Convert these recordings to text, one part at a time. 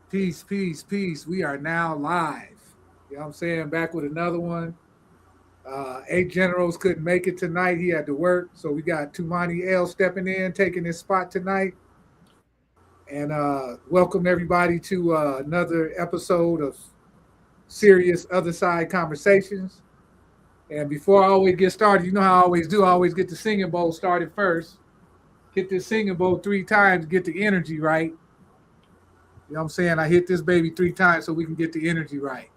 Peace, peace, peace. We are now live. You know what I'm saying? Back with another one. Eight generals couldn't make it tonight. He had to work. So we got Tumani L stepping in, taking his spot tonight. And welcome everybody to another episode of Serious Other Side Conversations. And before I always get started, you know how I always do, I always get the singing bowl started first. Hit this singing bowl 3 times, get the energy right. You know what I'm saying? I hit this baby 3 times so we can get the energy right.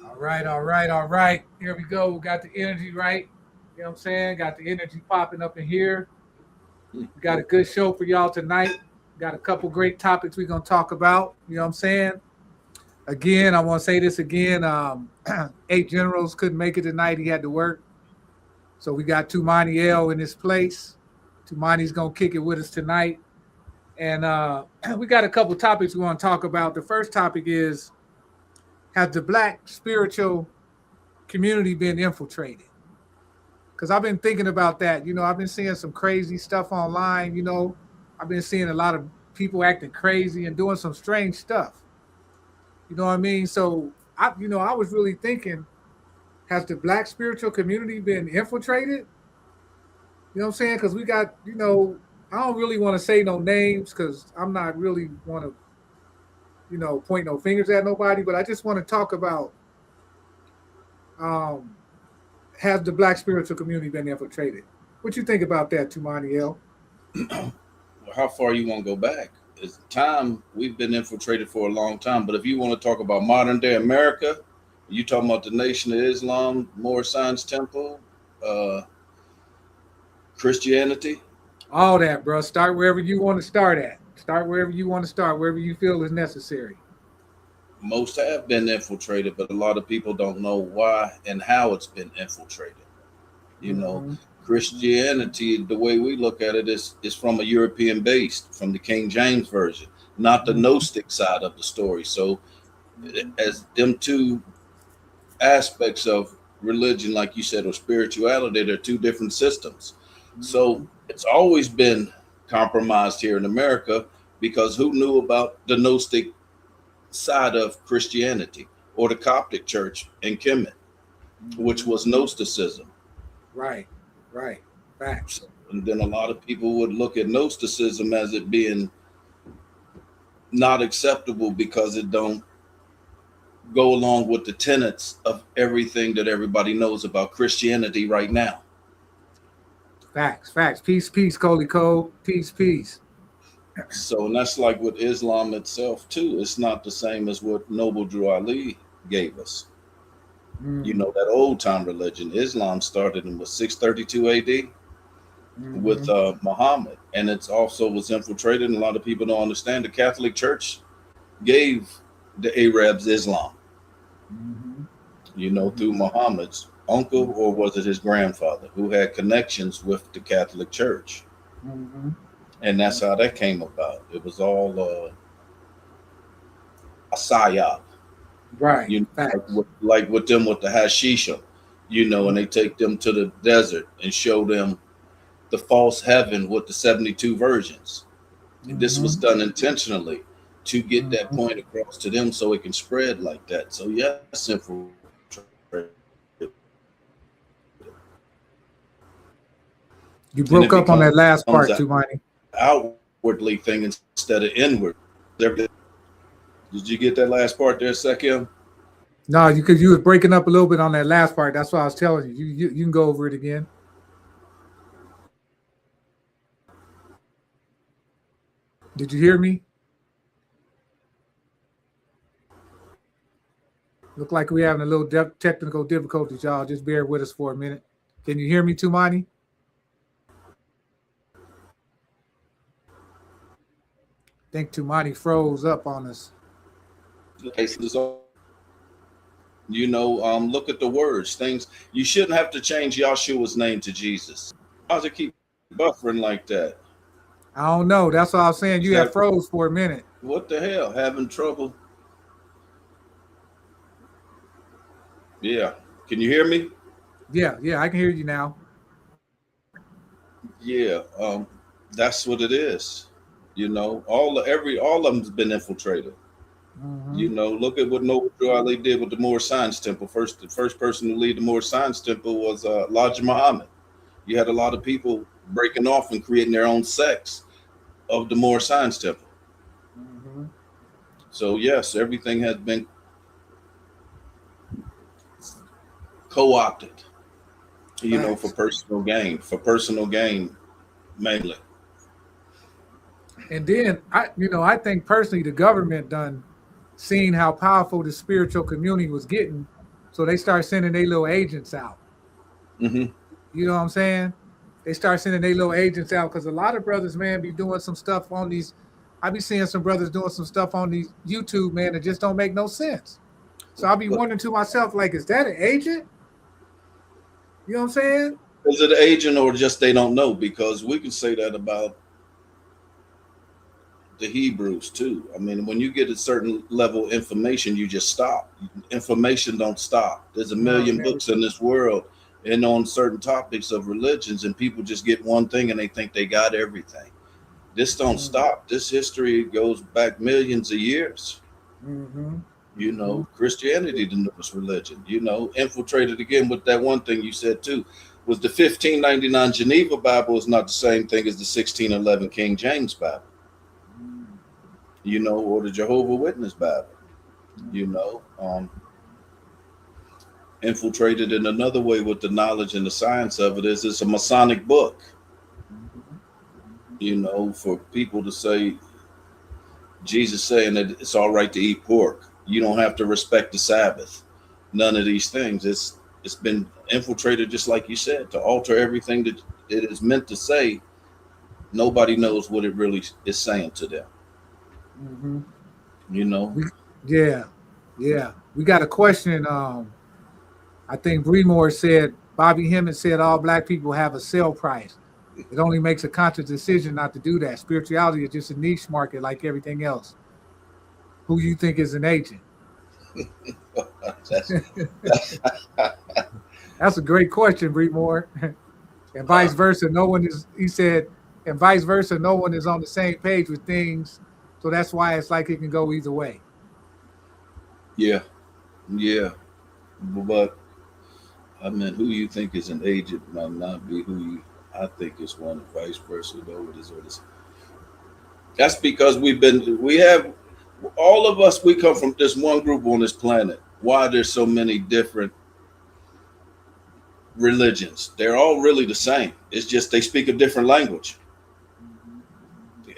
All right, all right, all right. Here we go. We got the energy right. You know what I'm saying? Got the energy popping up in here. We got a good show for y'all tonight. Got a couple great topics we're going to talk about. You know what I'm saying? Again, I want to say this again. Eight generals couldn't make it tonight. He had to work. So we got Tumani L in his place. Tumani's going to kick it with us tonight. And we got a couple topics we want to talk about. The first topic is, has the black spiritual community been infiltrated? Because I've been thinking about that. You know, I've been seeing some crazy stuff online. You know, I've been seeing a lot of people acting crazy and doing some strange stuff. You know what I mean? So, I was really thinking, has the black spiritual community been infiltrated? You know what I'm saying? Because we got, I don't really want to say no names because I'm not really want to, point no fingers at nobody. But I just want to talk about, um, has the black spiritual community been infiltrated? What you think about that, Tumani L? Well, how far you want to go back? It's time we've been infiltrated for a long time. But if you want to talk about modern day America, you talking about the Nation of Islam, Moorish Science Temple, uh, Christianity. All that, bro. Start wherever you want to start at. Start wherever you want to start, wherever you feel is necessary. Most have been infiltrated, but a lot of people don't know why and how it's been infiltrated. You know, Mm-hmm. Christianity, the way we look at it, is from a European based, from the King James version, not the Gnostic side of the story. So, as them two aspects of religion, like you said, or spirituality, they're two different systems. So, it's always been compromised here in America because who knew about the Gnostic side of Christianity or the Coptic Church in Kemet, which was Gnosticism? Right, right. Facts. And then a lot of people would look at Gnosticism as it being not acceptable because it don't go along with the tenets of everything that everybody knows about Christianity right now. Facts, facts. Peace, peace, Coley Cole. Peace, peace. So, and that's like with Islam itself too. It's not the same as what Noble Drew Ali gave us. You Mm-hmm. know, that old time religion, Islam started in 632 AD with Mm-hmm. Muhammad, and it's also was infiltrated. And a lot of people don't understand the Catholic Church gave the Arabs Islam, Mm-hmm. through Muhammad's uncle, or was it his grandfather, who had connections with the Catholic Church. Mm-hmm. And that's how that came about. It was all a psyop, Right. like Facts. with them with the hashisha, and they take them to the desert and show them the false heaven with the 72 virgins. And this Mm-hmm. was done intentionally to get that Mm-hmm. point across to them so it can spread like that. So yes, infiltrated. You And it broke up on becomes that an last part, too, Money. outwardly thing instead of inward. Did you get that last part there, Sekim? No, because you was breaking up a little bit on that last part. That's why I was telling you. You can go over it again. Did you hear me? Look like we're having a little technical difficulties, y'all. Just bear with us for a minute. Can you hear me, Tumani? think Tumani froze up on us. You know, look at the words. Things you shouldn't have to change Yahshua's name to Jesus. How's it keep buffering like that? I don't know. That's what I was saying. Is You had that froze for a minute. what the hell? Having trouble? Yeah. Can you hear me? Yeah, I can hear you now. Yeah. That's what it is. You know, all of them's been infiltrated. Mm-hmm. You know, look at what Noble Drew Ali did with the Moor Science Temple. The first person to lead the Moor Science Temple was Elijah Muhammad. You had a lot of people breaking off and creating their own sects of the Moor Science Temple. Mm-hmm. So yes, everything has been co-opted, you know, for personal gain mainly. And then I think personally the government done seen how powerful the spiritual community was getting, so they start sending their little agents out. Mm-hmm. You know what I'm saying? They start sending their little agents out because a lot of brothers, man, be doing some stuff on these. I be seeing some brothers doing some stuff on these YouTube, man, that just don't make no sense. So I'll be wondering to myself, like, is that an agent? You know what I'm saying? Is it an agent or just they don't know? Because we can say that about the Hebrews too. I mean, when you get a certain level of information, you just stop. Information don't stop. There's a million books in this world and on certain topics of religions, and people just get one thing and they think they got everything. This don't stop. This history goes back millions of years. Mm-hmm. You know, Christianity, the newest religion, you know, infiltrated again with that one thing you said too, was the 1599 Geneva Bible is not the same thing as the 1611 King James Bible, you know, or the Jehovah's Witness Bible, you know, infiltrated in another way with the knowledge and the science of it is it's a Masonic book, you know, for people to say, Jesus saying that it's all right to eat pork. You don't have to respect the Sabbath. None of these things. It's been infiltrated, just like you said, to alter everything that it is meant to say. Nobody knows what it really is saying to them. Mm-hmm. You know? Yeah. We got a question. I think Bremore said, Bobby Hemmett said all black people have a sell price. It only makes a conscious decision not to do that. Spirituality is just a niche market like everything else. Who you think is an agent? That's a great question, Bremore. And vice versa, no one is, he said, and vice versa, no one is on the same page with things. So that's why it's like it can go either way. Yeah. But I mean, who you think is an agent might not be who I think is one, and vice versa. Though it is what it is. That's because all of us, we come from this one group on this planet. Why there's so many different religions? They're all really the same. It's just they speak a different language.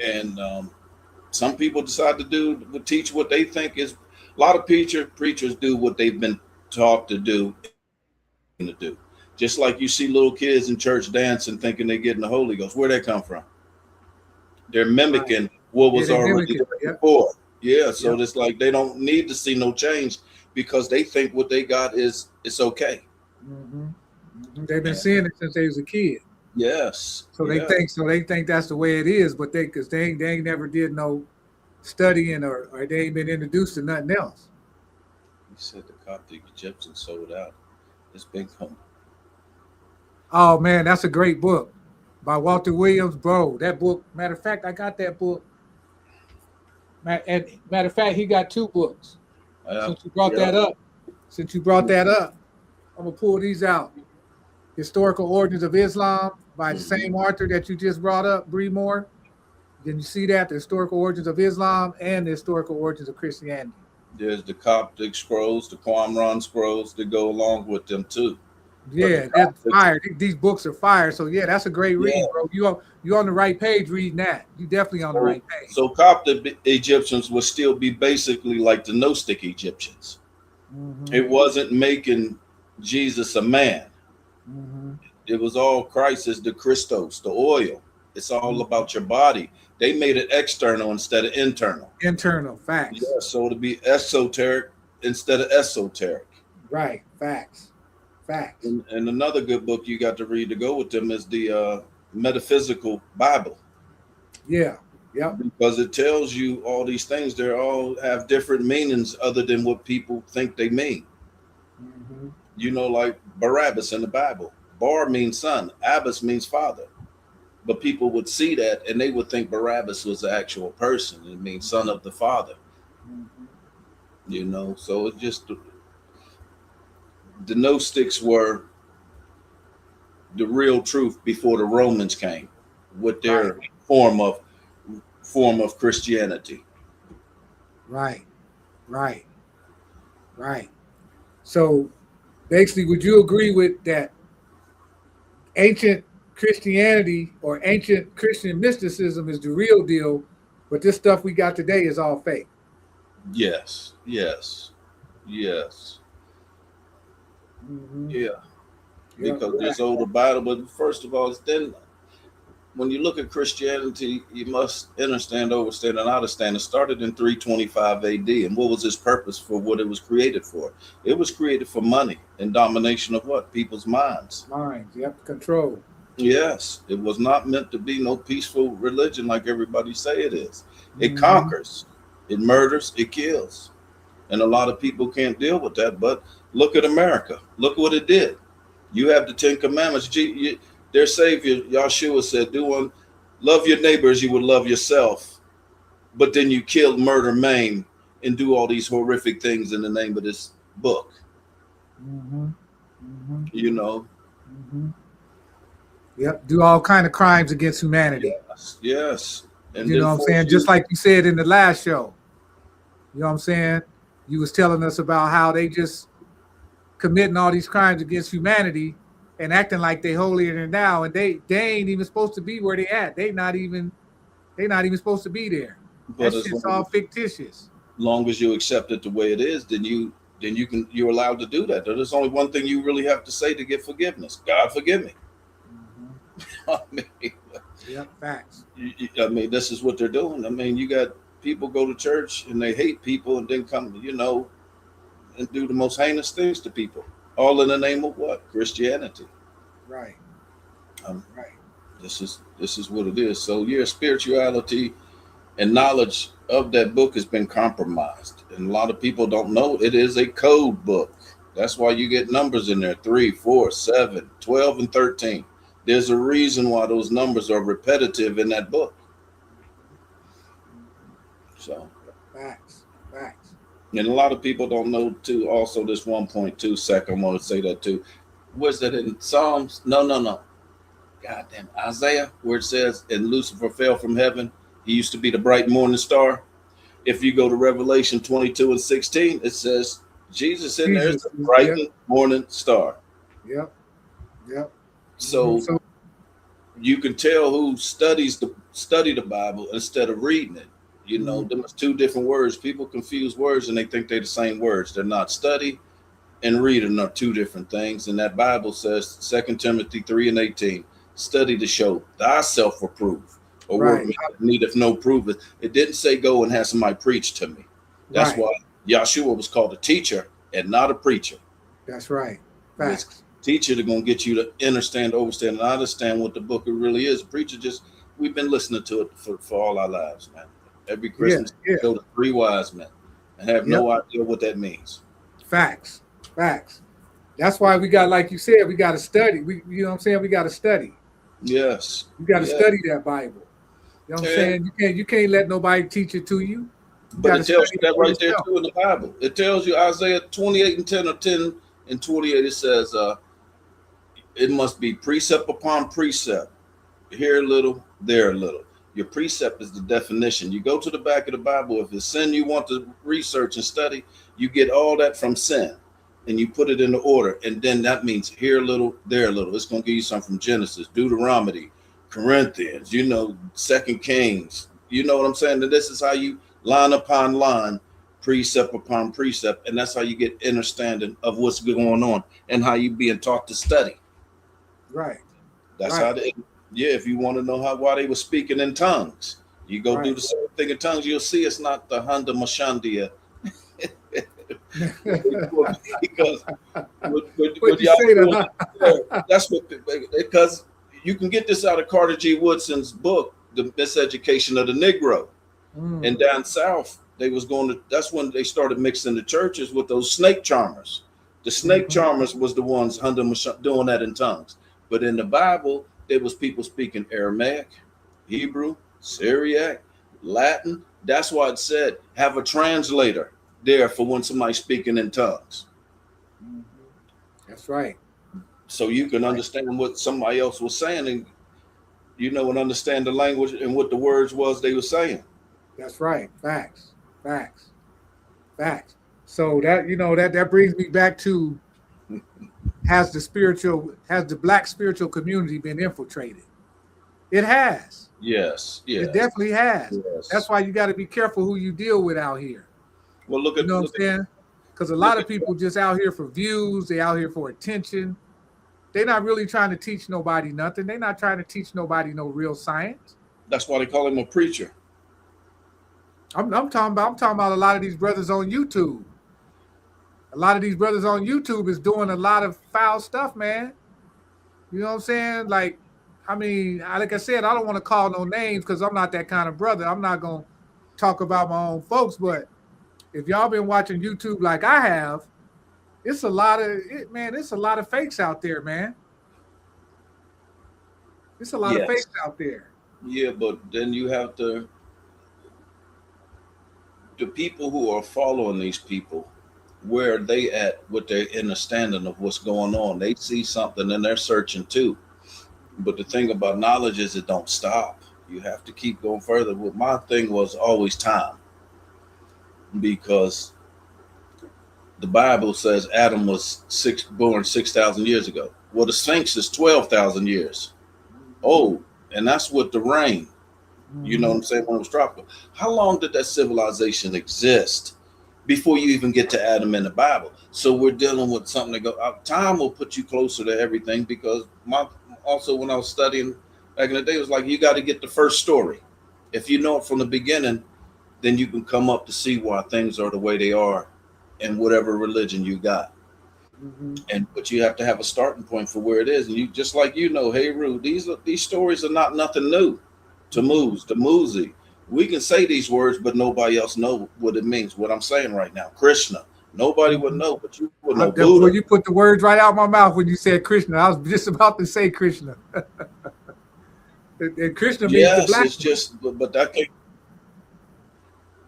And some people decide to teach what they think is. A lot of preachers do what they've been taught to do. Just like you see little kids in church dancing, thinking they're getting the Holy Ghost. Where'd that come from? They're mimicking what was already there before. Yeah, so it's like they don't need to see no change because they think what they got it's okay. Mm-hmm. They've been seeing it since they was a kid. Yes. So they think that's the way it is, but they ain't never did no studying or they ain't been introduced to nothing else. He said the Coptic Egyptians sold out. It's been coming. Oh man, that's a great book by Walter Williams, bro. That book, matter of fact, I got that book. And matter of fact, he got two books. Since you brought that up, I'm gonna pull these out. Historical Origins of Islam by the same author that you just brought up, Bremore. Did you see that? The Historical Origins of Islam and the Historical Origins of Christianity. There's the Coptic scrolls, the Qumran scrolls that go along with them too. Yeah, that's fire. These books are fire. So yeah, that's a great read, bro. You on the right page reading that. You definitely on the right page. So Coptic Egyptians would still be basically like the Gnostic Egyptians. Mm-hmm. It wasn't making Jesus a man. Mm-hmm. It was all Christ is the Christos, the oil. It's all about your body. They made it external instead of internal. Internal. Facts. Yeah, so to be esoteric instead of esoteric. Right. Facts. Facts. And another good book you got to read to go with them is the Metaphysical Bible. Yeah. Yep. Because it tells you all these things. They all have different meanings other than what people think they mean. Mm-hmm. You know, like Barabbas in the Bible. Bar means son. Abbas means father. But people would see that and they would think Barabbas was the actual person. It means son of the father. Mm-hmm. You know, so it's just the Gnostics were the real truth before the Romans came with their Right. form of Christianity. Right. Right. Right. So basically, would you agree with that? Ancient Christianity or ancient Christian mysticism is the real deal, but this stuff we got today is all fake. Yes, yes, yes. Mm-hmm. Yeah, Yeah, because right. there's older Bible, but first of all, then when you look at Christianity, you must understand, overstand, and understand. It started in 325 AD, and what was its purpose for what it was created for? It was created for money and domination of what? People's minds. Minds, yep, control. Yes, it was not meant to be no peaceful religion like everybody say it is. It Mhm. conquers, it murders, it kills. And a lot of people can't deal with that. But look at America. Look what it did. You have the 10 Commandments. Their Savior, Yahshua, said, love your neighbor as you would love yourself. But then you kill, murder, maim, and do all these horrific things in the name of this book. Mm-hmm. Mm-hmm. You know? Mm-hmm. Yep, do all kind of crimes against humanity. Yes, yes. And you know what I'm saying? Just like you said in the last show. You know what I'm saying? You was telling us about how they just committing all these crimes against humanity and acting like they holier than thou, and they ain't even supposed to be where they at. They not even supposed to be there. But that shit's all fictitious. Long as you accept it the way it is, then you're allowed to do that. There's only one thing you really have to say to get forgiveness. God forgive me. Mm-hmm. I mean, yep, facts. I mean, this is what they're doing. I mean, you got people go to church and they hate people and then come, and do the most heinous things to people, all in the name of what? Christianity. Right. Right. This is what it is. So yeah, spirituality and knowledge of that book has been compromised, and a lot of people don't know it is a code book. That's why you get numbers in there: 3, 4, 7, 12, and 13. There's a reason why those numbers are repetitive in that book. So facts. And a lot of people don't know too. Also, this 1.2 sec, I want to say that too. Was that in Psalms? No. God damn, Isaiah, where it says, "And Lucifer fell from heaven. He used to be the bright morning star." If you go to Revelation 22 and 16, it says Jesus in there is the bright morning star. Yep. So you can tell who study the Bible instead of reading it. You know, there's two different words. People confuse words and they think they're the same words. They're not. Study and reading are two different things. And that Bible says, 2 Timothy 3 and 18, study to show thyself approved, or work needeth no proof. It didn't say go and have somebody preach to me. That's why Yahshua was called a teacher and not a preacher. That's right. Facts. Teacher, they're going to get you to understand, overstand, and understand what the book really is. Preacher, we've been listening to it for all our lives, man. Every Christmas, we go to 3 wise men and have no idea what that means. Facts. That's why we got, like you said, we got to study. You know what I'm saying? We got to study. Yes. You got to study that Bible. You know what I'm saying? You can't let nobody teach it to you. But it tells you that right there too in the Bible. It tells you Isaiah 28 and 10 or 10 and 28. It says, it must be precept upon precept. Here a little, there a little. Your precept is the definition. You go to the back of the Bible. If it's sin you want to research and study, you get all that from sin and you put it in the order. And then that means here a little, there a little. It's going to give you something from Genesis, Deuteronomy, Corinthians, 2 Kings. You know what I'm saying? And this is how you line upon line, precept upon precept. And that's how you get understanding of what's going on and how you being taught to study. Right. That's how they, if you want to know why they were speaking in tongues, You go do Right. the same thing in tongues, you'll see it's not the Honda Mashandia. Because What what you y'all say doing to there, that's what, because you can get this out of Carter G. Woodson's book, The Miseducation of the Negro. And down south, they was going to, that's when they started mixing the churches with those snake charmers. The snake charmers was the ones doing that in tongues. But in the Bible, there was people speaking Aramaic, Hebrew, Syriac, Latin. That's why it said have a translator there for when somebody's speaking in tongues. That's right. So you can understand what somebody else was saying, and and understand the language and what the words was they were saying. That's right. Facts. Facts. Facts. So that brings me back to, has the black spiritual community been infiltrated? It has. Yes, It yes, definitely has. That's yes. why you got to be careful who you deal with out here. Well, You know what I'm saying? Because a lot of people just out here for views. They out here for attention. They're not really trying to teach nobody nothing. They're not trying to teach nobody no real science. that's why they call him a preacher. I'm talking about a lot of these brothers on YouTube. A lot of these brothers on YouTube is doing a lot of foul stuff, man. You know what I'm saying? Like, I mean, like I said, I don't want to call no names because I'm not that kind of brother. I'm not gonna talk about my own folks, but if y'all been watching YouTube like I have, it's a lot of it, man. It's a lot of fakes out there, man. It's a lot of Yes. fakes out there. Yeah, but then you have the people who are following these people, where are they at with their understanding of what's going on? They see something and they're searching too. But the thing about knowledge is it don't stop. You have to keep going further. What my thing was always time, because the Bible says Adam was born 6,000 years ago. Well, the Sphinx is 12,000 years old, and that's with the rain. You know what I'm saying? When it was tropical. How long did that civilization exist before you even get to Adam in the Bible? So we're dealing with something that time will put you closer to everything, because also when I was studying back in the day, it was like you got to get the first story. If you know it from the beginning, then you can come up to see why things are the way they are in whatever religion you got. But you have to have a starting point for where it is. And you just like hey Rue, these stories are not nothing new. To Muzi. We can say these words, but nobody else know what it means. What I'm saying right now, Krishna. Nobody would know, but you would know. Well, you put the words right out my mouth when you said Krishna. I was just about to say Krishna. And Krishna means the black. It's just, but that can,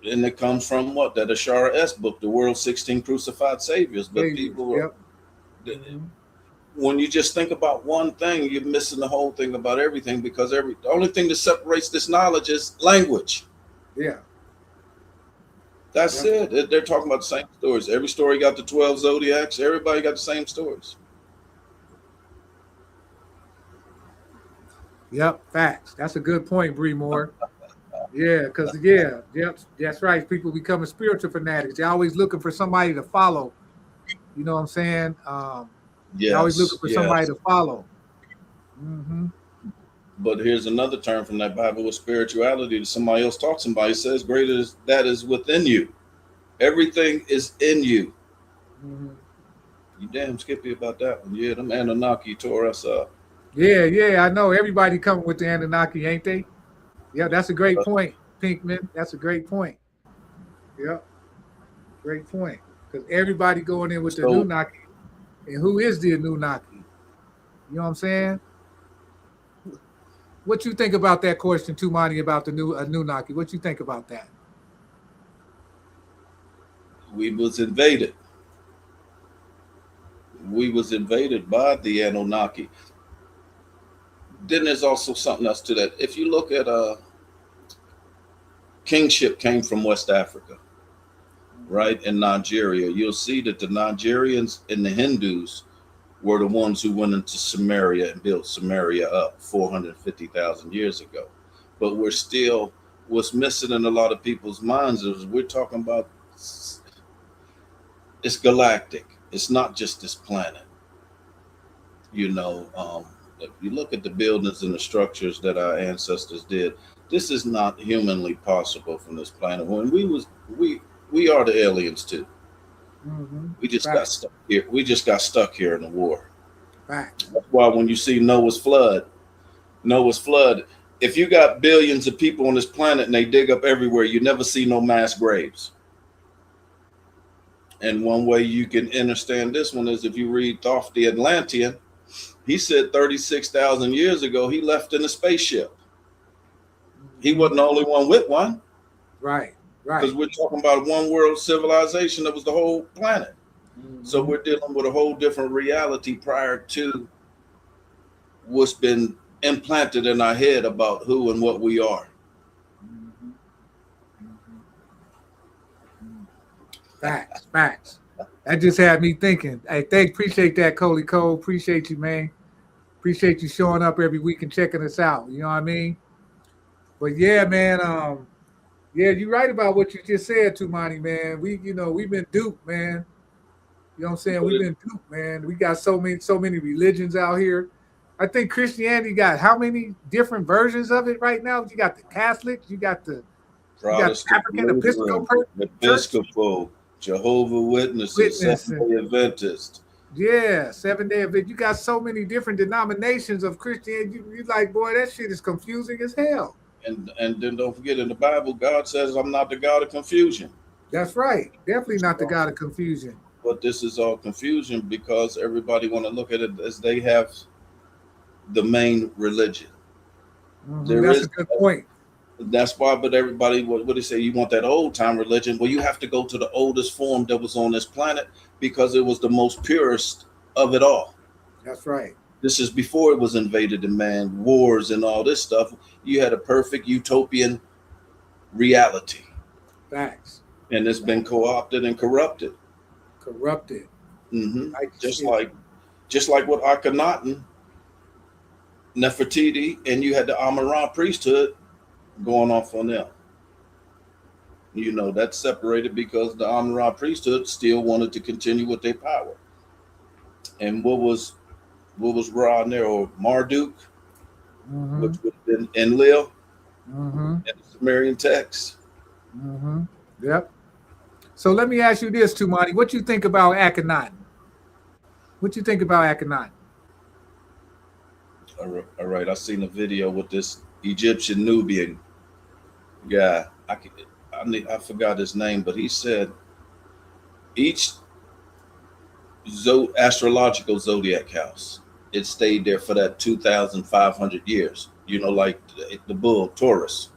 and it comes from what? That Ashara S book, the world's 16 crucified saviors. But people, when you just think about one thing, you're missing the whole thing about everything, because the only thing that separates this knowledge is language. Yeah. That's it. They're talking about the same stories. Every story got the 12 zodiacs. Everybody got the same stories. Yep, facts. That's a good point, Bree Moore. Yeah, because that's right. People becoming spiritual fanatics. They're always looking for somebody to follow. You know what I'm saying? They're always looking for somebody to follow. But here's another term from that Bible with spirituality that somebody else taught. Somebody says, greater is that is within you. Everything is in you. You damn skippy about that one. Yeah, them Anunnaki tore us up. Yeah, I know. Everybody coming with the Anunnaki, ain't they? Yeah, that's a great point, Pinkman. That's a great point. Yep, great point. Because everybody going in with the Anunnaki. And who is the Anunnaki? You know what I'm saying? What you think about that question, Tumani, about the new Anunnaki? What you think about that? We was invaded. We was invaded by the Anunnaki. Then there's also something else to that. If you look at kingship came from West Africa, right? In Nigeria, you'll see that the Nigerians and the Hindus were the ones who went into Samaria and built Samaria up 450,000 years ago. But what's missing in a lot of people's minds is we're talking about, it's galactic. It's not just this planet. If you look at the buildings and the structures that our ancestors did, this is not humanly possible from this planet. When we are the aliens too. We just got Facts. stuck here. We just got stuck here in the war. Facts. That's why when you see Noah's flood, if you got billions of people on this planet and they dig up everywhere, you never see no mass graves. And one way you can understand this one is if you read Thoth the Atlantean, he said 36,000 years ago he left in a spaceship. He wasn't the only one with one. Right. Because we're talking about one world civilization that was the whole planet. So we're dealing with a whole different reality prior to what's been implanted in our head about who and what we are. Facts. Facts. That just had me thinking. Hey, appreciate that, Coley Cole. Appreciate you, man. Appreciate you showing up every week and checking us out. You know what I mean? But yeah, man. Yeah, you're right about what you just said, Tumani, man. We've been duped, man. You know what I'm saying? We've been duped, man. We got so many religions out here. I think Christianity got how many different versions of it right now? You got the Catholics, you got the African Episcopal, Jehovah Witnesses, Seventh-day Adventist. Yeah, 7-day Adventist. You got so many different denominations of Christianity. You like, boy, that shit is confusing as hell. And then don't forget, in the Bible, God says, I'm not the God of confusion. That's right. Definitely not the God of confusion. But this is all confusion because everybody want to look at it as they have the main religion. That's a good point. That's why, but everybody, what they say, you want that old time religion? Well, you have to go to the oldest form that was on this planet because it was the most purest of it all. That's right. This is before it was invaded and man, wars and all this stuff. You had a perfect utopian reality. Facts. And it's been co-opted and corrupted. Just like with Akhenaten, Nefertiti, and you had the Amarant priesthood going off on them. You know, that's separated because the Amarant priesthood still wanted to continue with their power. And what was Ra in there, or Marduk, which would have been Enlil in the Sumerian text. Yep. So let me ask you this, Tumani. What you think about Akhenaten? What you think about Akhenaten? All right. I seen a video with this Egyptian Nubian guy. I forgot his name, but he said each astrological zodiac house, it stayed there for that 2,500 years. You know, like the bull, Taurus.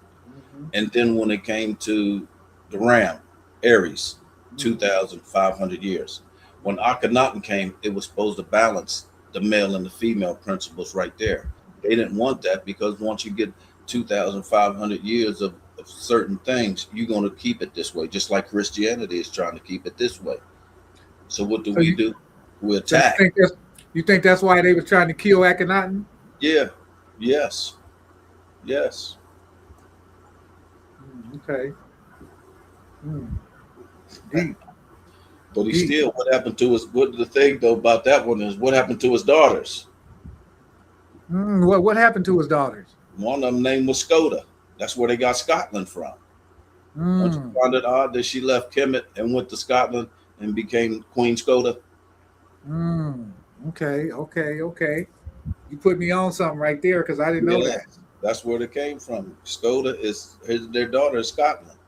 And then when it came to the ram, Aries, 2,500 years. When Akhenaten came, it was supposed to balance the male and the female principles right there. They didn't want that because once you get 2,500 years of certain things, you're going to keep it this way, just like Christianity is trying to keep it this way. So what do we do? We attack. You think that's why they were trying to kill Akhenaten? Yeah. Yes. Okay. But he still, what happened to his, what the thing though about that one is what happened to his daughters? What happened to his daughters? One of them name was Skoda. That's where they got Scotland from. Don't you find it odd that she left Kemet and went to Scotland and became Queen Skoda? Okay. You put me on something right there because I didn't know that. That's where they came from. Skoda is their daughter is Scotland.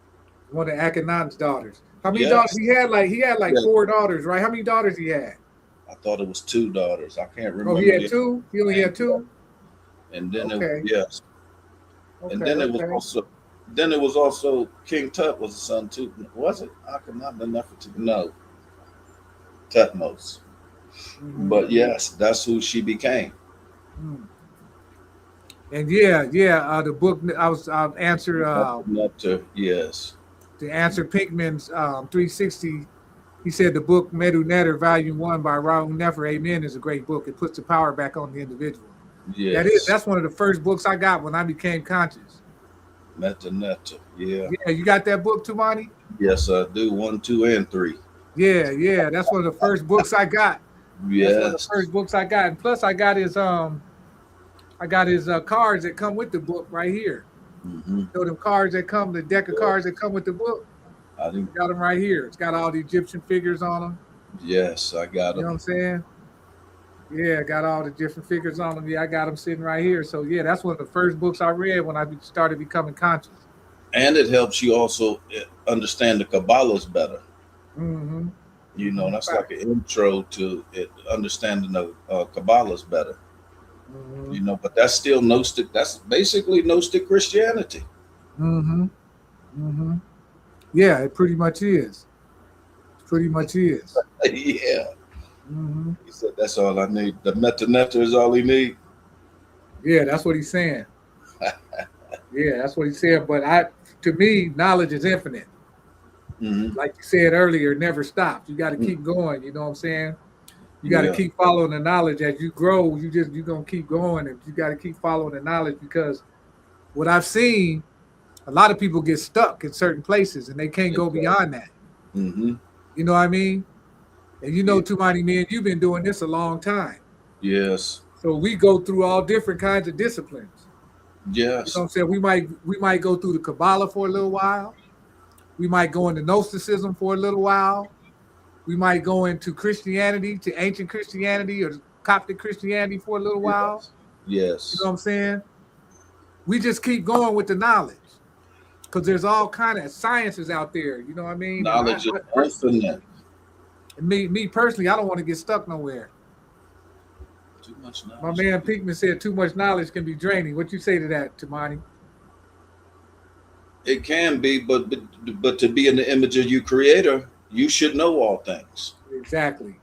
One of Akhenaten's daughters. How many daughters he had? He had 4 daughters, right? How many daughters he had? I thought it was 2 daughters. I can't remember. Oh, he had 2? He only had 2? And then and then it was also King Tut was a son too. Was it Akhenaten and Nefertiti? No. Tutmos. But yes, that's who she became. And the book I've answered to answer Pinkman's 360. He said the book Medu Neter, Volume 1 by Raoul Nefer, Amen, is a great book. It puts the power back on the individual. Yes. That's one of the first books I got when I became conscious. Medu Neter, yeah. Yeah, you got that book, Tumani? Yes, I do. 1, 2, and 3. Yeah. That's one of the first books I got. Yes. That's one of the first books I got. And plus I got his cards that come with the book right here. Mm-hmm. You know them cards that come, the deck of cards that come with the book. I think Got them right here. It's got all the Egyptian figures on them. yes, I got You know what them. I'm saying? Yeah, got all the different figures on them. Yeah, I got them sitting right here. So yeah, that's one of the first books I read when I started becoming conscious. And it helps you also understand the Kabbalahs better. Mm-hmm. You know, that's like Fact. an intro to it, understanding the Kabbalahs better. Mm-hmm. You know, but that's still Gnostic. That's basically Gnostic Christianity. Mm-hmm. Mm-hmm. Yeah, it pretty much is. Pretty much is. Yeah. Mm-hmm. He said, that's all I need. The metanetta is all he need. Yeah, that's what he's saying. Yeah, that's what he said. But to me, knowledge is infinite. Mm-hmm. Like you said earlier, it never stops. You got to Mm-hmm. keep going. You know what I'm saying? You got to Yeah. keep following the knowledge as you grow. You're gonna keep going, and you got to keep following the knowledge because what I've seen, a lot of people get stuck in certain places and they can't go Exactly. beyond that. Mm-hmm. You know what I mean? And you know, Yeah. Tumani, man, you've been doing this a long time. Yes. So we go through all different kinds of disciplines. You know Yes. what I'm saying? We might go through the Kabbalah for a little while. We might go into Gnosticism for a little while. We might go into Christianity, to ancient Christianity or Coptic Christianity for a little while. Yes. You know Yes. what I'm saying? We just keep going with the knowledge because there's all kind of sciences out there. You know what I mean? And Knowledge is infinite. me personally, I don't want to get stuck nowhere. Too much My knowledge. man Pinkman said too much knowledge can be draining. What you say to that, Tamani? It can be, but to be in the image of your creator, you should know all things. Exactly.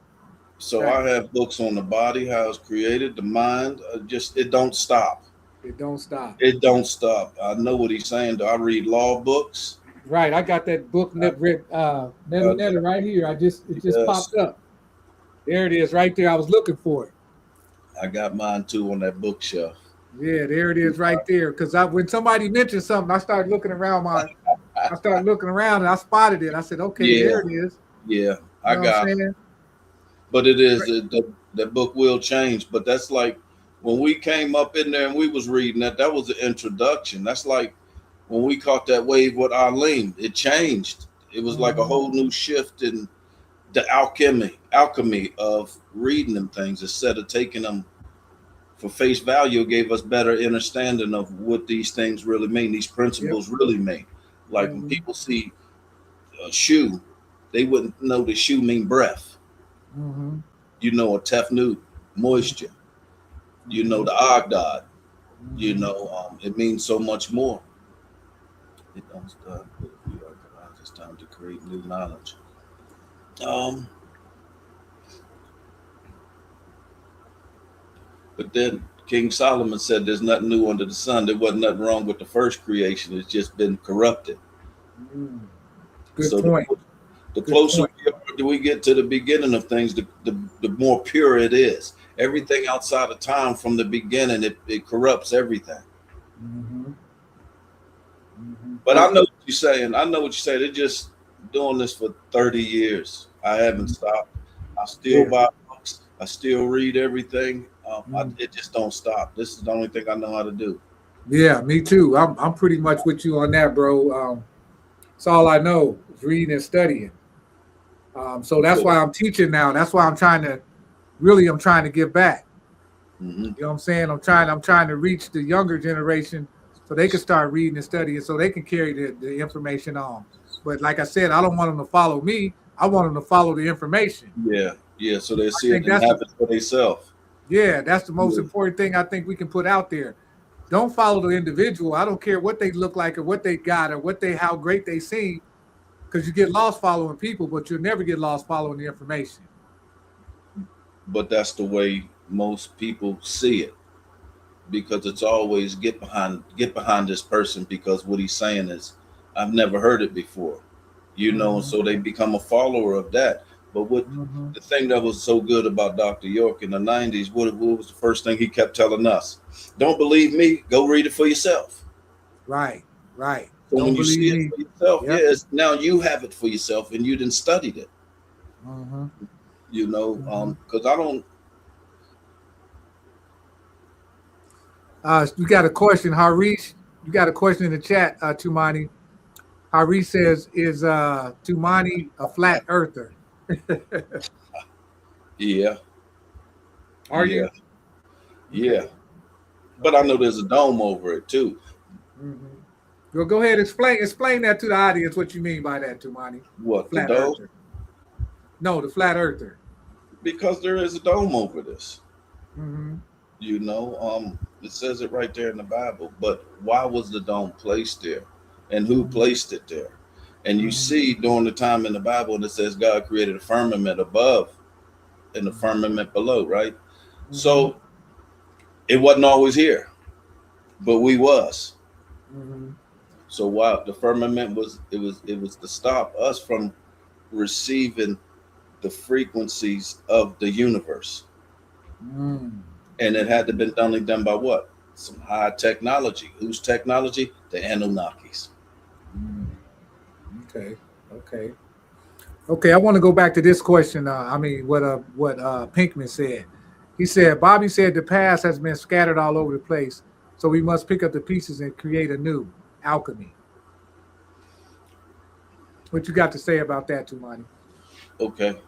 So I Exactly. have books on the body, how it's created, the mind. Just it don't stop. It don't stop. It don't stop. I know what he's saying. I read law books. Right. I got that book I got Netta that. right here. It just Yes, popped up. There it is right there. I was looking for it. I got mine too on that bookshelf. Yeah, there it is right there. Because when somebody mentioned something, I started looking around and I spotted it. I said, okay, there Yeah, it is. yeah, You I know what I'm got. saying? But it is Right. that book will change. But that's like when we came up in there and we was reading that. That was the introduction. That's like when we caught that wave with Arlene. It changed. It was like a Mhm. whole new shift in the alchemy of reading them things instead of taking them for face value. It gave us better understanding of what these things really mean, these Yep. principles really mean. Like when Mhm. people see a shoe, they wouldn't know the shoe mean breath. Mhm. You know, a tefnut, moisture. You know, Mhm. the Agdad. You Mhm. know, it means so much more. It don't stop. But if we are, it's time to create new knowledge. Um, But then King Solomon said there's nothing new under the sun. There wasn't nothing wrong with the first creation. It's just been corrupted. Mm. Good So point. the Good closer point. we get to the beginning of things, the more pure it is. Everything outside of time from the beginning, it corrupts everything. Mhm. Mhm. But I know what you're saying. I know what you're saying. They're just doing this for 30 years. I haven't Mhm. stopped. I still Yeah. buy books. I still read everything. Mhm. It just don't stop. This is the only thing I know how to do. Yeah, me too. I'm pretty much with you on that, bro. It's all I know is reading and studying. So that's So, why I'm teaching now. That's why I'm trying to give back. mhm. You know what I'm saying? I'm trying to reach the younger generation so they can start reading and studying so they can carry the information on. But like I said, I don't want them to follow me. I want them to follow the information. Yeah, yeah. So they I see it think and have it for themselves. that's the most Yeah. important thing I think we can put out there. Don't follow the individual. I don't care what they look like or what they got or how great they seem, because you get lost following people, but you'll never get lost following the information. But that's the way most people see it because it's always get behind this person because what he's saying is I've never heard it before. You know, Mm-hmm. so they become a follower of that. But what Mm-hmm. the thing that was so good about Dr. York in the 90s, what was the first thing he kept telling us? Don't believe me, go read it for yourself. Right, right. So when Don't you see believe it me. for yourself, Yep. yes, now you have it for yourself and you didn't studied it, Mm-hmm. you know, Mm-hmm. because I don't. We got a question, Harish. You got a question in the chat, Tumani. Hari says, "Is Tumani a flat earther?" Yeah, Are yeah, you? yeah. Okay. But I know there's a dome over it too. Mm-hmm. Well, go ahead. Explain that to the audience. What you mean by that, Tumani? The What, the flat dome? earther. No, the flat earther. Because there is a dome over this. Mm-hmm. You know, it says it right there in the Bible. But why was the dome placed there, and who placed it there? And you Mm-hmm. see during the time in the Bible, and it says God created a firmament above and the firmament below, right? Mm-hmm. So it wasn't always here, but we was. Mm-hmm. So while the firmament was to stop us from receiving the frequencies of the universe. Mm. And it had to been only done by what? Some high technology. Whose technology? The Anunnakis. Mm. Okay. Okay. Okay. I want to go back to this question. What Pinkman said. He said, Bobby said the past has been scattered all over the place, so we must pick up the pieces and create a new alchemy. What you got to say about that, Tumani? Okay.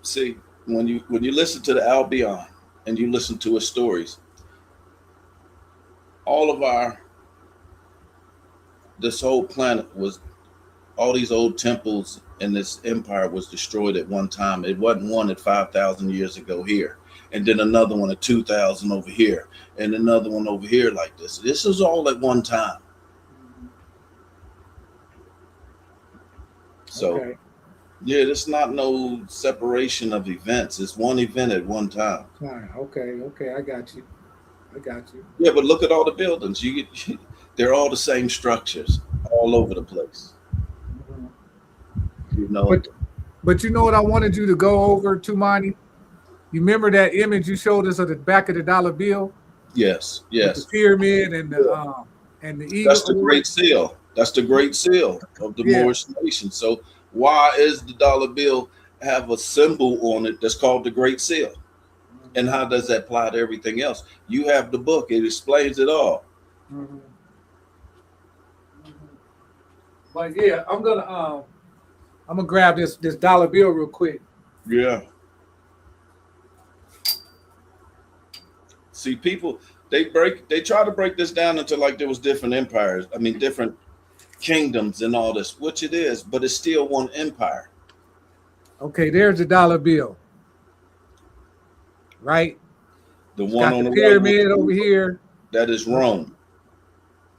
See, when you listen to the Albion and you listen to his stories, all of our this whole planet was all these old temples and this empire was destroyed at one time. It wasn't one at 5,000 years ago here, and then another one at 2,000 over here, and another one over here like this. This is all at one time. So Okay. yeah, it's not no separation of events. It's one event at one time. Fine. Okay. Okay. I got you. I got you. Yeah, but look at all the buildings. They're all the same structures all over the place. Mhm. You know. But you know what I wanted you to go over, Tumani? You remember that image you showed us of the back of the dollar bill Yes, with the yes. pyramid Yeah. and the eagle That's the award? Great Seal. That's the Great Seal of the Yeah. Moorish nation. So why is the dollar bill have a symbol on it that's called the Great Seal? And how does that apply to everything else? You have the book; it explains it all. Mm-hmm. But yeah, I'm gonna grab this dollar bill real quick. Yeah. See, people they try to break this down into like there was different empires. I mean, different kingdoms and all this, which it is, but it's still one empire. Okay, there's the dollar bill, right? The It's one got on the the right with pyramid the over eagle, here. that is Rome.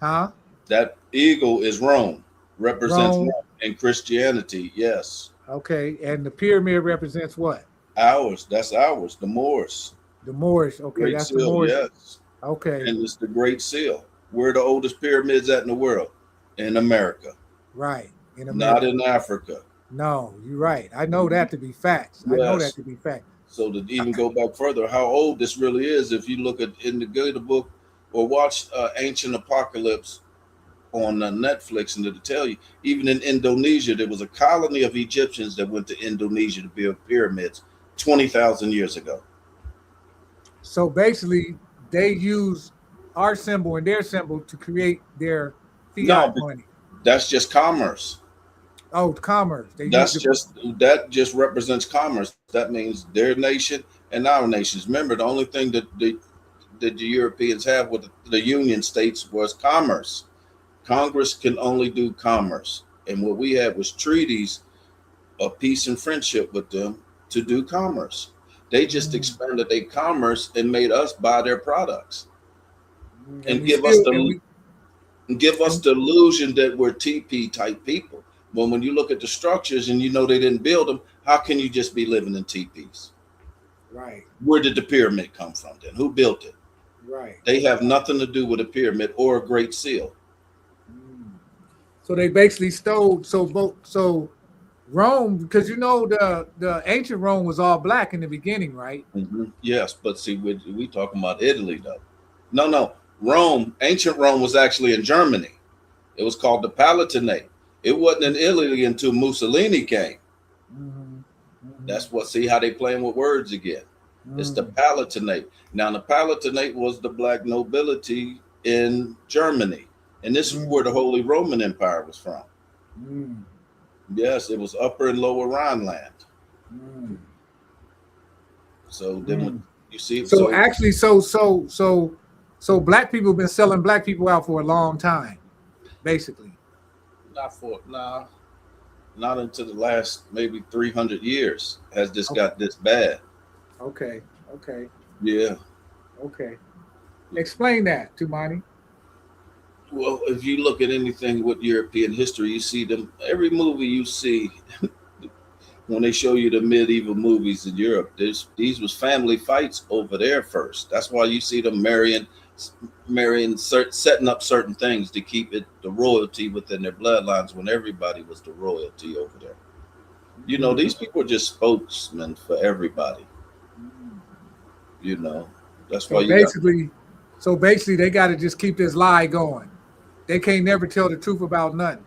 Huh? That eagle is Rome, represents Rome. Rome in Christianity. Yes, Okay, and the pyramid represents what? ours. That's ours. The Moors. The Moorish. Okay, Great that's the Seal. Moorish. Yes, Okay, and it's the Great Seal. Where are the oldest pyramids at in the world? In America, right. In not America. in Africa. No, you're right. I know that to be facts. I know that Yes. to be fact. So to even go back further, how old this really is, if you look at in the good book or watch Ancient Apocalypse on Netflix, and it'll tell you even in Indonesia there was a colony of Egyptians that went to Indonesia to build pyramids 20,000 years ago. So basically, they use our symbol and their symbol to create their No, fiat money. that's just commerce. Oh, commerce. They use That's the just that just represents commerce. That means their nation and our nations. Remember, the only thing that the Europeans have with the Union States was commerce. Congress can only do commerce. And what we had was treaties of peace and friendship with them to do commerce. They just expanded their commerce and made us buy their products and and we still and we give us and the illusion that we're TP type people. But when you look at the structures and you know they didn't build them, how can you just be living in TPs? right, Where did the pyramid come from then? Who built it? right. They have nothing to do with a pyramid or a great seal. So they basically stole so Rome, because you know the ancient Rome was all black in the beginning, right? Mm-hmm. Yes, but see, we talking about Italy though. No, no. Rome, ancient Rome was actually in Germany. It was called the Palatinate. It wasn't in Italy until Mussolini came. Mm-hmm. Mm-hmm. That's what. See how they playing with words again. It's the Palatinate. Now, the Palatinate was the black nobility in Germany, and this is where the Holy Roman Empire was from. Yes, it was Upper and Lower Rhineland. So then, when you see, so actually, so black people have been selling black people out for a long time, basically. Not until the last maybe 300 years has this got this bad. Okay. Yeah. Okay. Explain that, Tumani. Well, if you look at anything with European history, you see them. Every movie you see, when they show you the medieval movies in Europe, these was family fights over there first. That's why you see them setting up certain things to keep it the royalty within their bloodlines when everybody was the royalty over there. You know, these people are just spokesmen for everybody. You know, that's why so basically they got to just keep this lie going. They can't never tell the truth about nothing.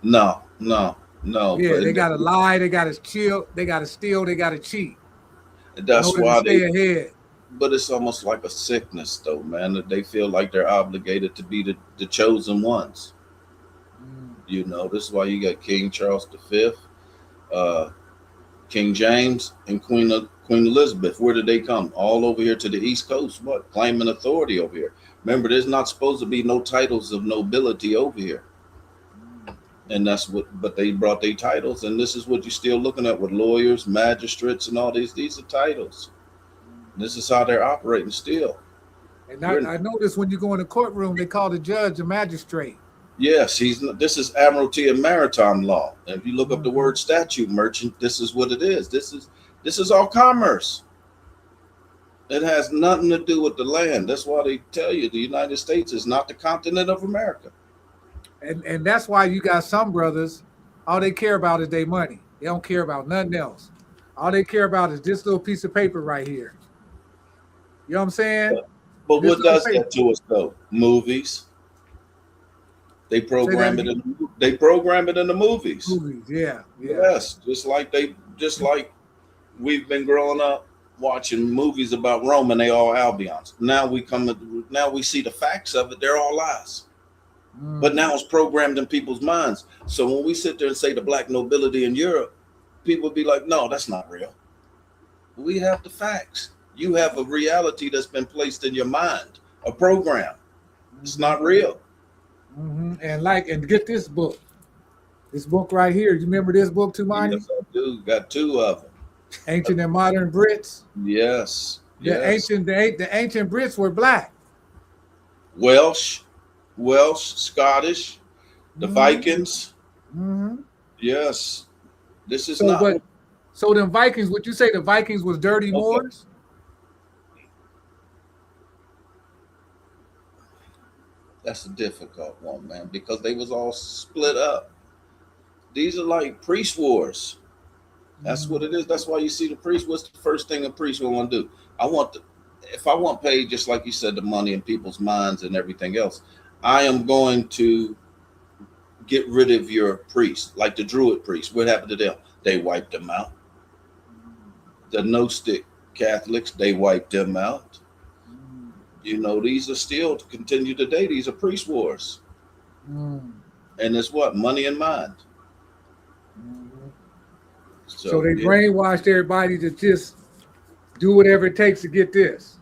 No. Yeah, they got to lie. They got to chill. They got to steal. They got to cheat. That's why they stay ahead. But it's almost like a sickness, though, man. That they feel like they're obligated to be the chosen ones. You know, this is why you got King Charles V, King James, and Queen Elizabeth. Where did they come? All over here to the East Coast. What? Claiming authority over here. Remember, there's not supposed to be no titles of nobility over here. And but they brought their titles, and this is what you're still looking at with lawyers, magistrates, and all these. These are titles. This is how they're operating still. And I noticed when you go in the courtroom, they call the judge a magistrate. Yes, this is Admiralty and Maritime Law. And if you look up the word statute merchant, this is what it is. This is all commerce. It has nothing to do with the land. That's why they tell you the United States is not the continent of America. And that's why you got some brothers, all they care about is their money. They don't care about nothing else. All they care about is this little piece of paper right here. You know what I'm saying? But what does that to us though? Movies. They program it in the movies. Yeah. Yes, just like we've been growing up watching movies about Rome and they all Albions. Now we see the facts of it, they're all lies. But now it's programmed in people's minds. So when we sit there and say the black nobility in Europe, people be like, no, that's not real. We have the facts. You have a reality that's been placed in your mind, a program. It's not real. And get this book. This book right here. You remember this book, Tumani? Yes, I do. Got two of them. Ancient and Modern Brits. Yes. The ancient Brits were black. Welsh, Scottish, the Vikings. Yes. This is not. So them Vikings, would you say the Vikings was dirty Moors? That's a difficult one, man, because they was all split up. These are like priest wars. That's what it is. That's why you see the priest. What's the first thing a priest will want to do? If I want paid, just like you said, the money in people's minds and everything else, I am going to get rid of your priest, like the Druid priests. What happened to them? They wiped them out. The Gnostic Catholics, they wiped them out. You know, these are still to continue today. These are priest wars. And it's what? Money and mind. So they brainwashed everybody to just do whatever it takes to get this.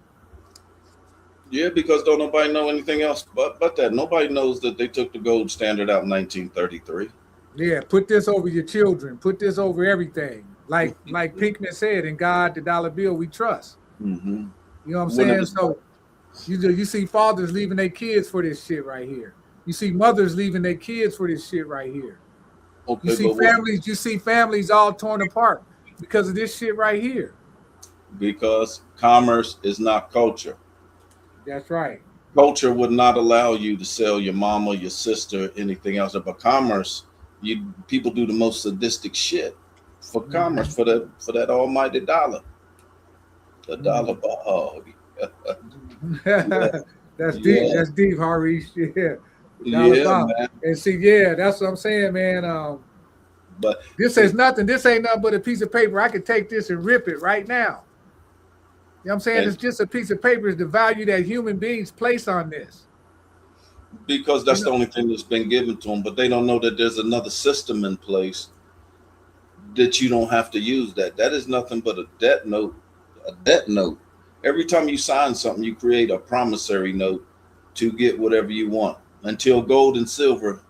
Yeah, because don't nobody know anything else but that. Nobody knows that they took the gold standard out in 1933. Yeah, put this over your children. Put this over everything. Like Pinkman said, in God, the dollar bill we trust. You know what I'm saying? So you see fathers leaving their kids for this shit right here. You see mothers leaving their kids for this shit right here. Okay, you see families all torn apart because of this shit right here. Because commerce is not culture. That's right. Culture would not allow you to sell your mama, your sister, anything else. But commerce, people do the most sadistic shit for commerce, for that almighty dollar. The dollar bug. That's deep. That's deep, Harish. Man. And see, that's what I'm saying, man. But this is nothing. This ain't nothing but a piece of paper. I could take this and rip it right now. You know what I'm saying? And It's just a piece of paper. Is the value that human beings place on this. because You that's know, the only thing that's been given to them, but they don't know that there's another system in place that you don't have to use that. That is nothing but a debt note. A debt note. Every time you sign something, you create a promissory note to get whatever you want. Until gold and silver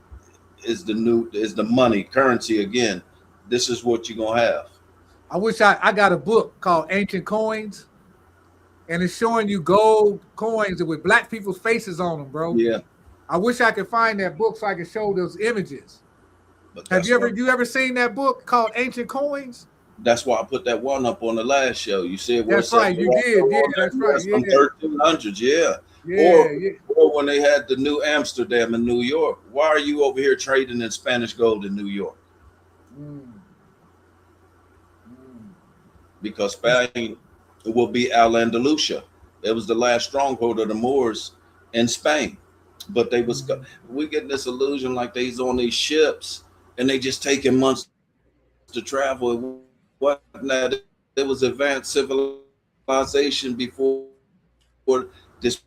is the money currency again. This is what you're gonna have. I wish I got a book called Ancient Coins, and it's showing you gold coins with black people's faces on them, bro. Yeah, I wish I could find that book so I could show those images. but Have you ever seen that book called Ancient Coins? that's why I put that one up on the last show. You see where it That's said right, you did. Yeah, that's right. Yeah, from 1300s, yeah. yeah, yeah. Or when they had the New Amsterdam in New York. Why are you over here trading in Spanish gold in New York? Mm, mm. Because Spain will be Al Andalusia. It was the last stronghold of the Moors in Spain. But they was we get this illusion like they's on these ships and they just taking months to travel and whatnot. It was advanced civilization before this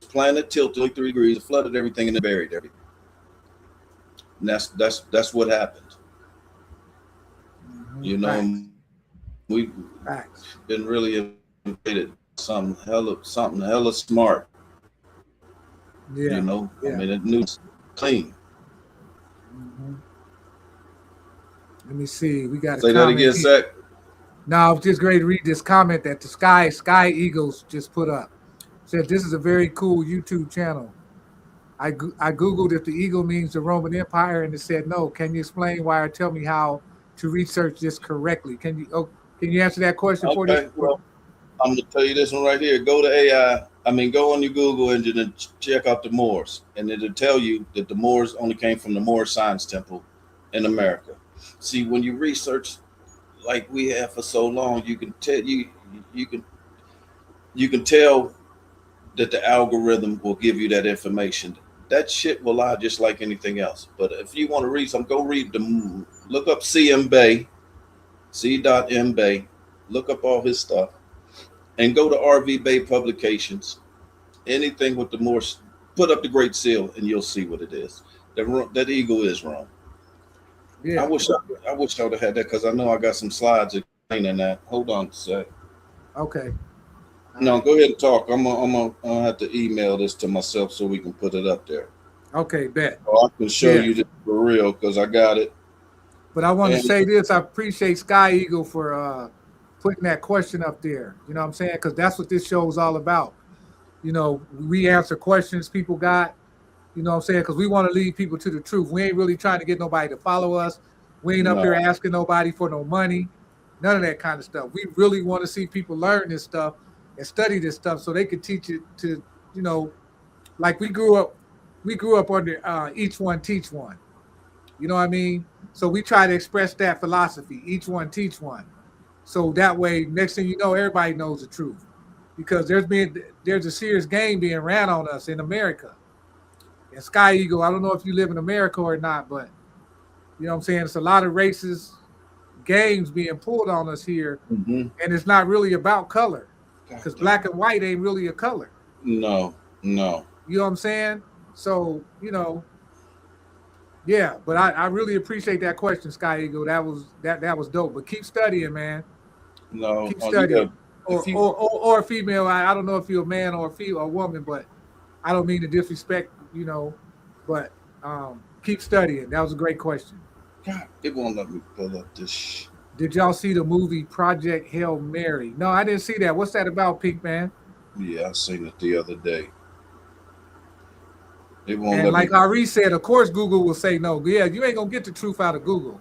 planet tilted 3 degrees, flooded everything, and then buried everything. And that's what happened. You know, Facts. we've Facts. been really invaded something hella smart. Yeah. You know, Yeah. I mean, it knew clean. Mhm. Let me see. We got a Say that comment again, here. Zach. No, I was just going to read this comment that the Sky Eagles just put up. Said this is a very cool YouTube channel. I googled if the eagle means the Roman Empire, and it said no. Can you explain why, or tell me how to research this correctly? Can you answer that question for this? Okay, well, I'm gonna tell you this one right here. Go to AI. I mean, go on your Google engine and check out the Moors, and it'll tell you that the Moors only came from the Moor Science Temple in America. See, when you research like we have for so long, you can tell that the algorithm will give you that information. That shit will lie just like anything else. But if you want to read some, go read look up CM Bay, C.M. Bay, look up all his stuff, and go to RV Bay Publications. Anything with the Moors, put up the Great Seal, and you'll see what it is. That eagle is wrong. Yeah. I wish I would have had that because I know I got some slides explaining that. Hold on a sec. Okay. No, go ahead and talk. I'm gonna have to email this to myself so we can put it up there. Okay, bet. So I can show you this for real because I got it. But I want to say this. I appreciate Sky Eagle for putting that question up there. You know what I'm saying? Because that's what this show is all about. You know, we answer questions people got. You know what I'm saying? Because we want to lead people to the truth. We ain't really trying to get nobody to follow us. We ain't up here asking nobody for no money. None of that kind of stuff. We really want to see people learn this stuff and study this stuff so they can teach it to, you know, like we grew up under each one teach one. You know what I mean? So we try to express that philosophy, each one teach one. So that way, next thing you know, everybody knows the truth. Because there's a serious game being ran on us in America. And Sky Eagle, I don't know if you live in America or not, but you know what I'm saying? It's a lot of racist games being pulled on us here. Mm-hmm. And it's not really about color. Because black and white ain't really a color. No. You know what I'm saying? So, you know, yeah, but I really appreciate that question, Sky Eagle. That was dope. But keep studying, man. No. Keep studying. Or a female. I don't know if you're a man or a woman, but I don't mean to disrespect, you know, but keep studying. That was a great question. God, it won't let me pull up this. Did y'all see the movie Project Hail Mary? No, I didn't see that. What's that about, Pink Man? Yeah, I seen it the other day. It won't and let like me. Ari said, of course Google will say no. Yeah, you ain't gonna get the truth out of Google.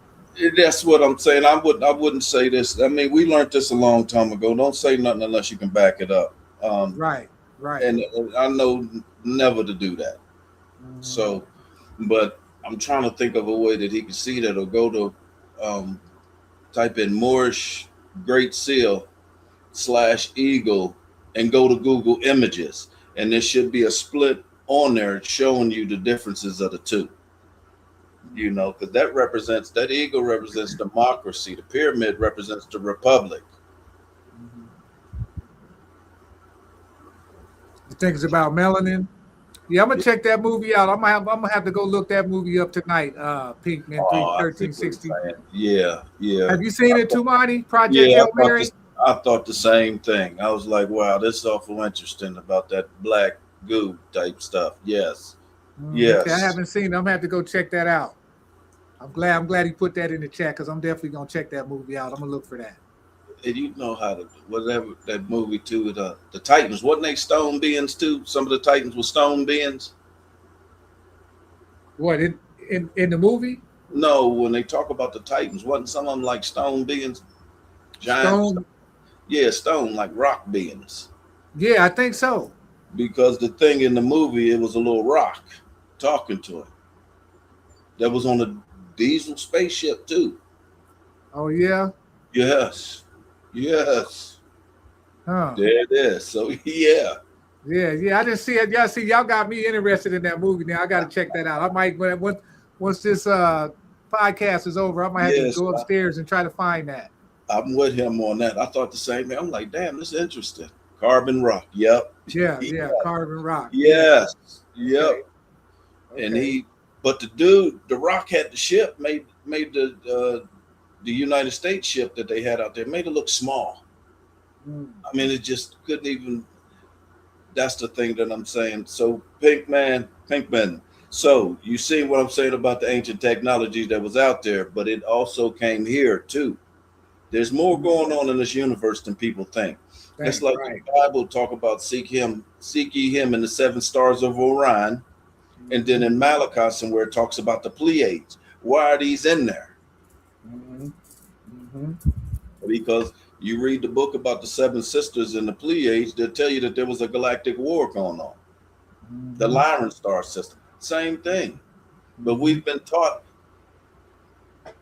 That's what I'm saying. I wouldn't say this. I mean, we learned this a long time ago. Don't say nothing unless you can back it up. Right. And I know never to do that. Mm-hmm. So, but I'm trying to think of a way that he can see that, or go to type in Moorish Great Seal /eagle and go to Google Images, and there should be a split on there showing you the differences of the two. You know, because that eagle represents democracy. The pyramid represents the republic. think it's about melanin. Yeah, I'm gonna check that movie out. I'm gonna have to go look that movie up tonight. Pinkman Oh, I see what you're 1360. saying. Yeah, yeah. Have you seen it, Tumani? Project Yeah, Hail Mary? I thought the same thing. I was like, wow, this is awful interesting about that black goo type stuff. Yes. Okay, I Yes. haven't seen it. I'm gonna have to go check that out. I'm glad he put that in the chat because I'm definitely gonna check that movie out. I'm gonna look for that. And you know how to whatever that movie too, the Titans, wasn't they stone beings too? Some of the Titans were stone beings. What in the movie? No, when they talk about the Titans, wasn't some of them like stone beings? Giant Stone? yeah, stone, like rock beings. Yeah, I think so. Because the thing in the movie, it was a little rock talking to him. That was on a diesel spaceship too. Oh yeah? Yes. Yes. Huh. There it is. So yeah. Yeah. I didn't see it. Yeah, see, y'all got me interested in that movie now. I gotta check that out. I might once this podcast is over, I might have to Yes, go upstairs and try to find that. I'm with him on that. I thought the same thing. I'm like, damn, this is interesting. Carbon rock. Yep. Yeah, Carbon Rock. Yes. Yep. Okay. And but the dude, the rock had the ship, made the United States ship that they had out there, made it look small. I mean, it just couldn't even. That's the thing that I'm saying. So Pinkman. So you see what I'm saying about the ancient technology that was out there, but it also came here too. There's more going on in this universe than people think. It's like the Bible talk about seek ye him in the 7 stars of Orion. And then in Malachi somewhere it talks about the Pleiades. Why are these in there? Because you read the book about the 7 sisters in the Pleiades, they'll tell you that there was a galactic war going on. The Lyran star system, same thing. But we've been taught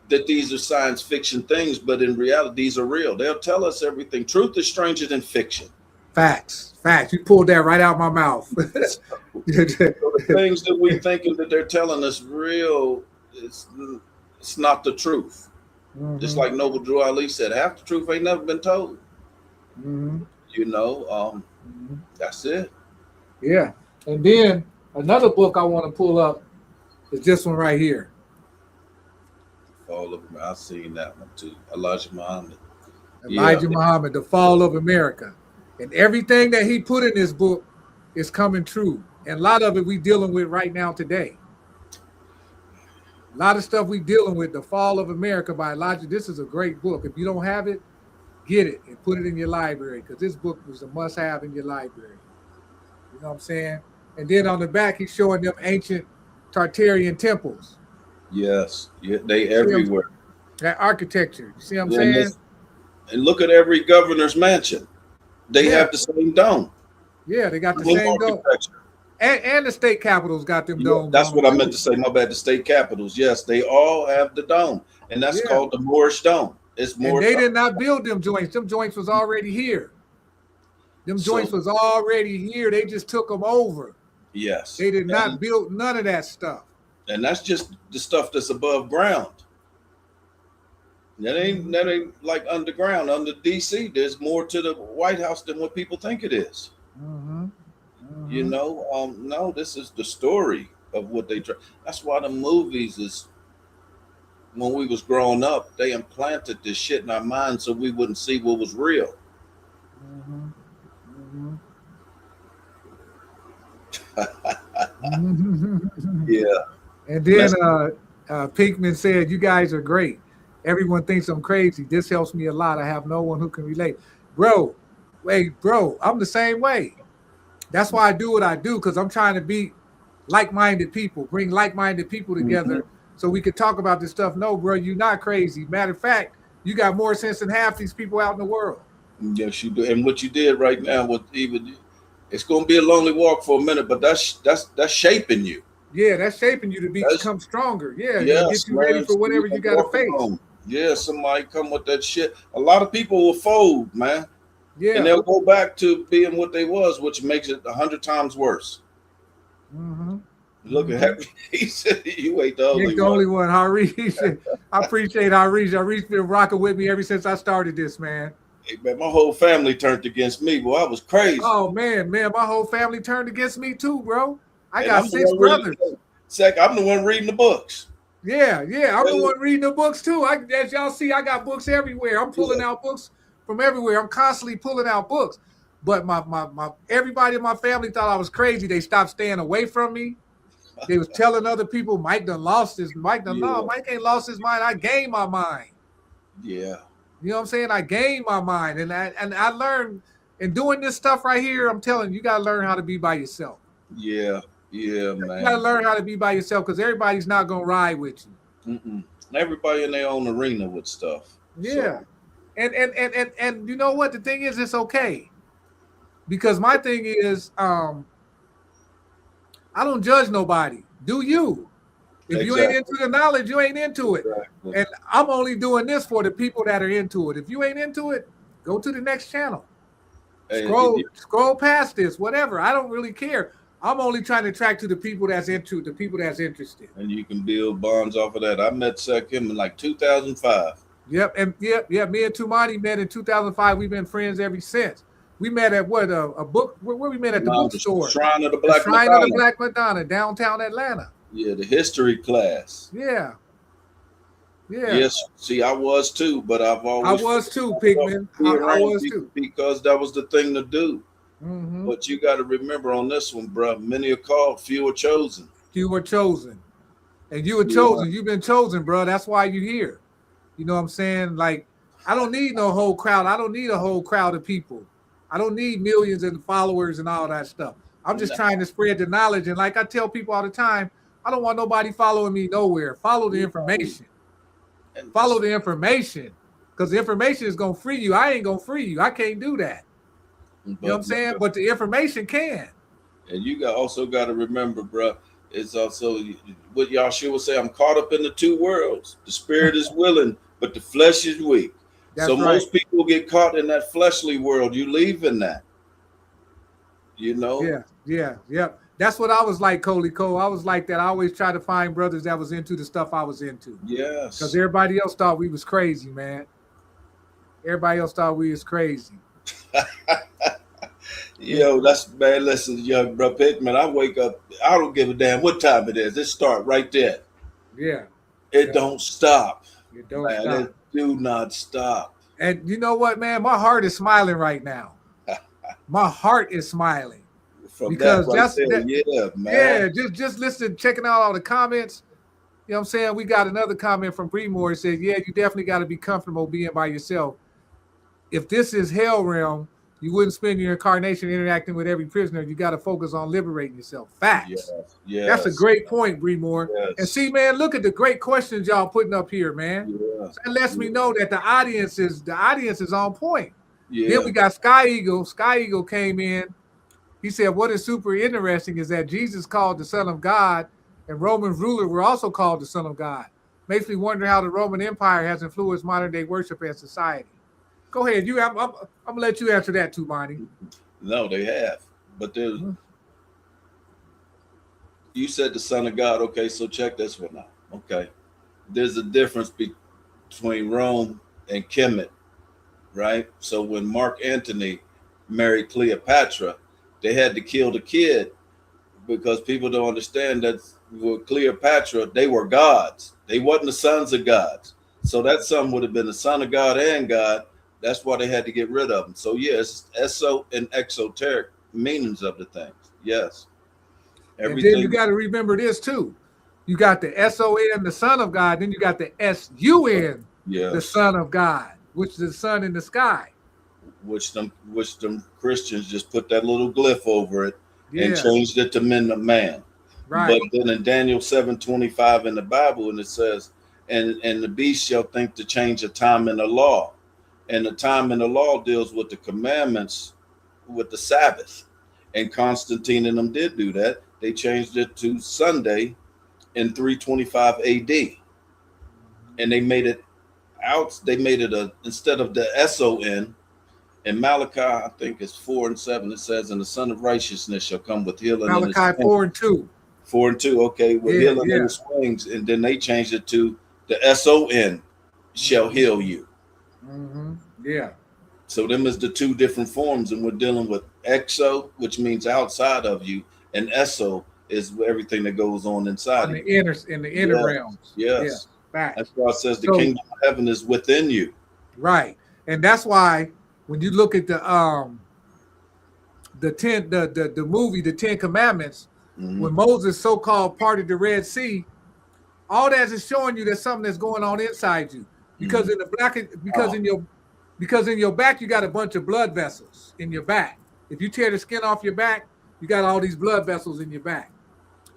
that these are science fiction things, but in reality, these are real. They'll tell us everything. Truth is stranger than fiction. Facts. You pulled that right out my mouth. So the things that we thinking that they're telling us real, it's not the truth. Just like Noble Drew Ali said, half the truth ain't never been told. You know, that's it. Yeah. And then another book I want to pull up is this one right here. All of them. I've seen that one too. Elijah Muhammad, The Fall of America. And everything that he put in this book is coming true. And a lot of it we dealing with right now today. A lot of stuff we dealing with. The Fall of America by Elijah. This is a great book. If you don't have it, get it and put it in your library because this book was a must-have in your library. You know what I'm saying? And then on the back, he's showing them ancient Tartarian temples. Yes, yeah, they everywhere. That architecture. You see what I'm saying? And look at every governor's mansion. They have the same dome. Yeah, they got the same dome. And the state capitals got them domes. That's what I meant to say. My bad. The state capitals. Yes, they all have the dome. And that's called the Moorish dome. It's Moorish. And they did not build them joints. Them joints was already here. They just took them over. Yes. They did not build none of that stuff. And that's just the stuff that's above ground. That ain't like underground. Under DC, there's more to the White House than what people think it is. You know, no, this is the story of what they try. That's why the movies is, when we was growing up, they implanted this shit in our minds so we wouldn't see what was real. Yeah. And then Pinkman said, "You guys are great. Everyone thinks I'm crazy. This helps me a lot. I have no one who can relate." Bro, I'm the same way. That's why I do what I do, because I'm trying to be like-minded people, bring like-minded people together so we could talk about this stuff. No, bro, you're not crazy. Matter of fact, you got more sense than half these people out in the world. Yes, you do. And what you did right now with even, it's going to be a lonely walk for a minute, but that's shaping you. Yeah, that's shaping you to become stronger. Yeah, get you ready for whatever you got to face. Yeah, somebody come with that shit. A lot of people will fold, man. Yeah, and they'll go back to being what they was, which makes it 100 times worse. Look at he said, "You ain't the only one." Harish, I appreciate Harish. Harish been rocking with me ever since I started this, man. Hey, man, my whole family turned against me. Boy, I was crazy. Oh man, my whole family turned against me too, bro. I And got I'm the 6 one reading. brothers. I'm the one reading the books. Yeah, I'm the one reading the books too. As y'all see, I got books everywhere. I'm pulling out books from everywhere. I'm constantly pulling out books. But my everybody in my family thought I was crazy. They stopped staying away from me. They was telling other people Mike done lost his no, Mike ain't lost his mind. I gained my mind. Yeah. You know what I'm saying? I gained my mind, and I learned in doing this stuff right here. I'm telling you, you gotta learn how to be by yourself. Yeah, man. You gotta learn how to be by yourself because everybody's not gonna ride with you. Everybody in their own arena with stuff. Yeah, so. And you know what? The thing is, it's okay because my thing is, I don't judge nobody. Do you? If you ain't into the knowledge, you ain't into it. Exactly. And I'm only doing this for the people that are into it. If you ain't into it, go to the next channel. Scroll past this, whatever. I don't really care. I'm only trying to attract to the people that's into the people that's interested. And you can build bonds off of that. I met Sekim in like 2005. Yep. Me and Tumani met in 2005. We've been friends ever since. We met at what a book where we met at the bookstore. Shrine of the Black Madonna, downtown Atlanta. Yeah, the history class. Yeah. Yes, see, I was too, but I was too, Pigman. I was too. Because that was the thing to do. Mm-hmm. But you got to remember on this one, bro, many are called, few are chosen. Few were chosen. And you were chosen. You've been chosen, bro. That's why you're here. You know what I'm saying? Like, I don't need no whole crowd. I don't need a whole crowd of people. I don't need millions of followers and all that stuff. I'm just trying to spread the knowledge. And like I tell people all the time, I don't want nobody following me nowhere. Follow the information. Follow the information. Because the information is going to free you. I ain't going to free you. I can't do that. You know what I'm saying? But the information can. And you also got to remember, bro, it's also what Yahshua would say, I'm caught up in the two worlds. The spirit is willing, but the flesh is weak. So most people get caught in that fleshly world. You leave in that. You know? Yeah. That's what I was like, Coley Cole. I was like that. I always try to find brothers that was into the stuff I was into. Yes. Because everybody else thought we was crazy, man. Everybody else thought we was crazy. Yo, that's man. Listen, young bro, Pittman. I wake up. I don't give a damn what time it is. It start right there. Yeah. It don't stop. It don't stop. It do not stop. And you know what, man? My heart is smiling right now. My heart is smiling. Because just listen, checking out all the comments. You know what I'm saying? We got another comment from Bremore. It says, yeah, you definitely got to be comfortable being by yourself. If this is hell realm, you wouldn't spend your incarnation interacting with every prisoner. You got to focus on liberating yourself. Facts. Yes. That's a great point, Bremore. Yes. And see, man, look at the great questions y'all putting up here, man. Yes. That lets me know that the audience is on point. Yeah. Then we got Sky Eagle. Sky Eagle came in. He said, what is super interesting is that Jesus called the Son of God and Roman rulers were also called the Son of God. Makes me wonder how the Roman Empire has influenced modern day worship and society. Go ahead. I'm gonna let you answer that too, Monty. No, they have. But there's you said the Son of God. Okay, so check this one out. Okay. There's a difference between Rome and Kemet, right? So when Mark Antony married Cleopatra, they had to kill the kid because people don't understand that with Cleopatra, they were gods. They wasn't the sons of gods. So that son would have been the son of God and God. That's why they had to get rid of him. So yes, eso and exoteric meanings of the things. Yes. Everything. And then you got to remember this too. You got the S-O-N, the Son of God. Then you got the S-U-N, the Son of God, which is the sun in the sky. Which them Christians just put that little glyph over it and changed it to men of man. Right. But then in Daniel 7:25 in the Bible, and it says, and the beast shall think to change the time in the law. And the time in the law deals with the commandments with the Sabbath. And Constantine and them did do that. They changed it to Sunday in 325 AD. And they made it instead of the S-O-N, in Malachi, I think it's 4:7, it says, and the Son of Righteousness shall come with healing. Malachi 4:2. 4:2, okay, with healing in his wings. And then they changed it to the S-O-N shall heal you. Mm-hmm. Yeah. So them is the two different forms, and we're dealing with exo, which means outside of you, and eso is everything that goes on inside On of the you. inner Yes, realms. Yeah, yes. That's facts. why it says the So kingdom of heaven is within you. right, and that's why when you look at the movie, the Ten Commandments, Mhm. when Moses so-called parted the Red Sea, all that is showing you there's something that's going on inside you. Because Mhm. in the black, Wow. because in your back you got a bunch of blood vessels in your back. If you tear the skin off your back, you got all these blood vessels in your back.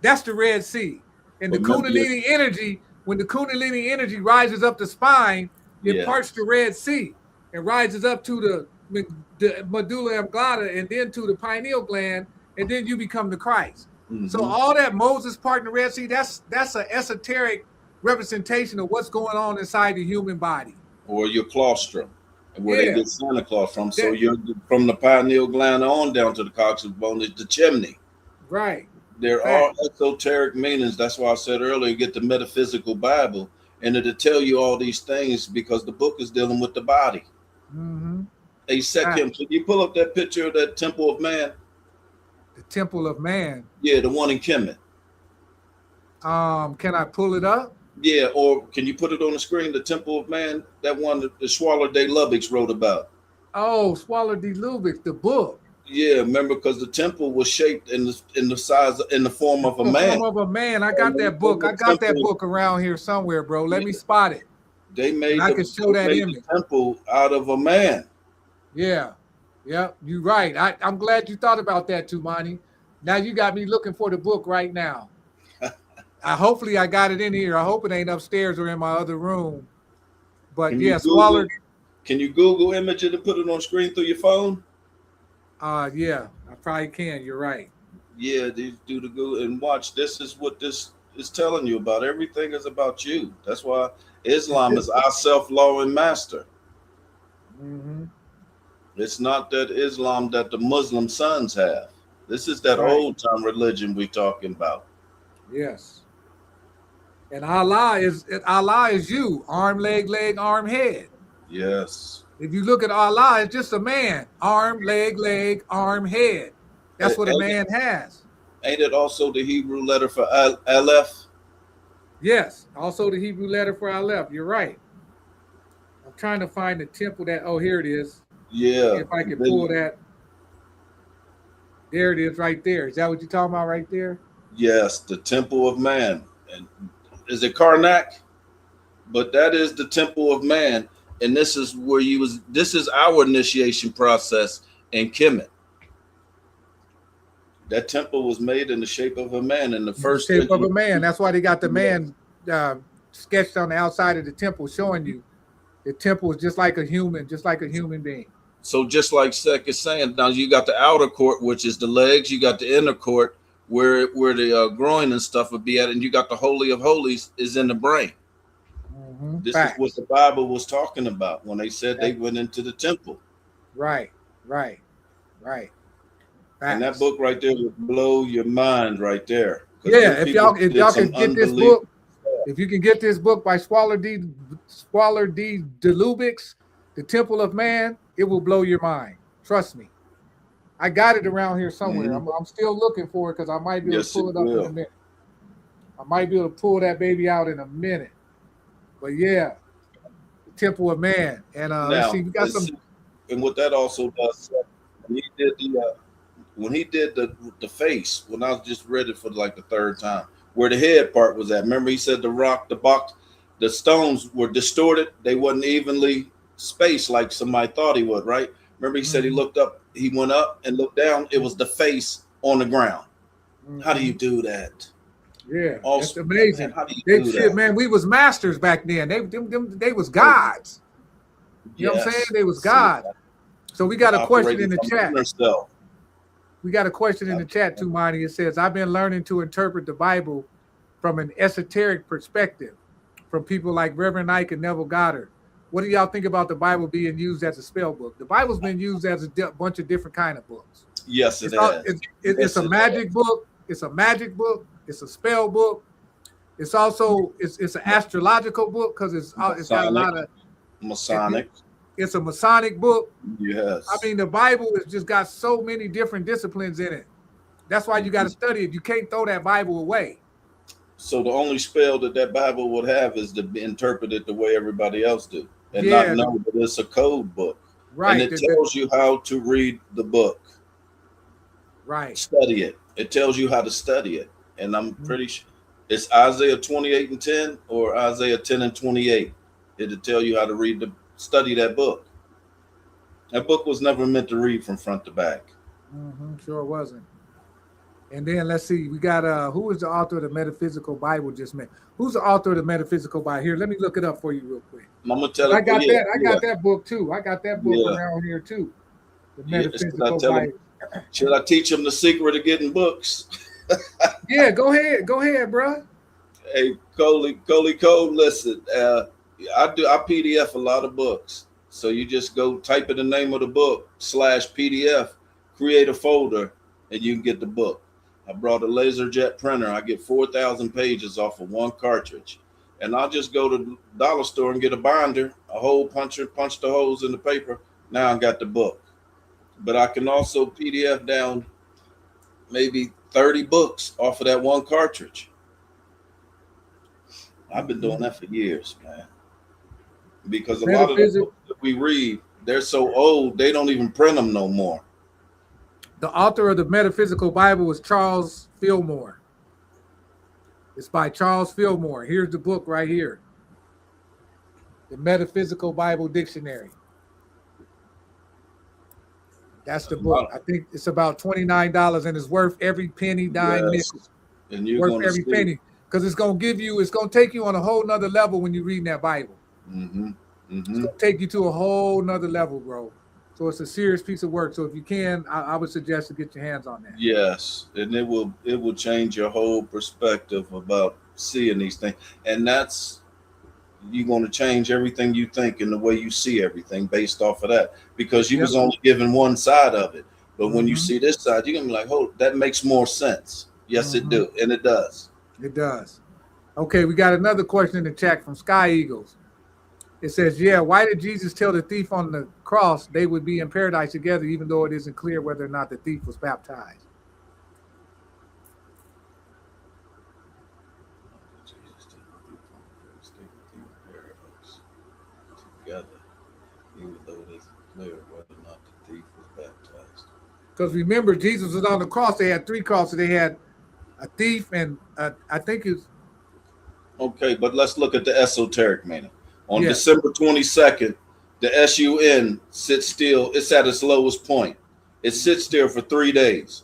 That's the Red Sea. And the But remember, Kundalini energy, when the Kundalini energy rises up the spine, it parts yes. the Red Sea and rises up to the medulla oblongata and then to the pineal gland, and then you become the Christ. So Hmm. all that Moses part in the Red Sea, that's an esoteric representation of what's going on inside the human body. Or your claustrum, and where they Yeah, get Santa Claus from. So that you're from the pineal gland on down to the coccyx bone is the chimney. right. There are Fact. esoteric meanings. That's why I said earlier, get the metaphysical Bible, and it'll tell you all these things because the book is dealing with the body. Mm-hmm. A second, can you pull up that picture of that temple of man? The temple of man. Yeah, the one in Kemet. Can I pull it up? Yeah, or can you put it on the screen? The temple of man, that one that the Schwaller de Lubbock's wrote about. Oh, Swallow D. Lubbock, the book. Yeah, remember, because the temple was shaped in the size in the form of a The man. form of a man. I And got that book. I got that book around here somewhere, bro. Let me spot it. They And made I the, can show that the image. temple out of a man. Yeah. Yep. You're right. I'm glad you thought about that too, Monty. Now you got me looking for the book right now. Hopefully I got it in here. I hope it ain't upstairs or in my other room. But Can you yeah, Google? Swallowed. Can you Google image it and put it on screen through your phone? Yeah, I probably can. You're right. Yeah, do the Google and watch. This is what this is telling you about. Everything is about you. That's why Islam is our self-law and master. Mm-hmm. It's not that Islam that the Muslim sons have. This is that Right. old time religion we're talking about. Yes. And Allah is you. Arm, leg, arm, head. Yes. If you look at Allah, it's just a man. Arm, leg, arm, head. That's what a Ain't man has. it also the Hebrew letter for Aleph? Yes. Also the Hebrew letter for Aleph. You're right. I'm trying to find the temple that, oh, here it is. See Yeah. if I can pull that. There it is right there. Is that what you're talking about right there? Yes, the temple of man. And is it Karnak? But that is the temple of man. And this is where this is our initiation process in Kemet. That temple was made in the shape of a man in the first shape of a man. That's why they got the man sketched on the outside of the temple, showing you the temple is just like a human being. So just like Sek is saying, now you got the outer court, which is the legs. You got the inner court, where the groin and stuff would be at, and you got the holy of holies is in the brain. Mm-hmm. This Facts. is what the Bible was talking about when they said they went into the temple. Right. Facts. And that book right there would blow your mind right there. Yeah, if y'all can get this book, if you can get this book by Schwaller D. Lubbock's, The Temple of Man, it will blow your mind. Trust me. I got it around here somewhere. Mm-hmm. I'm still looking for it because I might be able to pull it up will. in a minute. I might be able to pull that baby out in a minute. But yeah, The Temple of Man. And let's see, we got some. And what that also does, when he did the face, when I just read it for like the third time, where the head part was at. Remember, he said the stones were distorted. They wasn't evenly spaced like somebody thought he would, right? Remember, he said he looked up, he went up and looked down. It was the face on the ground. Mm-hmm. How do you do that? Yeah, it's amazing. Man, how do you do that? Man, we was masters back then. They was gods. You know what I'm saying? They was gods. So we got a question in the chat. We got a question in the chat too, Monty. It says, I've been learning to interpret the Bible from an esoteric perspective from people like Reverend Ike and Neville Goddard. What do y'all think about the Bible being used as a spell book? The Bible's been used as a bunch of different kind of books. Yes, it has. It's a magic book. It's a magic book. It's a spell book. It's also it's an astrological book because it's got a lot of Masonic. It's a Masonic book. I Yes. mean, the Bible has just got so many different disciplines in it. That's why you got to study it. You can't throw that Bible away. So the only spell that that Bible would have is to be interpreted the way everybody else do, and not Yeah, know that it's a code book, and right. it tells you how to read the book, Right. study it. It tells you how to study it, and I'm Mhm. pretty sure it's Isaiah 28:10 or Isaiah 10:28. It'll tell you how to read the study that book. That book was never meant to read from front to back. Sure wasn't. And then let's see, we got who is the author of the Metaphysical Bible just met? Who's the author of the Metaphysical Bible? Here, let me look it up for you real quick. I'm gonna 'Cause tell it. Oh yeah, I yeah, got that book too. I got that book yeah, around here too. The yeah. Should I Metaphysical tell him? Bible. Should I teach him the secret of getting books? Yeah, go ahead, bro. Hey, Cole, listen. I PDF a lot of books, so you just go type in the name of the book /PDF, create a folder, and you can get the book. I brought a LaserJet printer. I get 4,000 pages off of one cartridge, and I'll just go to the dollar store and get a binder, a hole puncher, punch the holes in the paper. Now I got the book, but I can also PDF down maybe 30 books off of that one cartridge. I've been doing that for years, man. Because a lot of the Metaphysical. books that we read, they're so old, they don't even print them no more. The author of the Metaphysical Bible is Charles Fillmore. It's by Charles Fillmore. Here's the book right here. The Metaphysical Bible Dictionary. That's the book. I think it's about $29 and it's worth every penny, dime, nickel. Yes. And you're Worth going to every see. penny. Because it's gonna take you on a whole nother level when you read that Bible. Mm-hmm. It's Mm-hmm. gonna take you to a whole nother level, bro. So it's a serious piece of work. So if you can, I would suggest to get your hands on that. Yes. And it will change your whole perspective about seeing these things. And that's you're going to change everything you think and the way you see everything based off of that. Because you Yep. was only given one side of it. But when you Mhm. see this side, you're gonna be like, oh, that makes more sense. Yes, it Mhm. do. And it does. It does. Okay, we got another question in the chat from Sky Eagles. It says, yeah, why did Jesus tell the thief on the cross they would be in paradise together, even though it isn't clear whether or not the thief was baptized? Together, even though it isn't clear whether or not the thief was baptized. Because remember, Jesus was on the cross. They had three crosses. They had a thief and I think it's, Okay, but let's look at the esoteric meaning. On yeah. December 22nd, the SUN sits still. It's at its lowest point. It sits still for 3 days.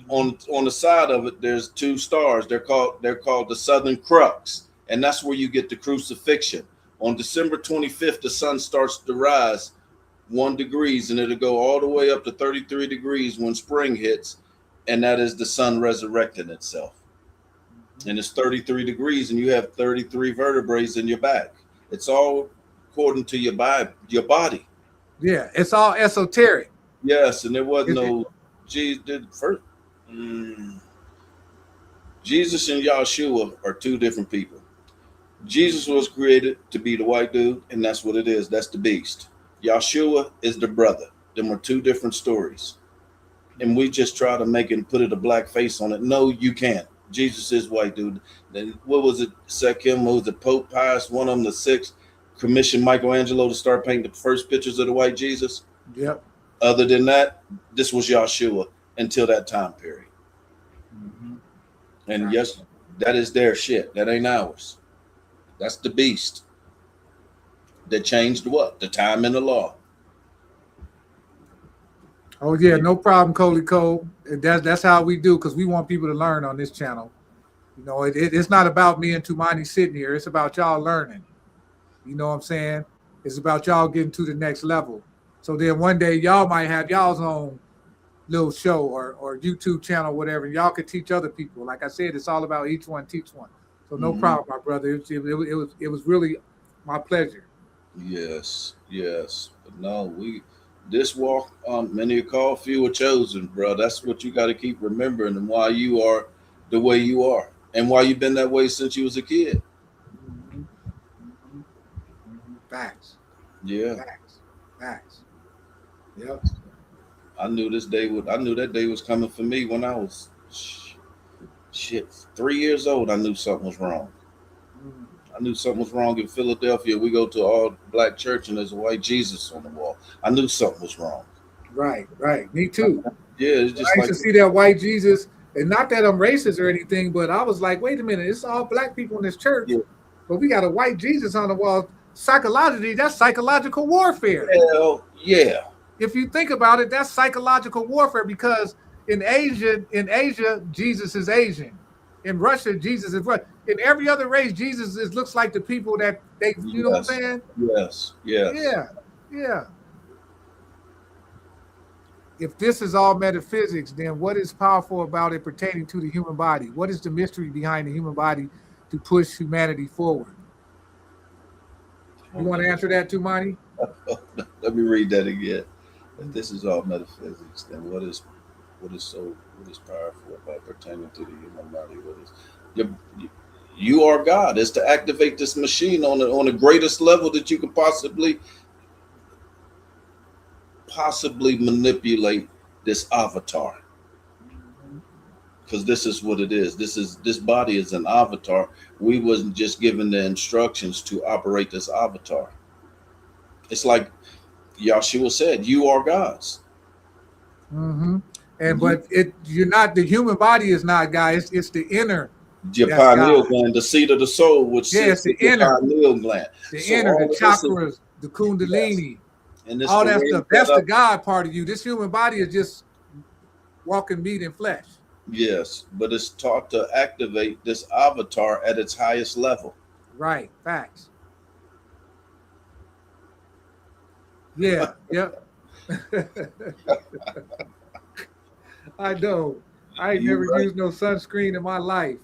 On the side of it, there's two stars. They're called the Southern Crux, and that's where you get the crucifixion. On December 25th, the sun starts to rise 1 degrees, and it'll go all the way up to 33 degrees when spring hits, and that is the sun resurrecting itself. And it's 33 degrees, and you have 33 vertebrae in your back. It's all according to your body. Yeah, it's all esoteric. Yes, and there was Is it? no Jesus did first. Jesus and Yahshua are two different people. Jesus was created to be the white dude, and that's what it is. That's the beast. Yahshua is the brother. Them are two different stories. And we just try to make it and put it a black face on it. No, you can't. Jesus is white dude. Then what was it? Second, what was it? Pope Pius, one of them, the sixth, commissioned Michelangelo to start painting the first pictures of the white Jesus. Yep. Other than that, this was Yahshua until that time period. Mm-hmm. And Right. yes, that is their shit. That ain't ours. That's the beast that changed what? The time and the law. Oh yeah, no problem, Coley Cole. That's how we do because we want people to learn on this channel. You know, it's not about me and Tumani sitting here. It's about y'all learning. You know what I'm saying? It's about y'all getting to the next level. So then one day y'all might have y'all's own little show or YouTube channel, whatever. Y'all could teach other people. Like I said, it's all about each one teach one. So no problem, my brother. It was really my pleasure. Yes, yes. But no, this walk, many are called, few are chosen, bro. That's what you got to keep remembering, and why you are the way you are, and why you've been that way since you was a kid. Mm-hmm. Mm-hmm. Facts. Yeah. Facts. Facts. Yep. I knew this day would. I knew that day was coming for me when I was 3 years old. I knew something was wrong. Mm. I knew something was wrong in Philadelphia. We go to all black church and there's a white Jesus on the wall. I knew something was wrong. Right, right. Me too. Yeah, it's I just used like to see that white Jesus, and not that I'm racist or anything, but I was like, wait a minute, it's all black people in this church, Yeah. but we got a white Jesus on the wall. Psychologically, that's psychological warfare. hell yeah. If you think about it, that's psychological warfare because in Asia, Jesus is Asian. In Russia, Jesus is Russian. In every other race, looks like the people that they, you know what I'm Yes. saying? Yes. Yes. Yeah, yeah. If this is all metaphysics, then what is powerful about it pertaining to the human body? What is the mystery behind the human body to push humanity forward? You want to answer that too, Monty? Let me read that again. If this is all metaphysics, then what is powerful about pertaining to the human body? You are God. It's to activate this machine on the greatest level that you could possibly manipulate this avatar. Because this is what it is. This body is an avatar. We wasn't just given the instructions to operate this avatar. It's like Yahshua said, you are God's. Mm-hmm. But you're not, the human body is not God. It's the inner. Your pineal gland, the seat of the soul, which it's the inner pineal gland. The inner, the chakras, the kundalini, yes. And all that stuff. That's the God part of you. This human body is just walking meat and flesh. Yes, but it's taught to activate this avatar at its highest level. Right, facts. Yeah, yep. I know. I ain't never used no sunscreen in my life.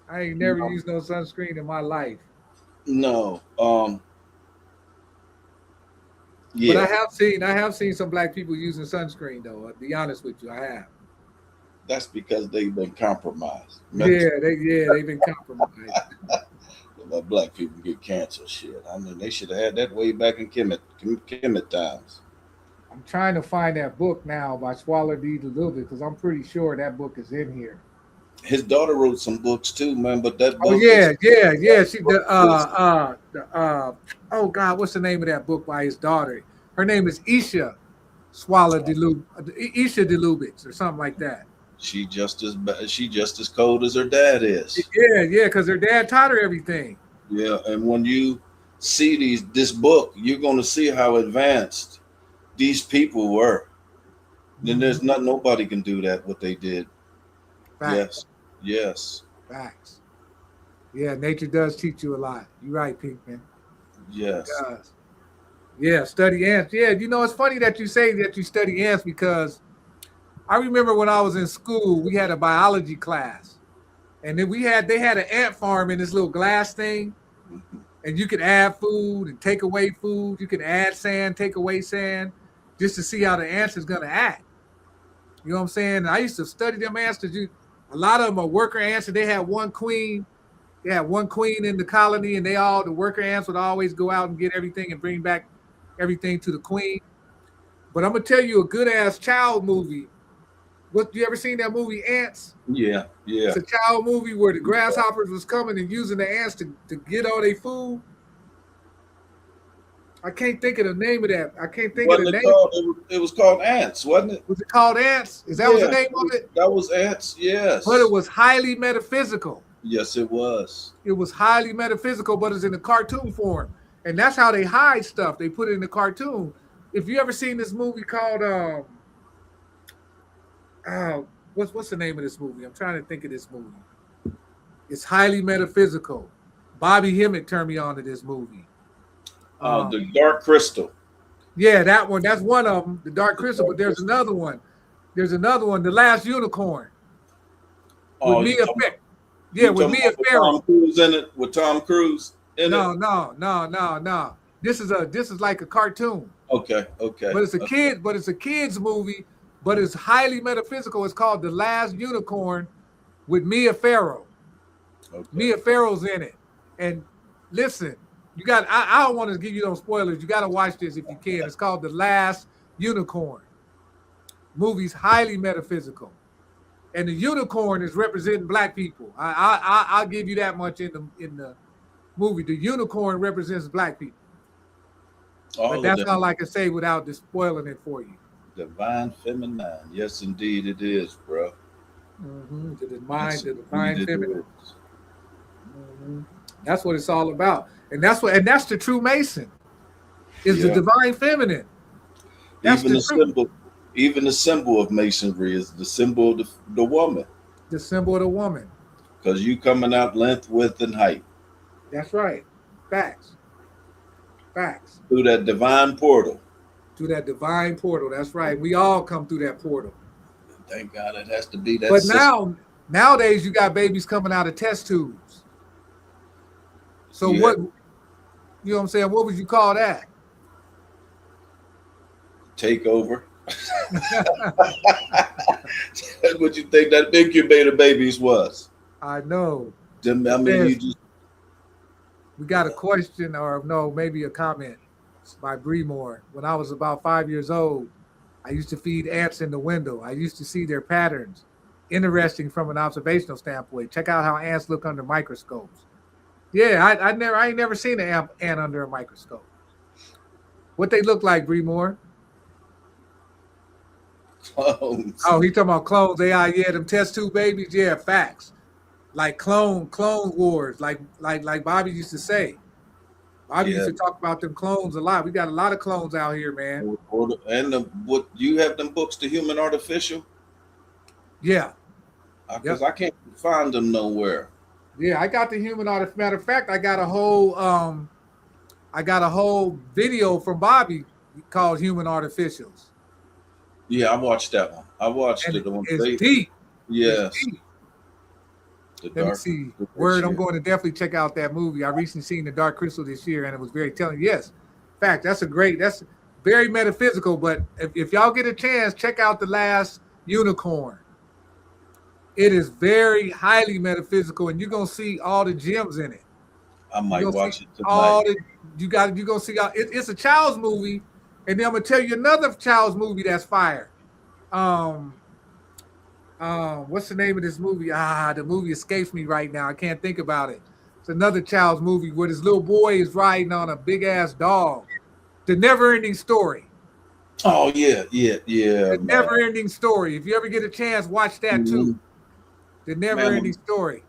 I ain't never used no sunscreen in my life. No. Yeah. But I have seen some black people using sunscreen though. I'll be honest with you, I have. That's because they've been compromised. They've been compromised. Black people get cancer shit. I mean, they should have had that way back in Kemet times. I'm trying to find that book now by Swallow D. Delubit because I'm pretty sure that book is in here. His daughter wrote some books too, man. But that book. Oh yeah. She oh God, what's the name of that book by his daughter? Her name is Isha Delubitz or something like that. She just as cold as her dad is. Yeah, because her dad taught her everything. Yeah, and when you see this book, you're gonna see how advanced these people were. Then there's nobody can do that what they did. Facts. Yes. Facts. Yeah, nature does teach you a lot. You're right, Pinkman. Yes. It does. Yeah, study ants. Yeah, it's funny that you say that you study ants because I remember when I was in school, we had a biology class. And then they had an ant farm in this little glass thing. And you could add food and take away food. You could add sand, take away sand, just to see how the ants is going to act. You know what I'm saying? And I used to study them ants because a lot of them are worker ants, and they had one queen. They had one queen in the colony, and the worker ants would always go out and get everything and bring back everything to the queen. But I'm going to tell you a good-ass child movie. You ever seen that movie Ants? Yeah. It's a child movie where the grasshoppers was coming and using the ants to get all their food. I can't think of the name of that. I can't think of the name. It was called Ants, wasn't it? Was it called Ants? Is that was the name of it? That was Ants, yes. But it was highly metaphysical. Yes, it was. It was highly metaphysical, but it's in the cartoon form. And that's how they hide stuff. They put it in the cartoon. If you ever seen this movie called what's the name of this movie? I'm trying to think of this movie. It's highly metaphysical. Bobby Hemmett turned me on to this movie. The Dark Crystal. Yeah, that one. That's one of them. The Dark Crystal. But there's another one. The Last Unicorn. With Mia Farrow. Yeah, with Mia Farrow. Tom Cruise in it. With Tom Cruise in it. No. This is like a cartoon. Okay. But it's a kids movie. But it's highly metaphysical. It's called The Last Unicorn with Mia Farrow. Okay. Mia Farrow's in it. And listen, You got. I don't want to give you no spoilers. You got to watch this if you can. It's called The Last Unicorn. Movie's highly metaphysical, and the unicorn is representing black people. I'll give you that much in the movie. The unicorn represents black people. All But of that's them. all I can say without spoiling it for you. Divine feminine. Yes, indeed it is, bro. The Yes, divine indeed it feminine. is. That's what it's all about, and that's the true Mason. Is the Yeah. divine feminine. That's Even the the truth. symbol, even the symbol of masonry is the symbol of the woman, The symbol of the woman. because you coming out length, width, and height That's right. Facts. Facts. through that divine portal. To that divine portal. That's right. We all come through that portal. Thank God it has to be that. But system. nowadays you got babies coming out of test tubes. So Yeah. what, you know what I'm saying? What would you call that? Take over. What you think that incubator babies was? I know. Them, I mean, you just We got a question, or no, maybe a comment by Bremore. When I was about 5 years old, I used to feed ants in the window. I used to see their patterns. Interesting from an observational standpoint. Check out how ants look under microscopes. Yeah, I ain't never seen an ant under a microscope. What they look like, Bremore? clones. Oh, he talking about clones. Yeah, them test tube babies. Yeah, facts. Like clone wars, like Bobby used to say. Bobby used to talk about them clones a lot. We got a lot of clones out here, man. What you have them books, The Human Artificial? Yeah. Because I can't find them nowhere. Yeah, I got the human artificial. Matter of fact, I got a whole video from Bobby called Human Artificials. Yeah, I watched that one. I watched And it on it's deep. Yes. It's deep. The Let me Dark see. Crystal Word, this I'm year. going to definitely check out that movie. I recently seen The Dark Crystal this year, and it was very telling. Yes, in fact, that's very metaphysical. But if y'all get a chance, check out The Last Unicorn. It is very highly metaphysical, and you're gonna see all the gems in it. I might watch it All tonight. you're gonna see. It's a child's movie, and then I'm gonna tell you another child's movie that's fire. What's the name of this movie? The movie escapes me right now. I can't think about it. It's another child's movie where this little boy is riding on a big ass dog. The Never Ending Story. Oh yeah. The Never Ending Story. If you ever get a chance, watch that too. The Never Ending Story.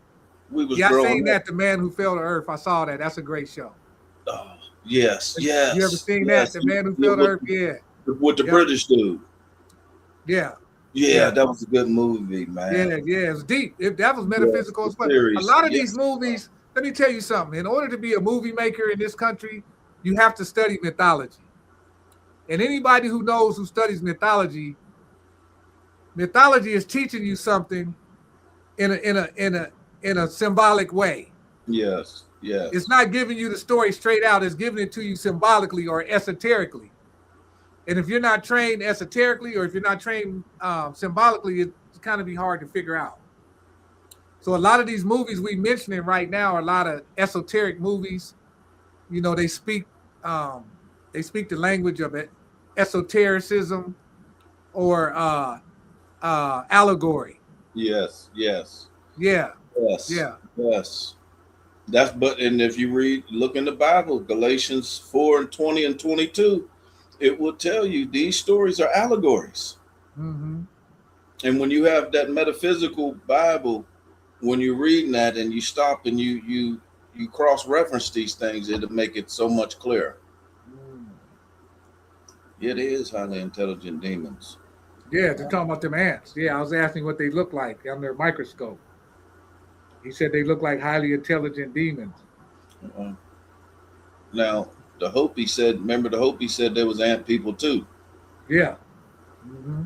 We was I growing seen up. that. The Man Who Fell to Earth. I saw that. That's a great show. Oh, yes. You ever seen that? The Man Who Fell to Earth? Yeah. With the British dude. Yeah. Yeah, that was a good movie, man. Yeah, it's deep. That was metaphysical as well. A lot of these movies, let me tell you something. In order to be a movie maker in this country, you have to study mythology. And anybody who studies mythology is teaching you something in a symbolic way. Yes. It's not giving you the story straight out, it's giving it to you symbolically or esoterically. And if you're not trained esoterically, or if you're not trained symbolically, it's kind of be hard to figure out. So a lot of these movies we mentioning right now are a lot of esoteric movies. You know, they speak the language of it, esotericism or allegory. Yes. Yeah. And if you look in the Bible, Galatians 4:20 and 22, it will tell you these stories are allegories. Mm-hmm. And when you have that metaphysical Bible, when you're reading that and you stop and you cross-reference these things, it'll make it so much clearer. It is highly intelligent demons. Yeah, they're talking about them ants. Yeah, I was asking what they look like under a microscope. He said they look like highly intelligent demons. Now, remember the Hopi said there was ant people too. Yeah. Mm-hmm.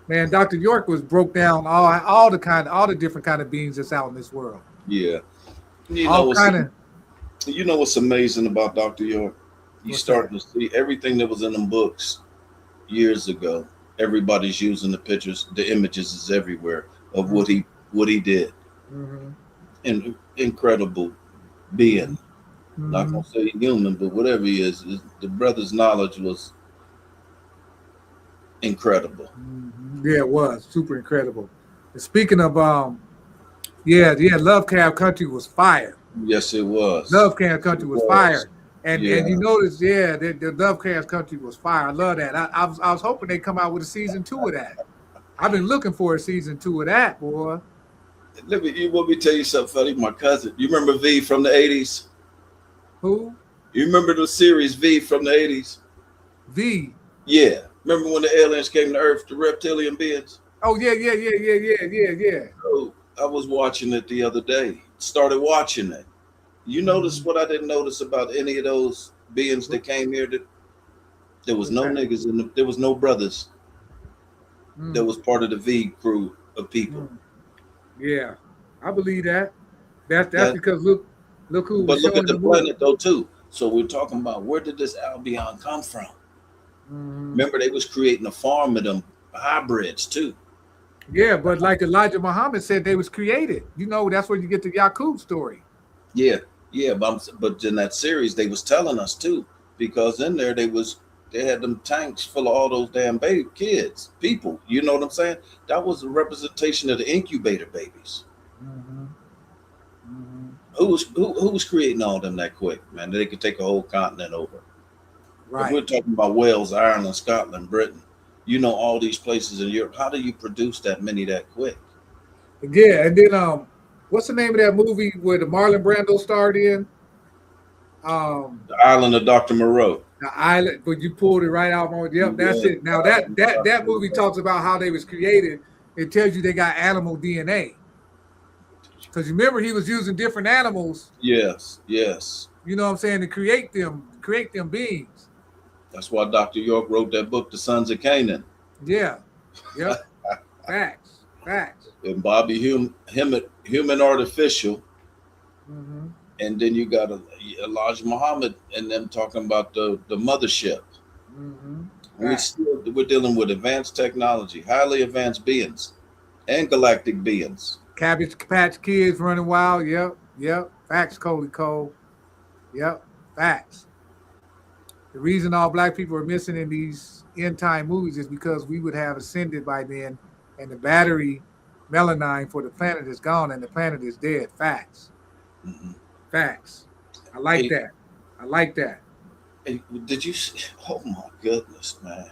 Man, Dr. York broke down all the different kind of beings that's out in this world. Yeah. You know what's amazing about Dr. York? You start to see everything that was in them books years ago. Everybody's using the pictures, the images is everywhere of what he did. Mm-hmm. An incredible being. Not gonna say human, but whatever he is, the brother's knowledge was incredible. Yeah, it was super incredible. And speaking of yeah, Lovecraft Country was fire. Yes, it was. Lovecraft It Country was was. fire. And Yeah. you notice, yeah, the Lovecraft Country was fire. I love that. I was hoping they come out with a season 2 of that. I've been looking for a season 2 of that, boy. Let me tell you something funny. My cousin, you remember V from the 80s? Who? You remember the series V from the 80s? V. Yeah. Remember when the aliens came to Earth, the reptilian beings? Oh yeah. So I was watching it the other day. Started watching it. You notice what I didn't notice about any of those beings that came here? That there was no niggas and there was no brothers. That was part of the V crew of people. Yeah, I believe that. That's because look who. But was look showing at the planet though too. So we're talking about where did this Albion come from? Remember they was creating a farm of them hybrids too. Yeah, but like Elijah Muhammad said, they was created. You know, that's where you get the Yaqub story. Yeah, but in that series they was telling us too, because in there they had them tanks full of all those damn baby kids, people. You know what I'm saying? That was a representation of the incubator babies. Who was creating all them that quick, man? They could take a whole continent over. Right. If we're talking about Wales, Ireland, Scotland, Britain, you know, all these places in Europe. How do you produce that many that quick? Yeah, and then what's the name of that movie where the Marlon Brando starred in? The Island of Dr. Moreau. The Island, but you pulled it right out. Yep, that's it. Now that movie talks about how they was created. It tells you they got animal DNA. Because remember, he was using different animals. Yes. You know what I'm saying, to create them beings. That's why Dr. York wrote that book, The Sons of Canaan. Yeah. Yep. Facts. And Bobby Human Artificial. And then you got Elijah Muhammad and them talking about the mothership. We're dealing with advanced technology, highly advanced beings, and galactic beings. Cabbage Patch Kids running wild. Yep. Facts, Coley Cole. Yep. Facts. The reason all black people are missing in these end time movies is because we would have ascended by then, and the battery melanine for the planet is gone and the planet is dead. Facts. Facts. I like that. Hey, did you see? Oh my goodness, man.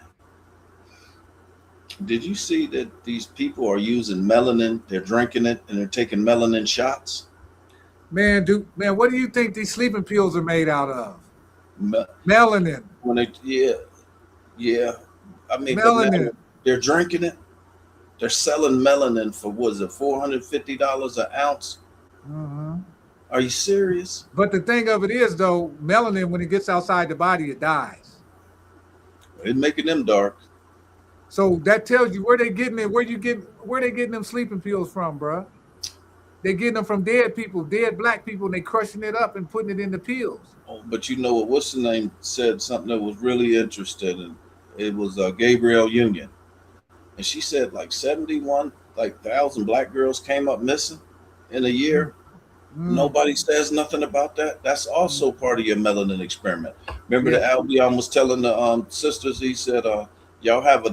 Did you see that these people are using melanin? They're drinking it and they're taking melanin shots. Man, what do you think these sleeping pills are made out of? Melanin. Yeah. I mean, melanin. They're drinking it. They're selling melanin for $450 an ounce. Are you serious? But the thing of it is, though, melanin, when it gets outside the body, it dies. It's making them dark. So that tells you where they getting it. Where they getting them sleeping pills from, bro? They getting them from dead people, dead black people, and they crushing it up and putting it in the pills. Oh, but you know what? What's the name said something that was really interesting. It was Gabrielle Union, and she said like 71,000 black girls came up missing in a year. Nobody says nothing about that. That's also part of your melanin experiment. Remember the Albion was telling the sisters, he said, y'all have a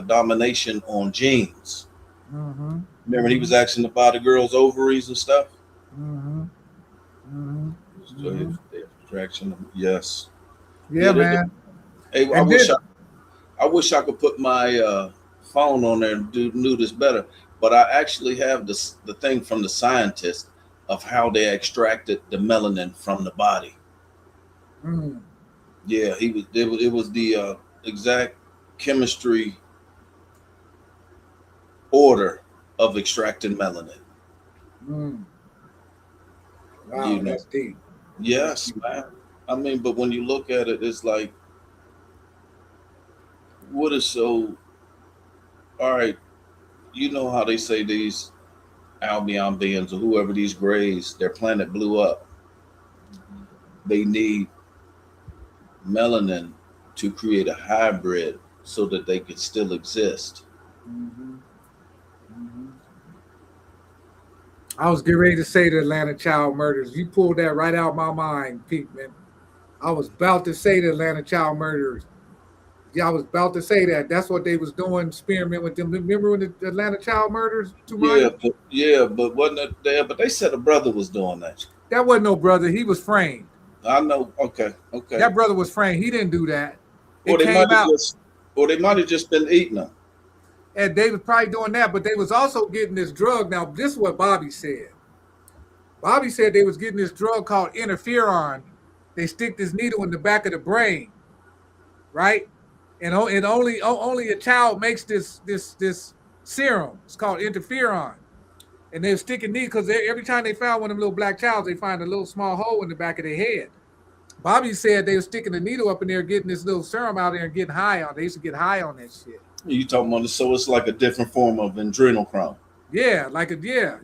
domination on genes. Remember he was asking about the girls' ovaries and stuff? So extraction, yes. Yeah, man. Hey, I wish I could put my phone on there and knew this better, but I actually have the thing from the scientists of how they extracted the melanin from the body. Yeah, it was the exact chemistry order of extracting melanin. Wow, that's deep. Yes, man. I mean, but when you look at it, it's like, what is so? All right, you know how they say these Albion beings or whoever these grays, their planet blew up. They need melanin to create a hybrid so that they could still exist. I was getting ready to say the Atlanta child murders. You pulled that right out my mind, Pete, man. I was about to say the Atlanta child murderers. Yeah, I was about to say that. That's what they was doing, experiment with them. Remember when the Atlanta child murders, Yeah, Tumani? but wasn't it there? But they said a brother was doing that. That wasn't no brother. He was framed. I know. Okay, okay. That brother was framed. He didn't do that. Or It they might came have out, just, or they might have just been eating them. and they was probably doing that, but they was also getting this drug. Now, this is what Bobby said. Bobby said they was getting this drug called interferon. They stick this needle in the back of the brain, right? And only a child makes this serum. It's called interferon. And they're sticking needles because every time they found one of them little black childs, they find a little small hole in the back of their head. Bobby said they were sticking the needle up in there, getting this little serum out there and getting high on it. They used to get high on that shit. You talking about it? So it's like a different form of adrenochrome. Yeah, like a yeah.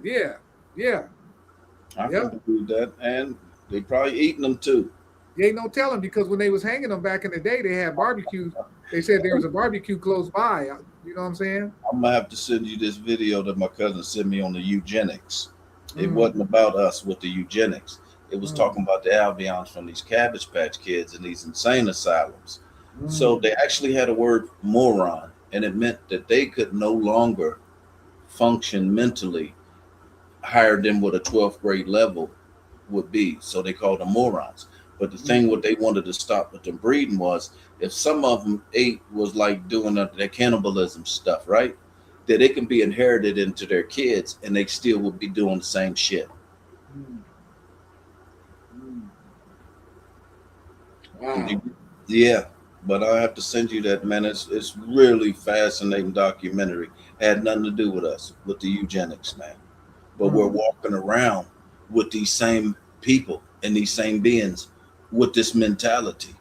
I can believe that, and they probably eating them too. You ain't no telling because when they was hanging them back in the day, they had barbecues. They said there was a barbecue close by. You know what I'm saying? I'm gonna have to send you this video that my cousin sent me on the eugenics. It wasn't about us with the eugenics. It was talking about the alveons from these Cabbage Patch Kids and these insane asylums. So they actually had a word moron, and it meant that they could no longer function mentally higher than what a 12th grade level would be. So they called them morons. But the thing what they wanted to stop with them breeding was if some of them ate was like doing their cannibalism stuff, right? That it can be inherited into their kids and they still would be doing the same shit. Wow. Yeah, but I have to send you that, man. It's really fascinating documentary. Had nothing to do with us, with the eugenics, man. But we're walking around with these same people and these same beings with this mentality.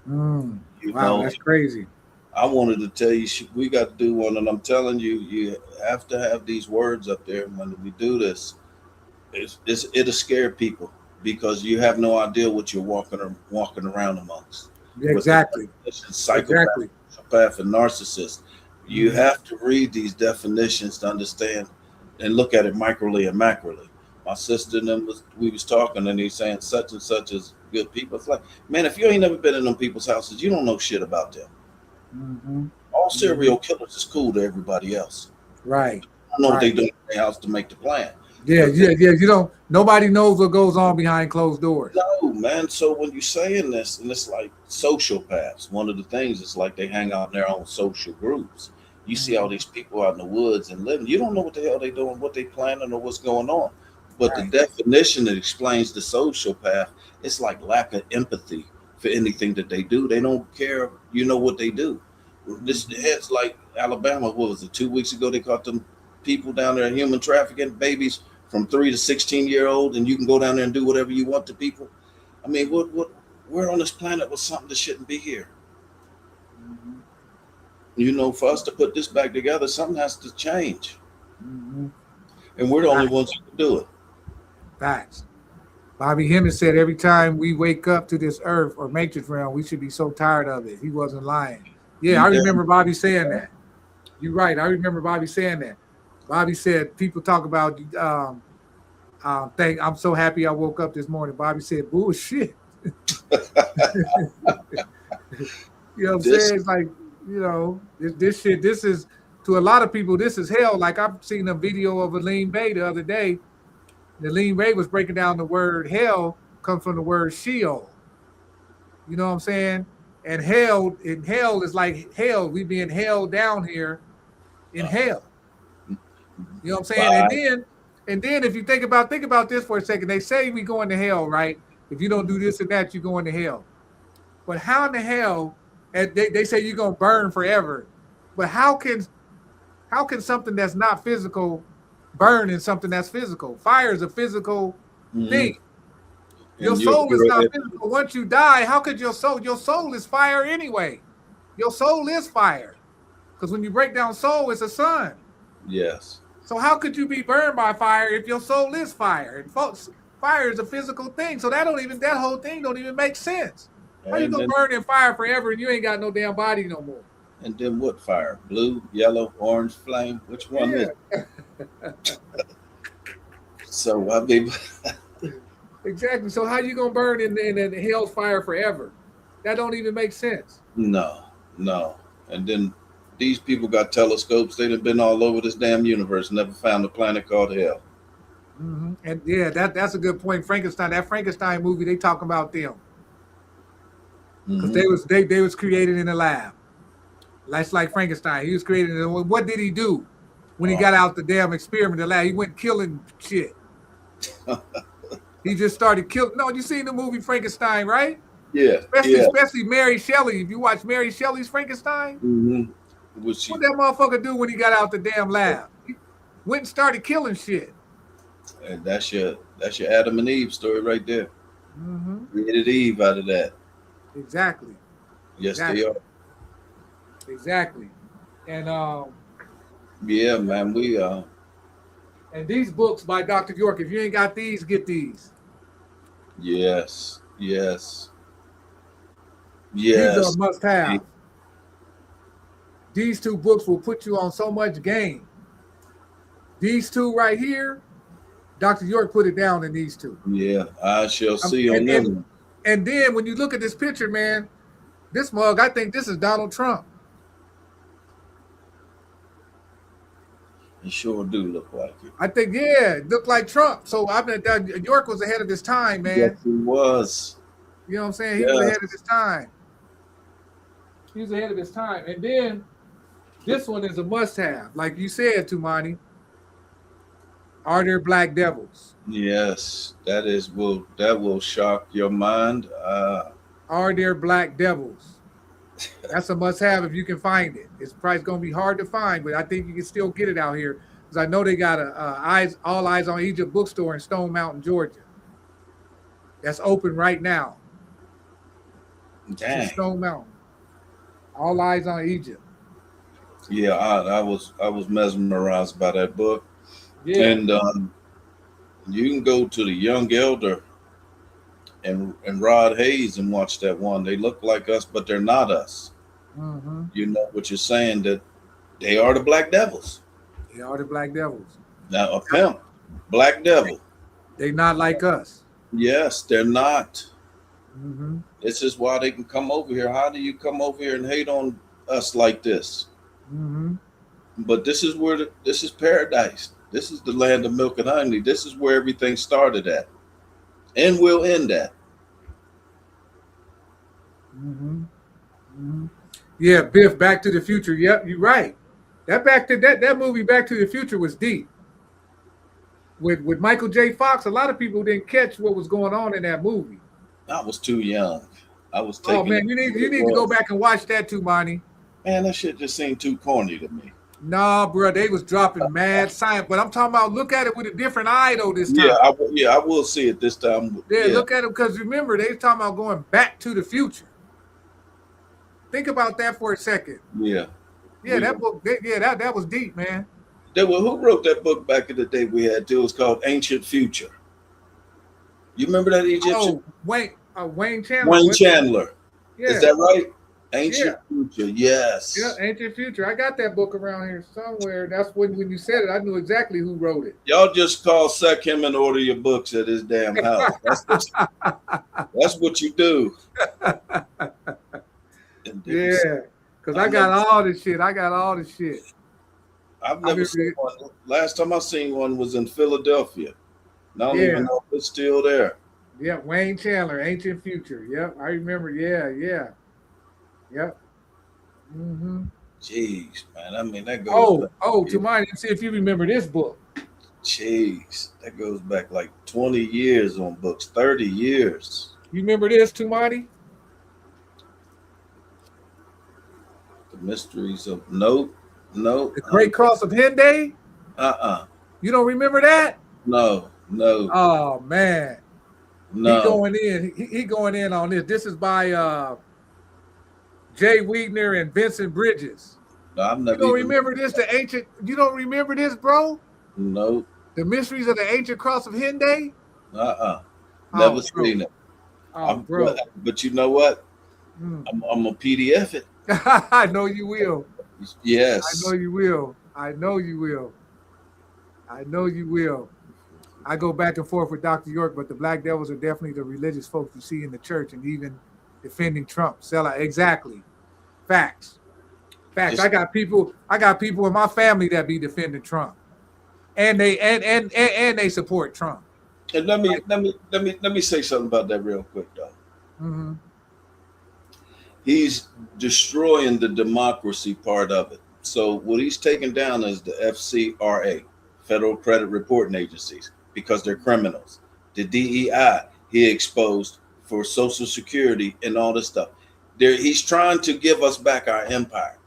Wow, know, that's crazy. I wanted to tell you, we got to do one, and I'm telling you, you have to have these words up there when we do this. It'll scare people because you have no idea what you're walking around amongst. Exactly. Psychopath and narcissist. You have to read these definitions to understand and look at it microly and macroly. My sister and them we was talking, and he's saying such and such is good people. It's like, man, if you ain't never been in them people's houses, you don't know shit about them. All serial killers is cool to everybody else. Right. I know what they do in their house to make the plan. Yeah. You don't. Nobody knows what goes on behind closed doors. No, man. So when you're saying this, and it's like sociopaths. One of the things is like they hang out in their own social groups. You see all these people out in the woods and living. You don't know what the hell they doing, what they planning, or what's going on. But the definition that explains the sociopath, it's like lack of empathy for anything that they do. They don't care, what they do. This it's like Alabama. What was it? 2 weeks ago, they caught them people down there human trafficking babies from 3 to 16-year-old, and you can go down there and do whatever you want to people. I mean, we're on this planet with something that shouldn't be here. For us to put this back together, something has to change. And we're the only ones who can do it. Facts. Bobby Hemmings said every time we wake up to this earth or matrix realm, we should be so tired of it. He wasn't lying. Yeah, I remember Bobby saying that. You're right. I remember Bobby saying that. Bobby said people talk about I'm so happy I woke up this morning. Bobby said bullshit. You know what I'm saying? It's like, this shit, this is, to a lot of people, this is hell. Like I've seen a video of Aline Bay the other day. Aline Bay was breaking down the word hell comes from the word Sheol. You know what I'm saying? And hell is like hell. We being held down here in hell. You know what I'm saying? And then if you think about this for a second, they say we going to hell, right? If you don't do this and that, you're going to hell. But how in the hell, and they say you're gonna burn forever. But how can something that's not physical burn in something that's physical? Fire is a physical thing. Your soul is not physical. Once you die, how could your soul is fire anyway. Your soul is fire. Because when you break down soul, it's a sun. Yes. So how could you be burned by fire if your soul is fire? And folks, fire is a physical thing. So that whole thing don't even make sense. How you gonna burn in fire forever and you ain't got no damn body no more? And then what fire? Blue, yellow, orange flame? Which one is it? So I mean, Exactly. So how you gonna burn in hell's fire forever? That don't even make sense. no, no. And then these people got telescopes. They'd have been all over this damn universe, never found a planet called hell. And yeah, that's a good point. Frankenstein, that Frankenstein movie, they talking about them because Hmm. they was created in a lab. That's like Frankenstein. He was created. What did he do when he Oh, got out the damn experiment in the lab? He went killing shit. He just started killing. No, you seen the movie Frankenstein, right? yeah, Especially yeah. especially Mary Shelley. If you watch Mary Shelley's Frankenstein, Hmm. Was she? what that motherfucker do when he got out the damn lab? He went and started killing shit. And that's your Adam and Eve story right there. Mm-hmm. Created Eve out of that. Exactly. Yes, they Exactly. are. Exactly. And Yeah, man. and these books by Dr. York, if you ain't got these, get these. Yes, yes, These are yes. must have. These two books will put you on so much game. These two right here, Dr. York put it down in these two. Yeah, I shall see on And, them. and then when you look at this picture, man, this mug, I think this is Donald Trump. It sure do look like it. I think, yeah, it looked like Trump. So I mean, York was ahead of his time, Yes, man. it was. You know what I'm saying? He was Yes. ahead of his time. He was ahead of his time. And then this one is a must-have. Like you said, Tumani, are there black devils? Yes, that will shock your mind. Are there black devils? That's a must-have if you can find it. It's probably going to be hard to find, but I think you can still get it out here because I know they got a All Eyes on Egypt bookstore in Stone Mountain, Georgia. That's open right now. It's in Dang. Stone Mountain. All Eyes on Egypt. Yeah, I was mesmerized by that book. Yeah. And you can go to the Young Elder and Rod Hayes and watch that one. They look like us, but they're not us. Mm-hmm. You know what you're saying, that they are the black devils. They are the black devils. Now a pimp, black devil. They not like us. Yes, they're not. Mm-hmm. This is why they can come over here. How do you come over here and hate on us like this? Mm-hmm. But this is where this is paradise. This is the land of milk and honey. This is where everything started at, and will end at. Mm-hmm. Mm-hmm. Yeah, Biff, Back to the Future. Yep, you're right. That movie Back to the Future was deep. With Michael J. Fox, a lot of people didn't catch what was going on in that movie. I was too young. I was taking. Oh man, you need to go back and watch that too, Monty. Man, that shit just seemed too corny to me. Nah, bro, they was dropping mad science, but I'm talking about look at it with a different eye though this time. I will see it this time. Yeah, look at it because remember they was talking about going back to the future. Think about that for a second. Yeah. That book. That was deep, man. Who wrote that book back in the day we had too? It was called Ancient Future. You remember that Egyptian? Oh, Wayne Chandler. Wayne Chandler. Yeah. Is that right? Ancient Future. Yes. Yeah, Ancient Future. I got that book around here somewhere. That's when you said it, I knew exactly who wrote it. Y'all just call Suck him and order your books at his damn house. That's what you do. Yeah, because I got all this shit. I've never seen one. Last time I seen one was in Philadelphia. I don't even know if it's still there. Yeah, Wayne Chandler, Ancient Future. Yep, I remember. Yeah. Yep. Mm-hmm. Jeez, man. I mean, that goes. Tumani, see if you remember this book. Jeez, that goes back like 20 years on books, 30 years. You remember this, Tumani? The Mysteries of No. The Great Cross of Henday? You don't remember that? No. Oh man. No. He going in on this. This is by Jay Weidner and Vincent Bridges. No, I've never. You don't remember this? You don't remember this, bro? No. The Mysteries of the Ancient Cross of Henday? Never seen it. Bro. But you know what? I'm a PDF it. I know you will. Yes. I know you will. I go back and forth with Dr. York, but the Black Devils are definitely the religious folks you see in the church and even defending Trump. Exactly. Facts. Facts. It's, I got people in my family that be defending Trump. And they support Trump. and let me say something about that real quick though. Mm-hmm. He's destroying the democracy part of it. So what he's taking down is the FCRA, Federal Credit Reporting Agencies, because they're criminals. The DEI he exposed for Social Security and all this stuff. He's trying to give us back our empire.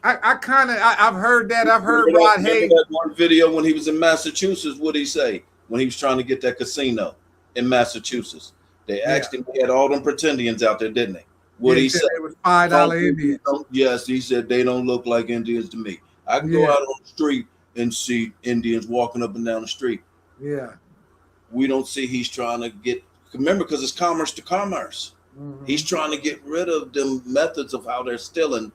I've heard that. I've heard Rod Hayes. That one video when he was in Massachusetts, what did he say when he was trying to get that casino in Massachusetts? They asked him, he had all them pretendians out there, didn't they? What he said? It was $5 Indians. Yes, he said they don't look like Indians to me. I can go out on the street and see Indians walking up and down the street. Yeah. We don't see he's trying to get, remember, because it's commerce to commerce. Mm-hmm. He's trying to get rid of them methods of how they're stealing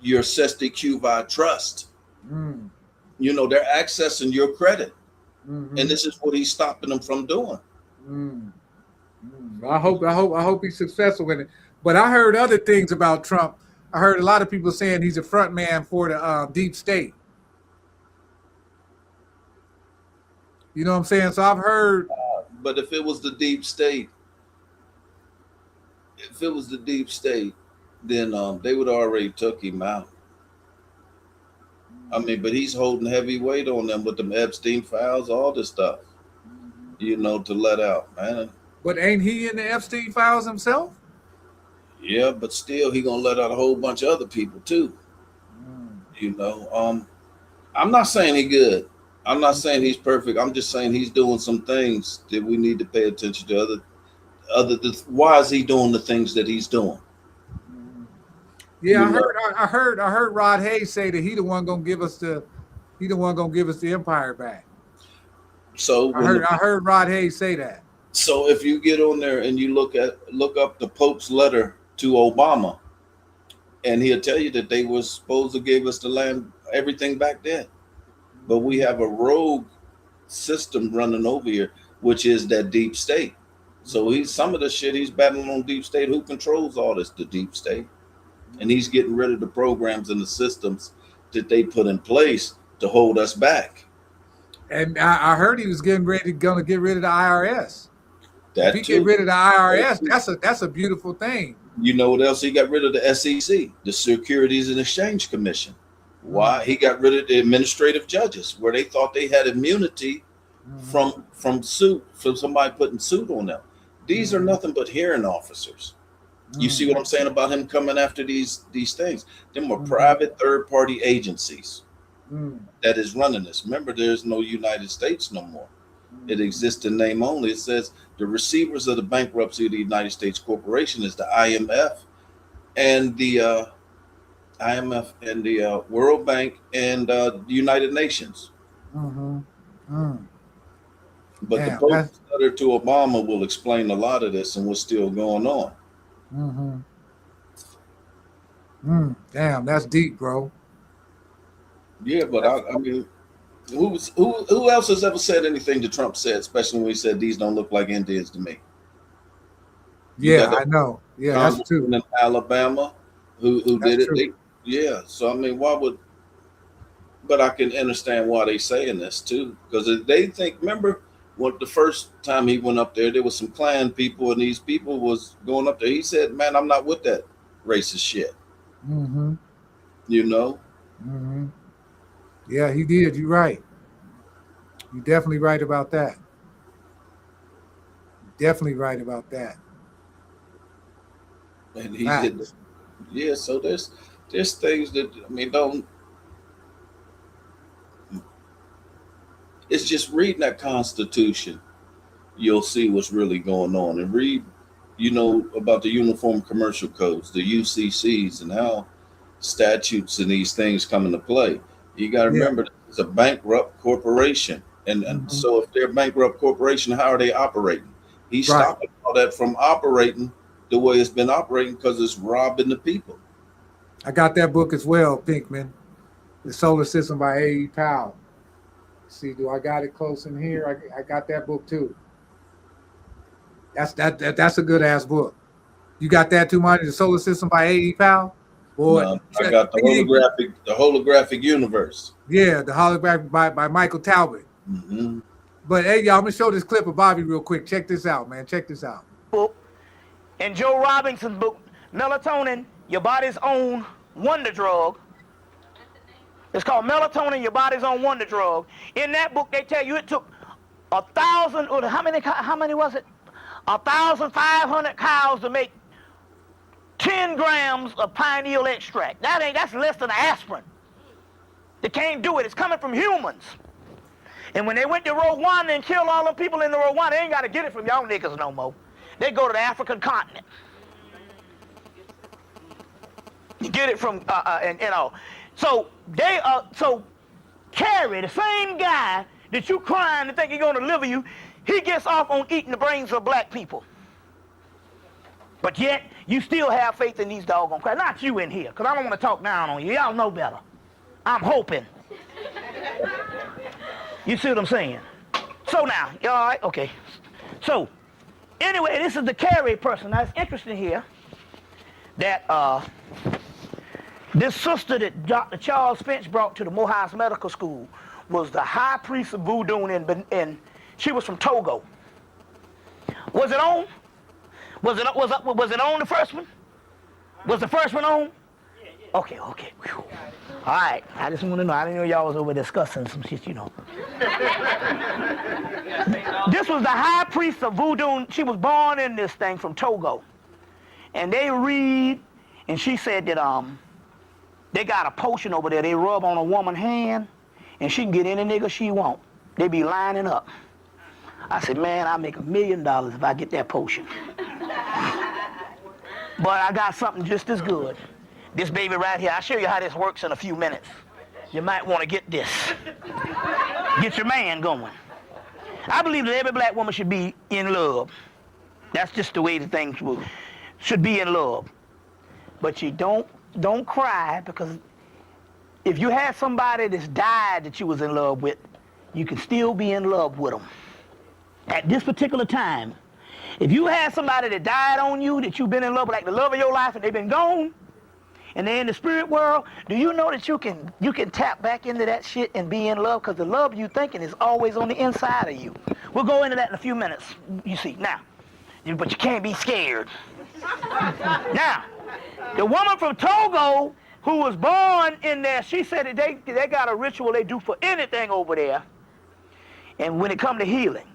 your cesti QVI trust. Mm. You know, they're accessing your credit. Mm-hmm. And this is what he's stopping them from doing. Mm. I hope he's successful in it. But I heard other things about Trump. I heard a lot of people saying he's a front man for the deep state. You know what I'm saying? So I've heard. But if it was the deep state, then they would already took him out. I mean, but he's holding heavy weight on them with them Epstein files, all this stuff, you know, to let out, man. But ain't he in the Epstein files himself? Yeah, but still, he gonna let out a whole bunch of other people too. You know, I'm not saying he's good. I'm not saying he's perfect. I'm just saying he's doing some things that we need to pay attention to. Why is he doing the things that he's doing? Yeah, I heard Rod Hayes say that he the one gonna give us the empire back. So I heard Rod Hayes say that. So if you get on there and you look up the Pope's letter to Obama, and he'll tell you that they were supposed to give us the land, everything back then. But we have a rogue system running over here, which is that deep state. So some of the shit he's battling on deep state. Who controls all this? The deep state. And he's getting rid of the programs and the systems that they put in place to hold us back. And I heard he was gonna get rid of the IRS. That if he get rid of the IRS, that's a beautiful thing. You know what else? He got rid of the SEC, the Securities and Exchange Commission. Why? He got rid of the administrative judges, where they thought they had immunity from somebody putting suit on them. These are nothing but hearing officers. You see what I'm saying about him coming after these things? Them were private third-party agencies that is running this. Remember, there's no United States no more. It exists in name only. It says the receivers of the bankruptcy of the United States Corporation is the IMF and the World Bank and the United Nations. But the Pope's letter to Obama will explain a lot of this and what's still going on. Damn, that's deep, bro. Yeah, but I mean, who else has ever said anything that Trump said, especially when he said these don't look like Indians to me? Yeah, I know. Yeah, that's true. In Alabama, who did it? So I mean, why would? But I can understand why they saying this too, because they think. Remember, when the first time he went up there was some Klan people, and these people was going up there. He said, "Man, I'm not with that racist shit." You know. Yeah, he did. You're right. You're definitely right about that. Definitely right about that. And he did. Yeah. So there's things that I mean don't. It's just reading that Constitution, you'll see what's really going on, and read, you know, about the Uniform Commercial Codes, the UCCs, and how statutes and these things come into play. You got to remember, it's a bankrupt corporation, and so if they're a bankrupt corporation, how are they operating? He's stopping all that from operating the way it's been operating because it's robbing the people. I got that book as well, Pinkman, The Solar System by A.E. Powell. see, do I got it close in here? I got that book too. That's a good ass book. You got that too, Monty? The Solar System by A.E. Powell? Boy, No, I got the holographic universe. Yeah, the holographic by Michael Talbot. Mm-hmm. But hey, y'all, I'm gonna show this clip of Bobby real quick. Check this out, man. Check this out. In Joe Robinson's book, Melatonin, Your Body's Own Wonder Drug. It's called Melatonin, Your Body's Own Wonder Drug. In that book, they tell you it took 1,000, or how many was it? 1,500 cows to make 10 grams of pineal extract. That's less than aspirin. They can't do it. It's coming from humans. And when they went to Rwanda and killed all the people in the Rwanda, they ain't got to get it from y'all niggas no more. They go to the African continent. You get it from, and you know. So Kerry, the same guy that you crying to think he's going to deliver you, he gets off on eating the brains of black people. But yet, you still have faith in these doggone crap. Not you in here, because I don't want to talk down on you. Y'all know better. I'm hoping. You see what I'm saying? So now, you all right? Okay. So, anyway, this is the Kerry person. Now, it's interesting here that this sister that Dr. Charles Finch brought to the Morehouse Medical School was the high priest of voodoo, and she was from Togo. Was it on? Was it on the first one? Was the first one on? Okay. Whew. All right. I just want to know. I didn't know y'all was over discussing some shit, you know. This was the high priest of voodoo. She was born in this thing from Togo. And they read, and she said that they got a potion over there. They rub on a woman's hand, and she can get any nigga she want. They be lining up. I said, man, I make $1 million if I get that potion. But I got something just as good. This baby right here, I'll show you how this works in a few minutes. You might want to get this. Get your man going. I believe that every black woman should be in love. That's just the way the things should be in love. But you don't cry, because if you had somebody that's died that you was in love with, you can still be in love with them. At this particular time, if you had somebody that died on you that you've been in love with, like the love of your life, and they've been gone, and they're in the spirit world, do you know that you can tap back into that shit and be in love? Because the love you thinking is always on the inside of you. We'll go into that in a few minutes, you see. Now, but you can't be scared. Now, the woman from Togo who was born in there, she said that they got a ritual they do for anything over there, and when it come to healing.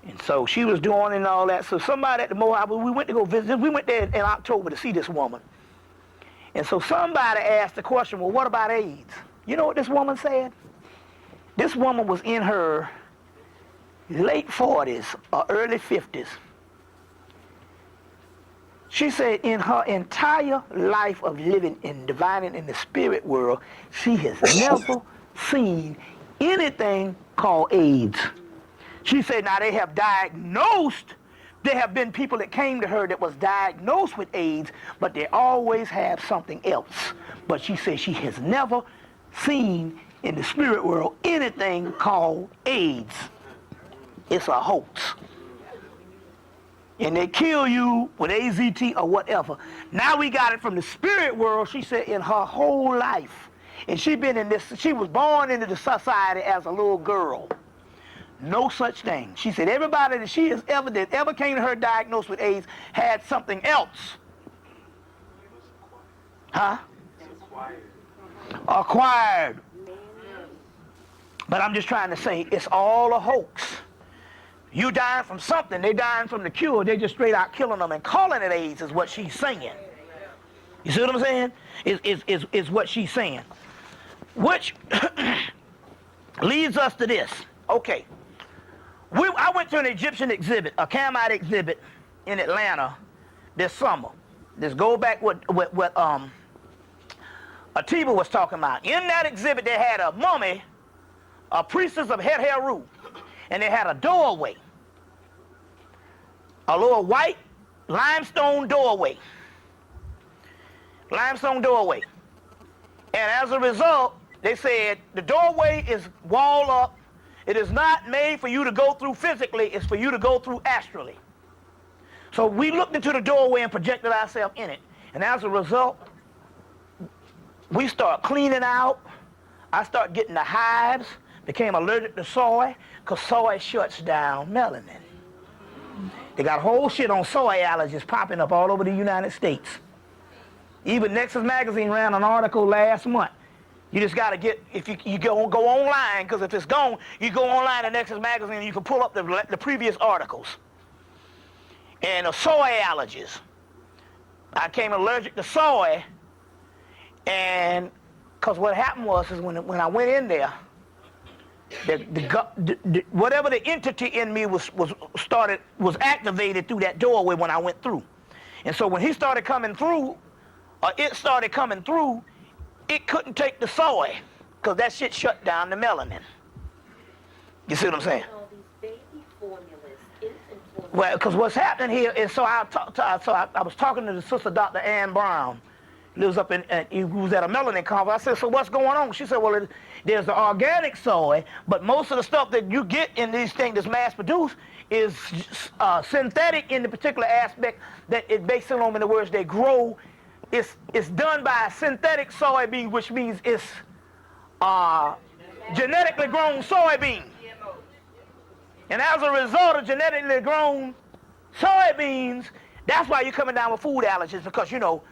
And so she was doing and all that. So somebody at the Mohawk, we went to go visit. We went there in October to see this woman. And so somebody asked the question, well, what about AIDS? You know what this woman said? This woman was in her late 40s or early 50s. She said in her entire life of living and dividing in the spirit world, she has never seen anything called AIDS. She said, now they have diagnosed, there have been people that came to her that was diagnosed with AIDS, but they always have something else. But she said she has never seen in the spirit world anything called AIDS. It's a hoax. And they kill you with AZT or whatever. Now we got it from the spirit world, she said, in her whole life. And she was born into the society as a little girl. No such thing. She said everybody that she has ever came to her diagnosed with AIDS had something else. Huh? Acquired. But I'm just trying to say it's all a hoax. You dying from something, they dying from the cure. They just straight out killing them and calling it AIDS is what she's saying. You see what I'm saying? Is what she's saying. Which leads us to this. Okay. I went to an Egyptian exhibit, a Camite exhibit in Atlanta this summer. This go back what Atiba was talking about. In that exhibit, they had a mummy, a priestess of Het Heru, and they had a doorway, a little white limestone doorway. And as a result, They said the doorway is wall up. It is not made for you to go through physically. It's for you to go through astrally. So we looked into the doorway and projected ourselves in it. And as a result, we start cleaning out. I start getting the hives, became allergic to soy, because soy shuts down melanin. They got whole shit on soy allergies popping up all over the United States. Even Nexus Magazine ran an article last month. You just got to get, if you go online, because if it's gone, you go online to Nexus Magazine and you can pull up the previous articles. And soy allergies. I became allergic to soy, and because what happened was is when I went in there, whatever the entity in me was activated through that doorway when I went through. And so when he started coming through, or it started coming through, it couldn't take the soy, because that shit shut down the melanin. You see what I'm saying? All these baby formulas, infant formulas. Well, because what's happening here is, I was talking to the sister, Dr. Ann Brown, lives up he was at a melanin conference. I said, so what's going on? She said, well, there's the organic soy, but most of the stuff that you get in these things that's mass produced is synthetic in the particular aspect that it based on, in the words, they grow. It's done by a synthetic soybean, which means it's genetically grown soybean. And as a result of genetically grown soybeans, that's why you're coming down with food allergies, because, you know,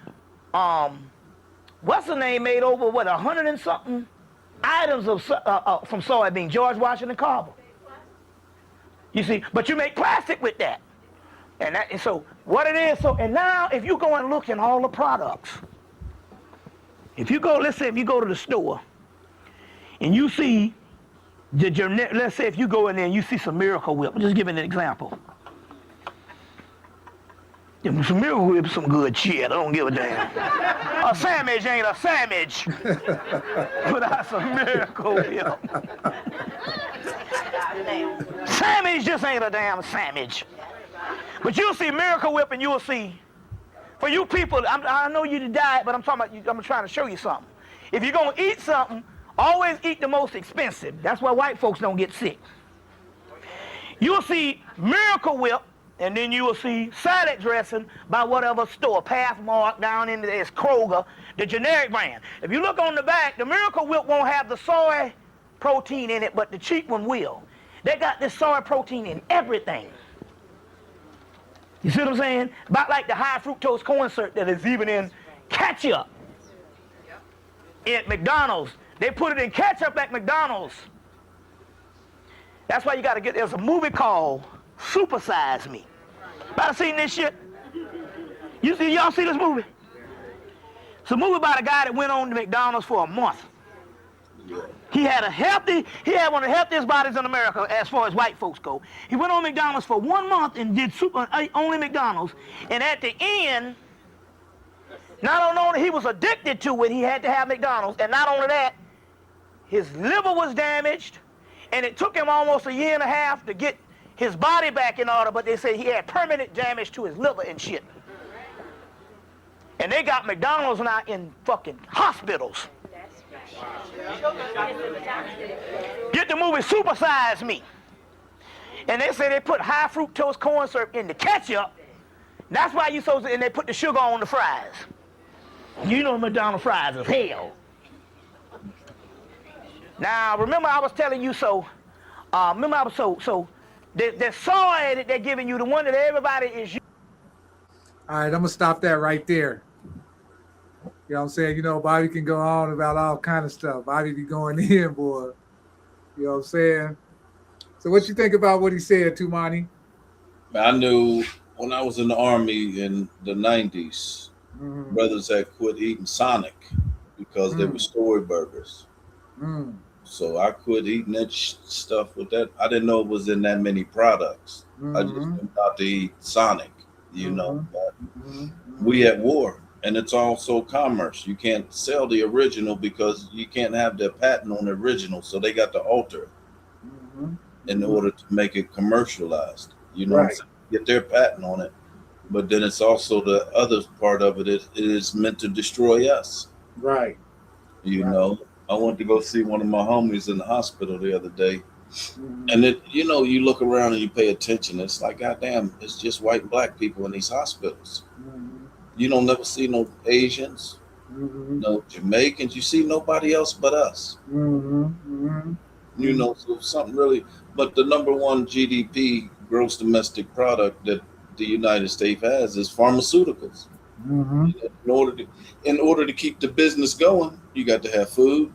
what's the name made over, 100 and something items of from soybean, George Washington Carver. You see, but you make plastic with that. And so what it is, and now if you go and look in all the products, if you go, let's say if you go to the store and you see let's say if you go in there and you see some Miracle Whip, I'm just giving an example. Some Miracle Whip, some good shit, I don't give a damn. A sandwich ain't a sandwich without some Miracle Whip. Sandwich just ain't a damn sandwich. But you'll see Miracle Whip, and you'll see, for you people, I know you to diet, but I'm talking about I'm trying to show you something. If you're going to eat something, always eat the most expensive. That's why white folks don't get sick. You'll see Miracle Whip, and then you will see salad dressing by whatever store, Pathmark, down into this Kroger, the generic brand. If you look on the back, the Miracle Whip won't have the soy protein in it, but the cheap one will. They got this soy protein in everything. You see what I'm saying? About like the high fructose corn syrup that is even in ketchup at McDonald's. They put it in ketchup at McDonald's. That's why you got to there's a movie called Super Size Me. Y'all seen this shit? Y'all see this movie? It's a movie about a guy that went on to McDonald's for a month. He had one of the healthiest bodies in America as far as white folks go. He went on McDonald's for 1 month and did only McDonald's. And at the end, not only he was addicted to it, he had to have McDonald's. And not only that, his liver was damaged, and it took him almost 1.5 years to get his body back in order, but they said he had permanent damage to his liver and shit. And they got McDonald's now in fucking hospitals. Get the movie Super Size Me. And they say they put high fructose corn syrup in the ketchup. That's why and they put the sugar on the fries. You know McDonald's fries is hell. Now, remember I was telling you the soy that they're giving you, the one that everybody is using. All right, I'm going to stop that right there. You know what I'm saying? You know, Bobby can go on about all kind of stuff. Bobby be going in, boy. You know what I'm saying? So what you think about what he said, Tumani? I knew when I was in the Army in the 90s, brothers had quit eating Sonic because they were story burgers. So I quit eating that stuff with that. I didn't know it was in that many products. I just went out to eat Sonic, you know. But we at war, and it's also commerce. You can't sell the original because you can't have the patent on the original. So they got to alter it in order to make it commercialized. You know, right. Get their patent on it. But then it's also the other part of it is meant to destroy us. Right. You know, I went to go see one of my homies in the hospital the other day. And it, you know, you look around and you pay attention. It's like, goddamn, it's just white and black people in these hospitals. You don't never see no Asians, no Jamaicans. You see nobody else but us. You know, so something really. But the number one GDP, gross domestic product, that the United States has is pharmaceuticals. In order to keep the business going, you got to have food.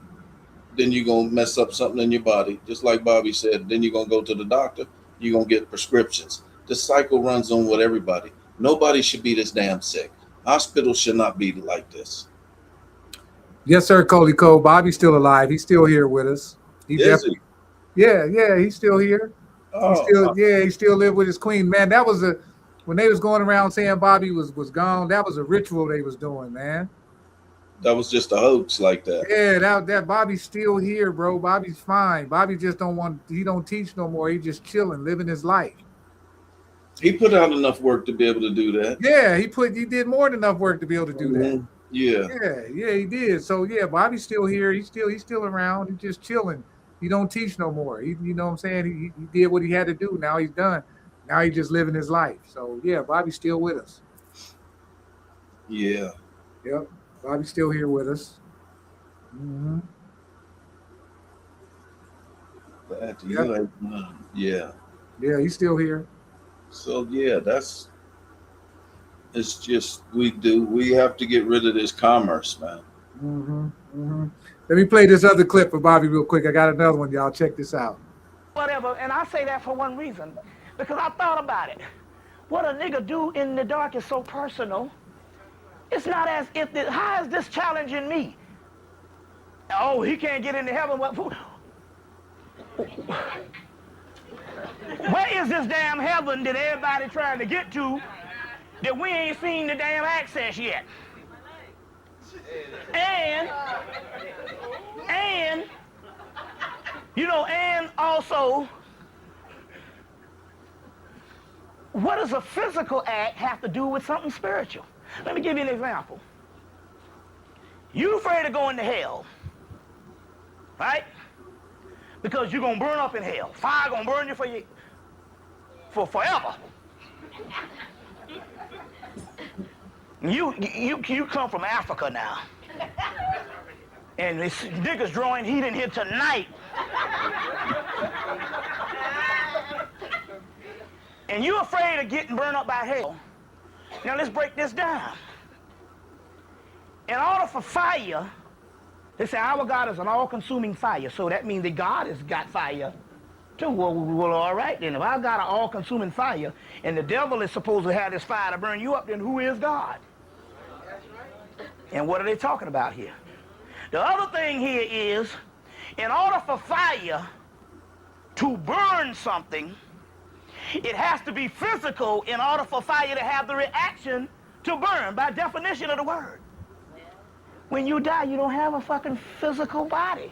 Then you're going to mess up something in your body. Just like Bobby said, then you're going to go to the doctor. You're going to get prescriptions. The cycle runs on with everybody. Nobody should be this damn sick. Hospitals should not be like this. Yes, sir, Coley Cole. Bobby's still alive. He's still here with us. Is he? Yeah, he's still here. Oh, He still live with his queen. Man, that was when they was going around saying Bobby was gone, that was a ritual they was doing, man. that was just a hoax like that. Yeah, that Bobby's still here, bro. Bobby's fine. Bobby just he don't teach no more. He just chilling, living his life. He put out enough work to be able to do that. Yeah, he did more than enough work to be able to do that. Yeah. Yeah, he did. So yeah, Bobby's still here. He's still around. He's just chilling. He don't teach no more. You know what I'm saying? He did what he had to do. Now he's done. Now he's just living his life. So yeah, Bobby's still with us. Yeah. Yep. Bobby's still here with us. Yeah. Yeah, he's still here. So yeah, it's just we have to get rid of this commerce, man. Let me play this other clip for Bobby real quick. I got another one, y'all. Check this out. Whatever, and I say that for one reason, because I thought about it. What a nigga do in the dark is so personal. It's not as if how is this challenging me? Oh, he can't get into heaven. Where is this damn heaven that everybody trying to get to that we ain't seen the damn access yet? And you know, and also, what does a physical act have to do with something spiritual? Let me give you an example. You afraid of going to hell, right? Because you're gonna burn up in hell. Fire gonna burn you for forever. You come from Africa now, and this nigga's drawing heat in here tonight, and you afraid of getting burned up by hell. Now let's break this down. In order for fire, they say our God is an all-consuming fire, so that means that God has got fire too. Well, all right then. If I got an all-consuming fire, and the devil is supposed to have this fire to burn you up, then who is God? And what are they talking about here? The other thing here is, in order for fire to burn something, it has to be physical in order for fire to have the reaction to burn, by definition of the word. When you die, you don't have a fucking physical body.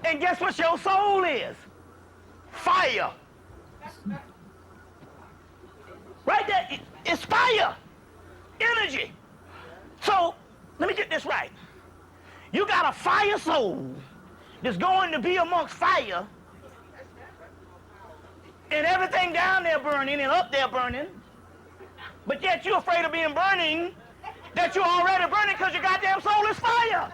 And guess what your soul is? Fire. Right there, it's fire. Energy. So, let me get this right. You got a fire soul that's going to be amongst fire, and everything down there burning and up there burning, but yet you're afraid of being burning, that you're already burning because your goddamn soul is fire.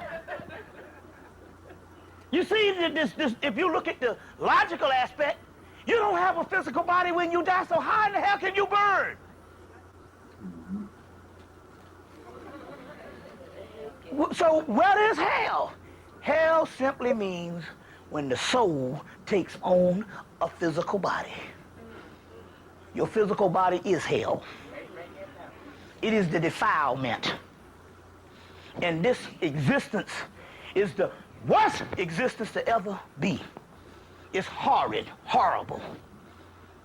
You see, this, if you look at the logical aspect, you don't have a physical body when you die, so how in the hell can you burn? So what is hell? Hell simply means when the soul takes on a physical body. Your physical body is hell. It is the defilement. And this existence is the worst existence to ever be. It's horrid, horrible.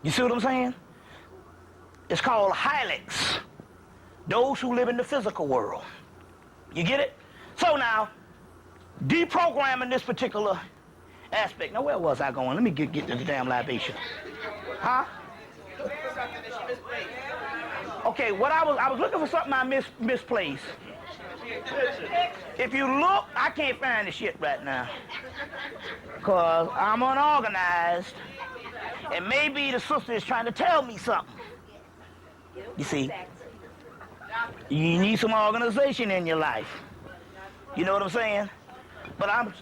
You see what I'm saying? It's called Hylex. Those who live in the physical world. You get it? So now, deprogramming this particular aspect. Now, where was I going? Let me get to the damn libation. Huh? Okay, what I was looking for something I misplaced. If you look, I can't find the shit right now. Because I'm unorganized. And maybe the sister is trying to tell me something. You see, you need some organization in your life. You know what I'm saying? But I'm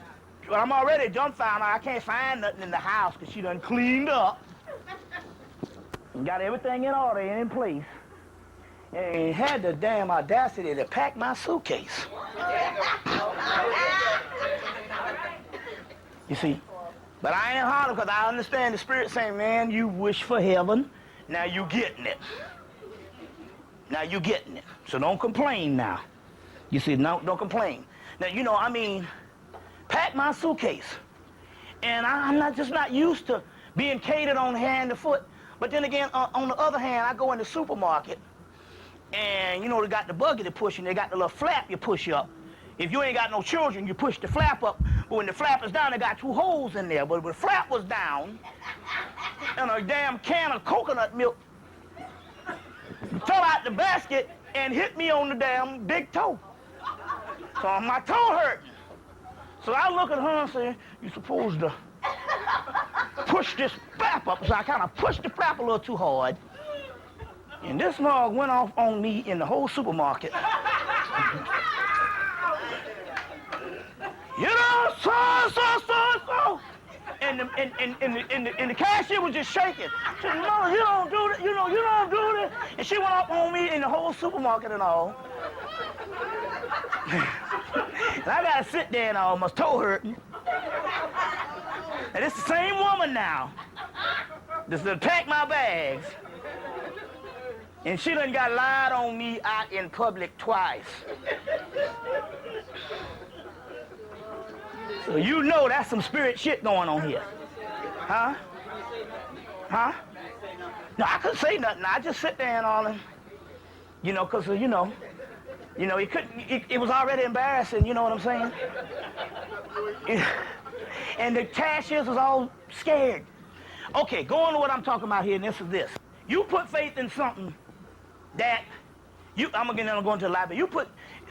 already dumbfounded. I can't find nothing in the house because she done cleaned up and got everything in order and in place. And had the damn audacity to pack my suitcase. You see? But I ain't hollering because I understand the Spirit saying, man, you wish for heaven, now you getting it. Now you getting it. So don't complain now. You see, no, don't complain. Now, you know, I mean, pack my suitcase. And I'm not used to being catered on hand and foot. But then again, on the other hand, I go in the supermarket, and, you know, they got the buggy to push, and they got the little flap you push up. If you ain't got no children, you push the flap up. But when the flap is down, they got 2 holes in there. But when the flap was down, and a damn can of coconut milk fell out the basket and hit me on the damn big toe. So my toe hurting. So I look at her and say, you're supposed to push this flap up. So I kind of pushed the flap a little too hard. And this log went off on me in the whole supermarket. You know, so. And the cashier was just shaking. She said, no, you don't do that. You know, you don't do that. And she went up on me in the whole supermarket and all. And I got to sit there and all, my toe hurting. And it's the same woman now. Just to pack my bags. And she done got lied on me out in public twice. So you know that's some spirit shit going on here. Huh? Huh? No, I couldn't say nothing. I just sit there and all, and, you know, because, you know, it was already embarrassing, you know what I'm saying? And the cashiers was all scared. Okay, go on to what I'm talking about here, and this is this. You put faith in something that I'm gonna go into the library.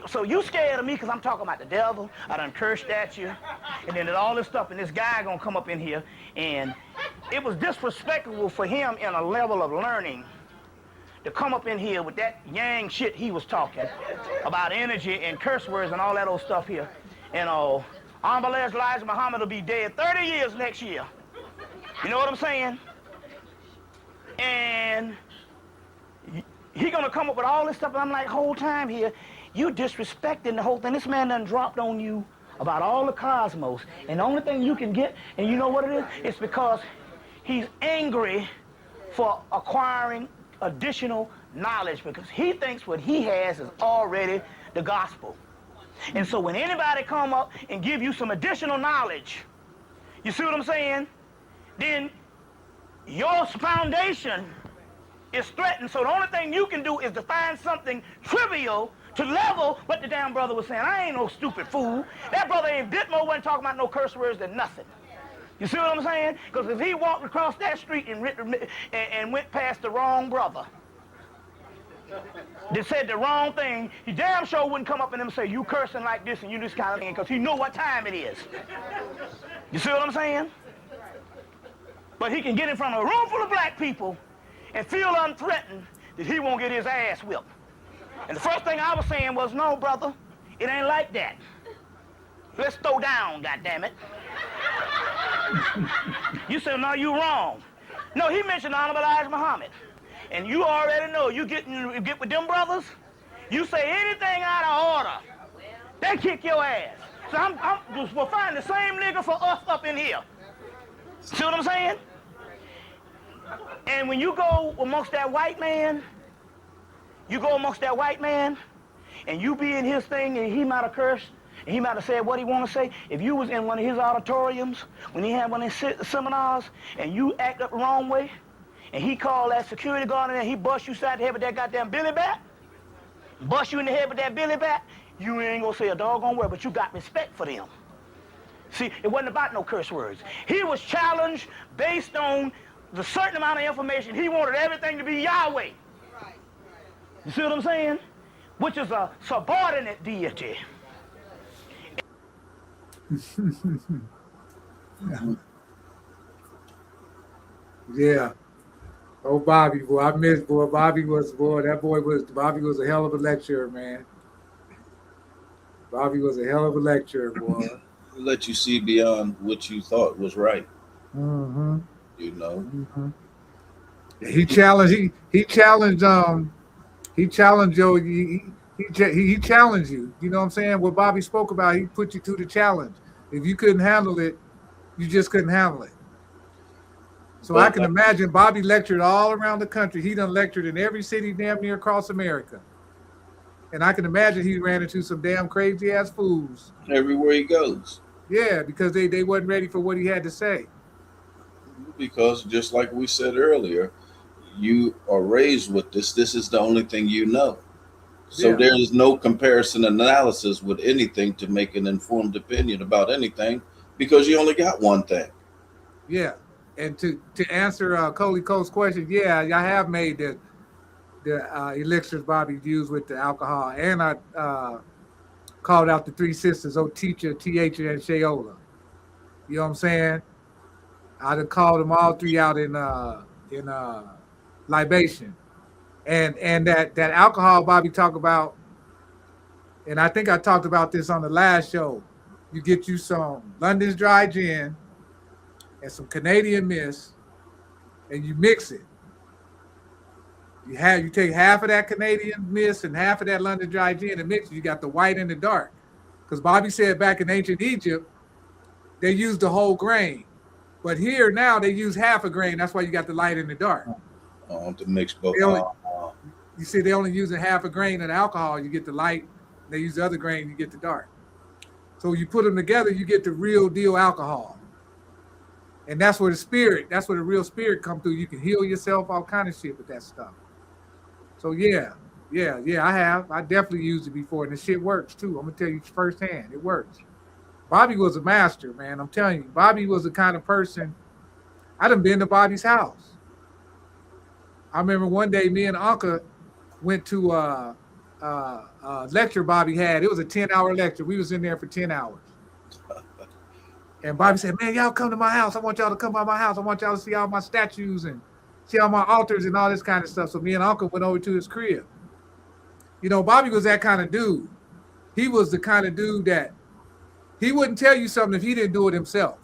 So you scared of me because I'm talking about the devil. I done cursed at you, and then there's all this stuff, and this guy gonna come up in here, and it was disrespectful for him in a level of learning to come up in here with that yang shit he was talking about energy and curse words and all that old stuff here. And Honorable Elijah Muhammad will be dead 30 years next year. You know what I'm saying? And he gonna come up with all this stuff, and I'm like, whole time here, you disrespecting the whole thing. This man done dropped on you about all the cosmos, and the only thing you can get, and you know what it is? It's because he's angry for acquiring additional knowledge, because he thinks what he has is already the gospel. And so when anybody come up and give you some additional knowledge, you see what I'm saying? Then your foundation is threatened. So the only thing you can do is to find something trivial to level what the damn brother was saying. I ain't no stupid fool. That brother ain't bit more wasn't talking about no curse words than nothing. You see what I'm saying? Because if he walked across that street and went past the wrong brother that said the wrong thing, he damn sure wouldn't come up and say, you cursing like this and you this kind of thing, because he know what time it is. You see what I'm saying? But he can get in front of a room full of black people and feel unthreatened that he won't get his ass whipped. And the first thing I was saying was, no, brother, it ain't like that. Let's throw down, goddammit. You said, no, you wrong. No, he mentioned Honorable Elijah Muhammad. And you already know, you get with them brothers, you say anything out of order, they kick your ass. So we'll find the same nigga for us up in here. See what I'm saying? And when you go amongst that white man, and you be in his thing, and he might have cursed, and he might have said what he want to say. If you was in one of his auditoriums, when he had one of his seminars, and you act up the wrong way, and he called that security guard in there, he bust you side the head with that goddamn billy bat, bust you in the head with that billy bat, you ain't gonna say a doggone word, but you got respect for them. See, it wasn't about no curse words. He was challenged based on the certain amount of information. He wanted everything to be Yahweh. You see what I'm saying? which is a subordinate deity. Yeah. Oh, Bobby, boy, I miss boy. Bobby was a hell of a lecturer, man. Bobby was a hell of a lecturer, boy. Let you see beyond what you thought was right. Mm-hmm. You know. Mm-hmm. He challenged. He challenged. He challenged Joe. He challenged you. You know what I'm saying? What Bobby spoke about, he put you to the challenge. If you couldn't handle it, you just couldn't handle it. So I can imagine Bobby lectured all around the country. He done lectured in every city damn near across America. And I can imagine he ran into some damn crazy ass fools. Everywhere he goes. Yeah, because they wasn't ready for what he had to say. Because just like we said earlier, you are raised with this. This is the only thing you know. So Yeah. there is no comparison analysis with anything to make an informed opinion about anything because you only got one thing. Yeah. And to answer Coley Cole's question, yeah, I have made the elixirs Bobby used with the alcohol, and I called out the three sisters, Oteacha, Tiacha, and Shayola. You know what I'm saying? I done called them all three out in libation, and that alcohol Bobby talked about, and I think I talked about this on the last show. You get you some London's Dry Gin and some Canadian Mist, and you mix it. You take half of that Canadian Mist and half of that London Dry Gin and mix it. You got the white and the dark. Because Bobby said back in ancient Egypt, they used the whole grain. But here now they use half a grain. That's why you got the light and the dark. To mix both. You see, they only using half a grain of the alcohol. You get the light. They use the other grain, you get the dark. So you put them together, you get the real deal alcohol. And that's where the real spirit come through. You can heal yourself, all kind of shit with that stuff. So yeah, I definitely used it before, and the shit works too. I'm gonna tell you firsthand, it works. Bobby was a master, man. I'm telling you, Bobby was the kind of person. I done been to Bobby's house. I remember one day me and Uncle went to a lecture Bobby had. It was a 10-hour lecture. We was in there for 10 hours. And Bobby said, man, y'all come to my house. I want y'all to come by my house. I want y'all to see all my statues and see all my altars and all this kind of stuff. So me and Uncle went over to his crib. You know, Bobby was that kind of dude. He was the kind of dude that he wouldn't tell you something if he didn't do it himself.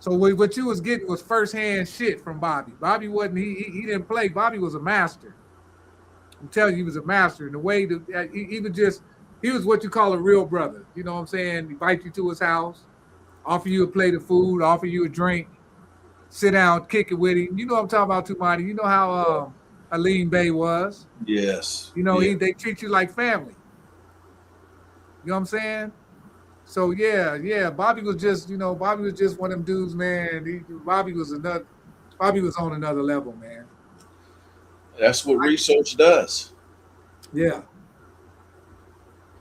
So what you was getting was firsthand shit from Bobby. Bobby wasn't, he didn't play. Bobby was a master. I'm telling you, he was a master. In the way that he was what you call a real brother. You know what I'm saying? Invite you to his house, offer you a plate of food, offer you a drink, sit down, kick it with him. You know what I'm talking about, Tumani. You know how Aline Bay was. Yes. You know, they treat you like family. You know what I'm saying? So yeah, Bobby was just one of them dudes, man. Bobby was on another level, man. That's what research does. Yeah.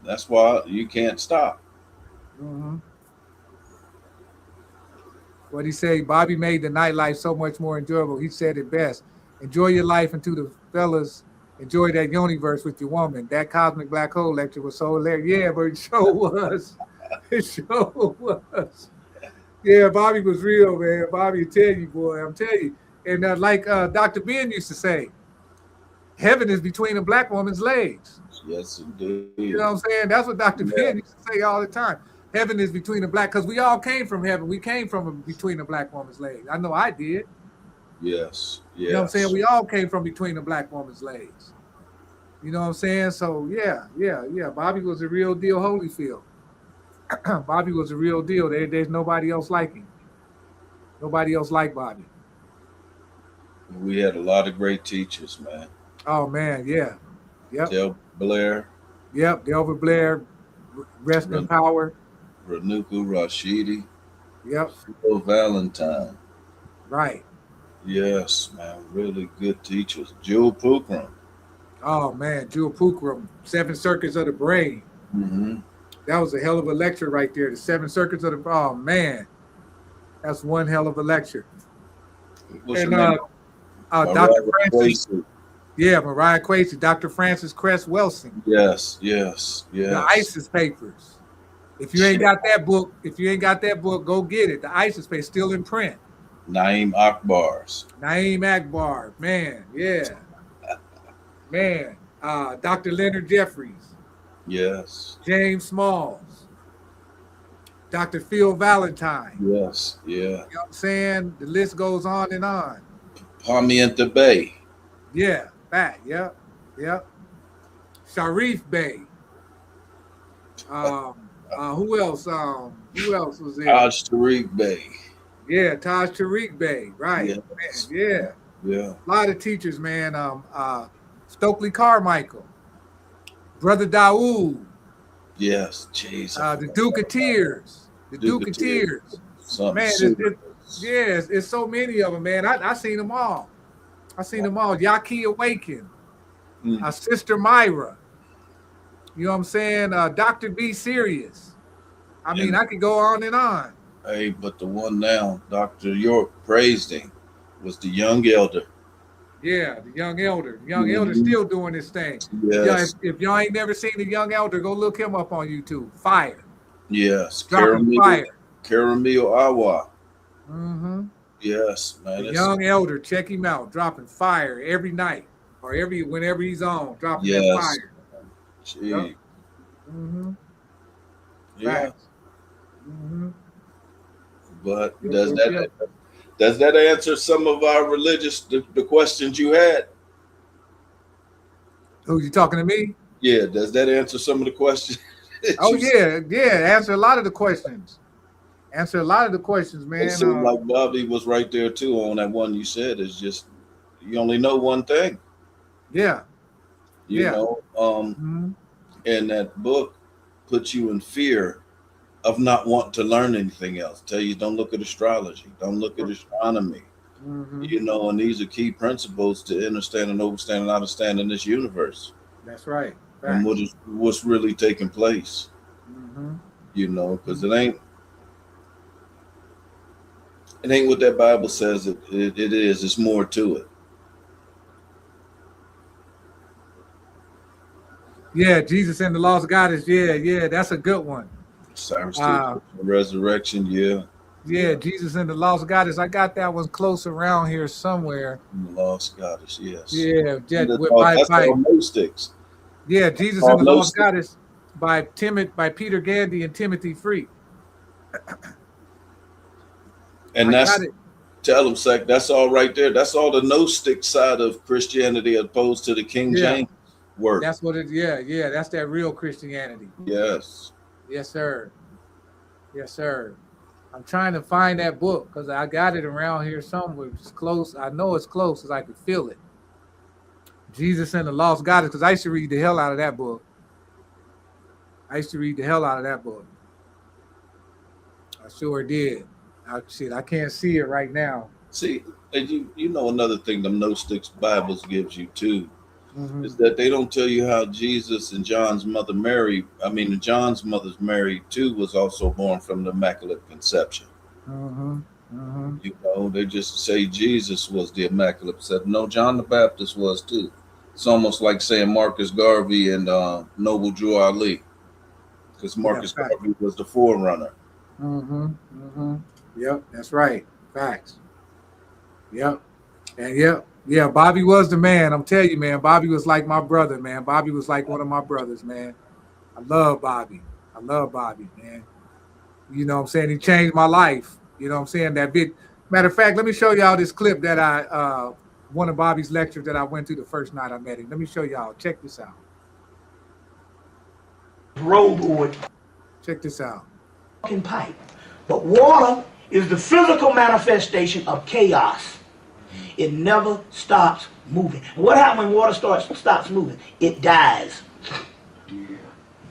That's why you can't stop. Mm-hmm. What he say? Bobby made the nightlife so much more enjoyable. He said it best. Enjoy your life, and to the fellas, enjoy that universe with your woman. That cosmic black hole lecture was so hilarious. Yeah, but it sure was. It sure was. Yeah, Bobby was real, man. Bobby, tell you, boy, I'm telling you. And like Dr. Ben used to say, heaven is between a black woman's legs. Yes, indeed. You know what I'm saying? That's what Dr. Ben used to say all the time. Heaven is between a black, because we all came from heaven. We came from between a black woman's legs. I know I did. Yes. You know what I'm saying? We all came from between a black woman's legs. You know what I'm saying? So yeah. Bobby was a real deal Holyfield. Bobby was a real deal. There's nobody else like him. Nobody else like Bobby. We had a lot of great teachers, man. Oh man, yeah. Yep. Del Blair. Yep, Delbert Blair, rest in power. Renuku Rashidi. Yep. Phil Valentine. Right. Yes, man. Really good teachers. Jewel Pookrum. Oh man, Jewel Pookrum, 7 Circuits of the Brain. Mm-hmm. That was a hell of a lecture right there. The 7 Circuits of the Oh man, that's one hell of a lecture. And Dr. Francis. Yeah, Mariah Quasey, Dr. Francis Cress Wilson, Yes, yes, the yes. ISIS papers. If you ain't got that book, go get it. The ISIS papers still in print. Naeem Akbar's. Naeem Akbar, man, yeah, man. Dr. Leonard Jeffries, Yes, James Smalls, Dr. Phil Valentine. yes, yeah. You know what I'm saying? The list goes on and on. Pamienta Bay. Yeah, back. Yep, yep. Sharif Bey. Who else? Who else was there? Taj Tariq Bay. Yeah, Taj Tariq Bey. Right. Yes. Man, yeah. Yeah. A lot of teachers, man. Stokely Carmichael, Brother Daoud, Yes. Jesus. the Duke of Tears, the Duke of Tears. Something Man, super. it's so many of them, man. I seen them all. Yaki Awaken, Sister Myra. You know what I'm saying? Dr. B. Serious. I mean, I could go on and on. Hey, but the one now, Dr. York praised him, was the young elder. Yeah, the young elder. The young elder still doing this thing. Yes. Yeah, if y'all ain't never seen the young elder, go look him up on YouTube. Fire. Yes. Dropping fire. Caramel Awa. Mm-hmm. Yes, man. The young elder, check him out. Dropping fire every night or whenever he's on. Dropping that fire. Gee. Yep. Mm-hmm. Yeah. Mm-hmm. But does that answer some of our the questions you had? Who you talking to me? Yeah, does that answer some of the questions? Oh yeah. Answer a lot of the questions. Man. It seemed like Bobby was right there too on that one you said. It's just you only know one thing. Yeah. You know, and that book puts you in fear of not wanting to learn anything else. Tell you don't look at astrology, don't look at astronomy. You know, and these are key principles to understand and overstand and understand in this universe. That's right. And what's really taking place. You know, because it ain't what that Bible says it is. It's more to it. Yeah, Jesus and the Lost Goddess. Yeah, that's a good one. Cyrus Resurrection, yeah. Jesus and the Lost Goddess. I got that one close around here somewhere. The Lost Goddess, yes. Yeah, that's all Gnostics. Yeah, Jesus and the Lost Goddess by Peter Gandy and Timothy Free. And tell them, Sec, that's all right there. That's all the Gnostic side of Christianity opposed to the King James work. That's what it. Yeah. That's that real Christianity. Yes. Yes, sir. I'm trying to find that book because I got it around here somewhere. It's close. I know it's close because I can feel it. Jesus and the Lost Goddess, because I used to read the hell out of that book. I sure did. I can't see it right now. See, you know another thing the Gnostics Bibles gives you too, is that they don't tell you how Jesus and John's mother Mary, John's mother's Mary too, was also born from the Immaculate Conception. You know, they just say Jesus was the Immaculate Conception. No, John the Baptist was too. It's almost like saying Marcus Garvey and Noble Drew Ali, because Marcus Garvey was the forerunner. Yep, that's right. Facts. Yep. And yeah, Bobby was the man. I'm telling you, man. Bobby was like my brother, man. Bobby was like one of my brothers, man. I love Bobby, man. You know what I'm saying? He changed my life. You know what I'm saying? That big matter of fact, let me show y'all this clip that one of Bobby's lectures that I went to the first night I met him. Let me show y'all. Check this out. Rollboard. Check this out. Pipe. But water is the physical manifestation of chaos. It never stops moving. And what happens when water stops moving? It dies.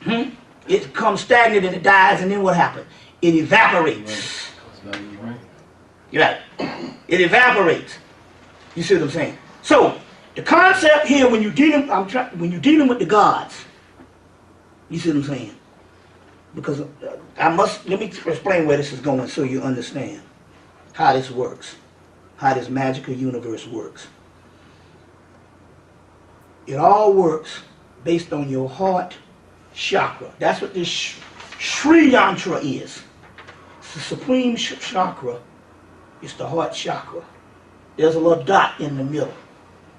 It becomes stagnant and it dies, and then what happens? It evaporates. Right. It evaporates. You see what I'm saying? So the concept here, when you're dealing with the gods, you see what I'm saying? Because let me explain where this is going so you understand how this works, how this magical universe works. It all works based on your heart chakra. That's what this Sri Yantra is. It's the supreme chakra. It's the heart chakra. There's a little dot in the middle.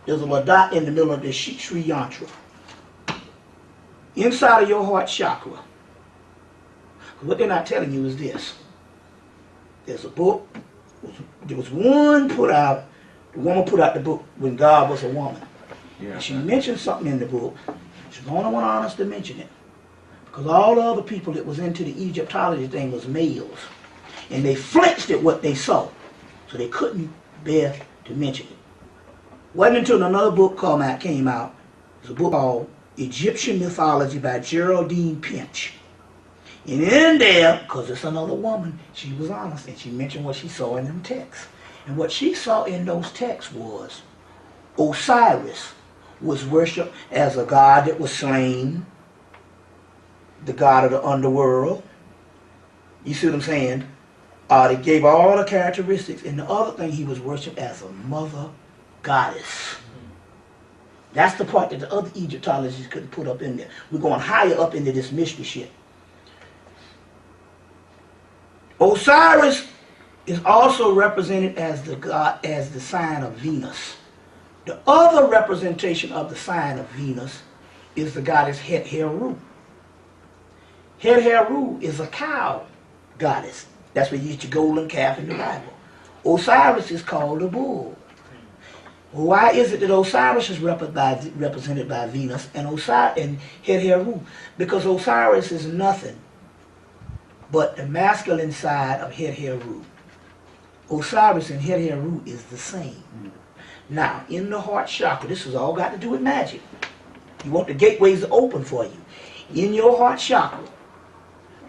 There's a little dot in the middle of this Sri Yantra. Inside of your heart chakra. What they're not telling you is this. There's a book. There was one put out. The woman put out the book when God was a woman. Yeah. And she mentioned something in the book. She's the only one honest to mention it. Because all the other people that was into the Egyptology thing was males. And they flinched at what they saw. So they couldn't bear to mention it. Wasn't until another book came out. It's a book called Egyptian Mythology by Geraldine Pinch. And in there, because it's another woman, she was honest and she mentioned what she saw in them texts. And what she saw in those texts was Osiris was worshipped as a god that was slain, the god of the underworld. You see what I'm saying? They gave all the characteristics. And the other thing, he was worshipped as a mother goddess. That's the part that the other Egyptologists couldn't put up in there. We're going higher up into this mystery shit. Osiris is also represented as the god, as the sign of Venus. The other representation of the sign of Venus is the goddess Het Heru. Het Heru is a cow goddess. That's where you get your golden calf in the Bible. Osiris is called a bull. Why is it that Osiris is represented by Venus and Het Heru? Because Osiris is nothing but the masculine side of Het Heru. Osiris and Het Heru is the same. Now, in the heart chakra, this has all got to do with magic. You want the gateways to open for you. In your heart chakra,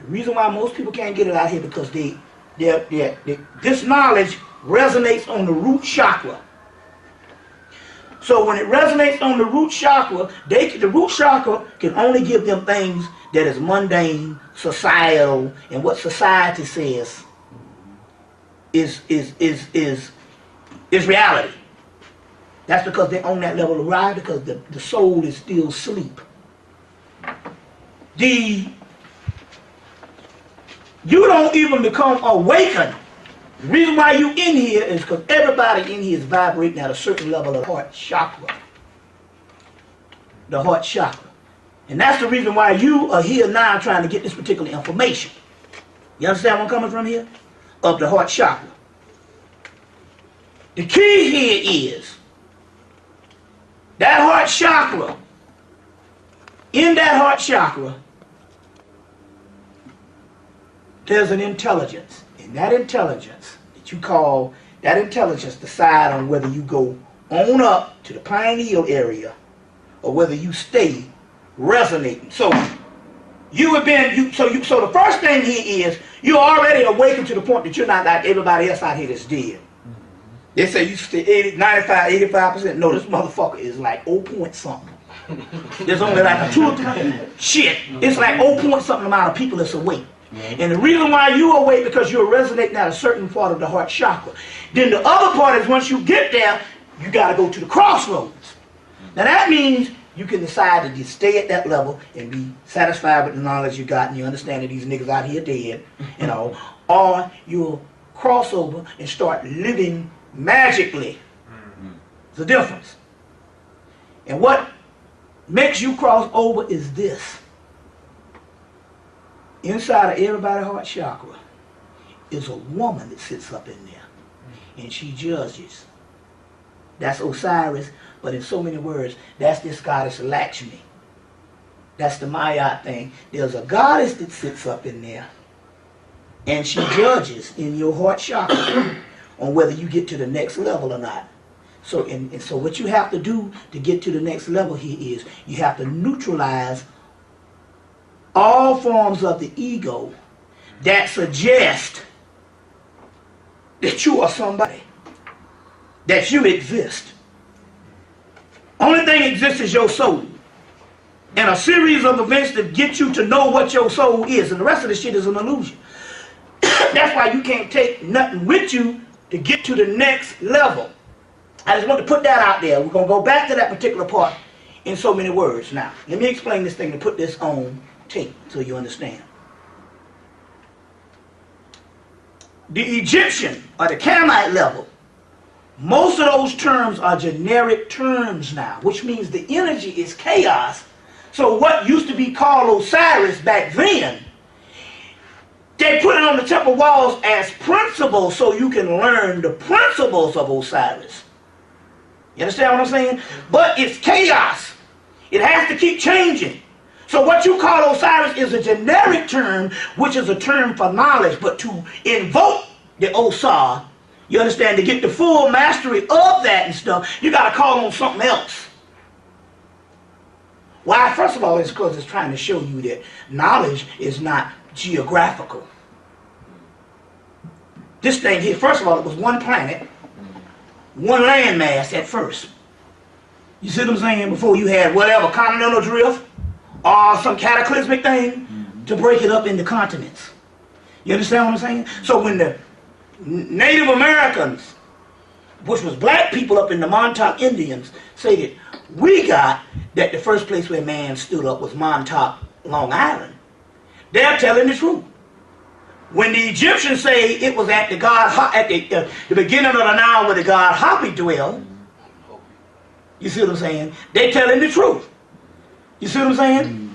the reason why most people can't get it out here because this knowledge resonates on the root chakra. So when it resonates on the root chakra, the root chakra can only give them things that is mundane, societal, and what society says is reality. That's because they're on that level of ride because the soul is still asleep. You don't even become awakened. The reason why you in here is because everybody in here is vibrating at a certain level of heart chakra. The heart chakra. And that's the reason why you are here now trying to get this particular information. You understand where I'm coming from here? Of the heart chakra. The key here is that heart chakra. In that heart chakra, there's an intelligence. And that intelligence that you call, that intelligence decide on whether you go on up to the pineal area or whether you stay resonating. So you have been, so the first thing here is you're already awakened to the point that you're not like everybody else out here that's dead. They say you stay 80, 95, 85%. No, this motherfucker is like 0 point something. There's only like a 2 or 3. Shit, it's like 0 point something amount of people that's awake. And the reason why you're awake because you're resonating at a certain part of the heart chakra. Then the other part is once you get there, you got to go to the crossroads. Now that means you can decide to just stay at that level and be satisfied with the knowledge you got and you understand that these niggas out here dead, you know, or you'll cross over and start living magically. There's a difference. And what makes you cross over is this. Inside of everybody's heart chakra is a woman that sits up in there. And she judges. That's Osiris, but in so many words, that's this goddess Lakshmi. That's the Maya thing. There's a goddess that sits up in there. And she judges in your heart chakra on whether you get to the next level or not. So, and so what you have to do to get to the next level here is you have to neutralize all forms of the ego that suggest that you are somebody, that you exist. Only thing exists is your soul. And a series of events that get you to know what your soul is. And the rest of the shit is an illusion. That's why you can't take nothing with you to get to the next level. I just want to put that out there. We're going to go back to that particular part in so many words. Now, let me explain this thing to put this on tape so you understand. The Egyptian or the Canaanite level, most of those terms are generic terms now, which means the energy is chaos. So what used to be called Osiris back then, they put it on the temple walls as principles so you can learn the principles of Osiris. You understand what I'm saying? But it's chaos. It has to keep changing. So what you call Osiris is a generic term, which is a term for knowledge. But to invoke the Osar, you understand, to get the full mastery of that and stuff, you got to call on something else. Why? First of all, it's because it's trying to show you that knowledge is not geographical. This thing here, first of all, it was one planet, one landmass at first. You see what I'm saying? Before you had whatever, continental drift, or some cataclysmic thing to break it up into continents. You understand what I'm saying? So when the Native Americans, which was black people up in the Montauk Indians, say that we got that the first place where man stood up was Montauk, Long Island, they're telling the truth. When the Egyptians say it was at the the beginning of the Nile where the god Hapi dwelled, you see what I'm saying? They're telling the truth. You see what I'm saying?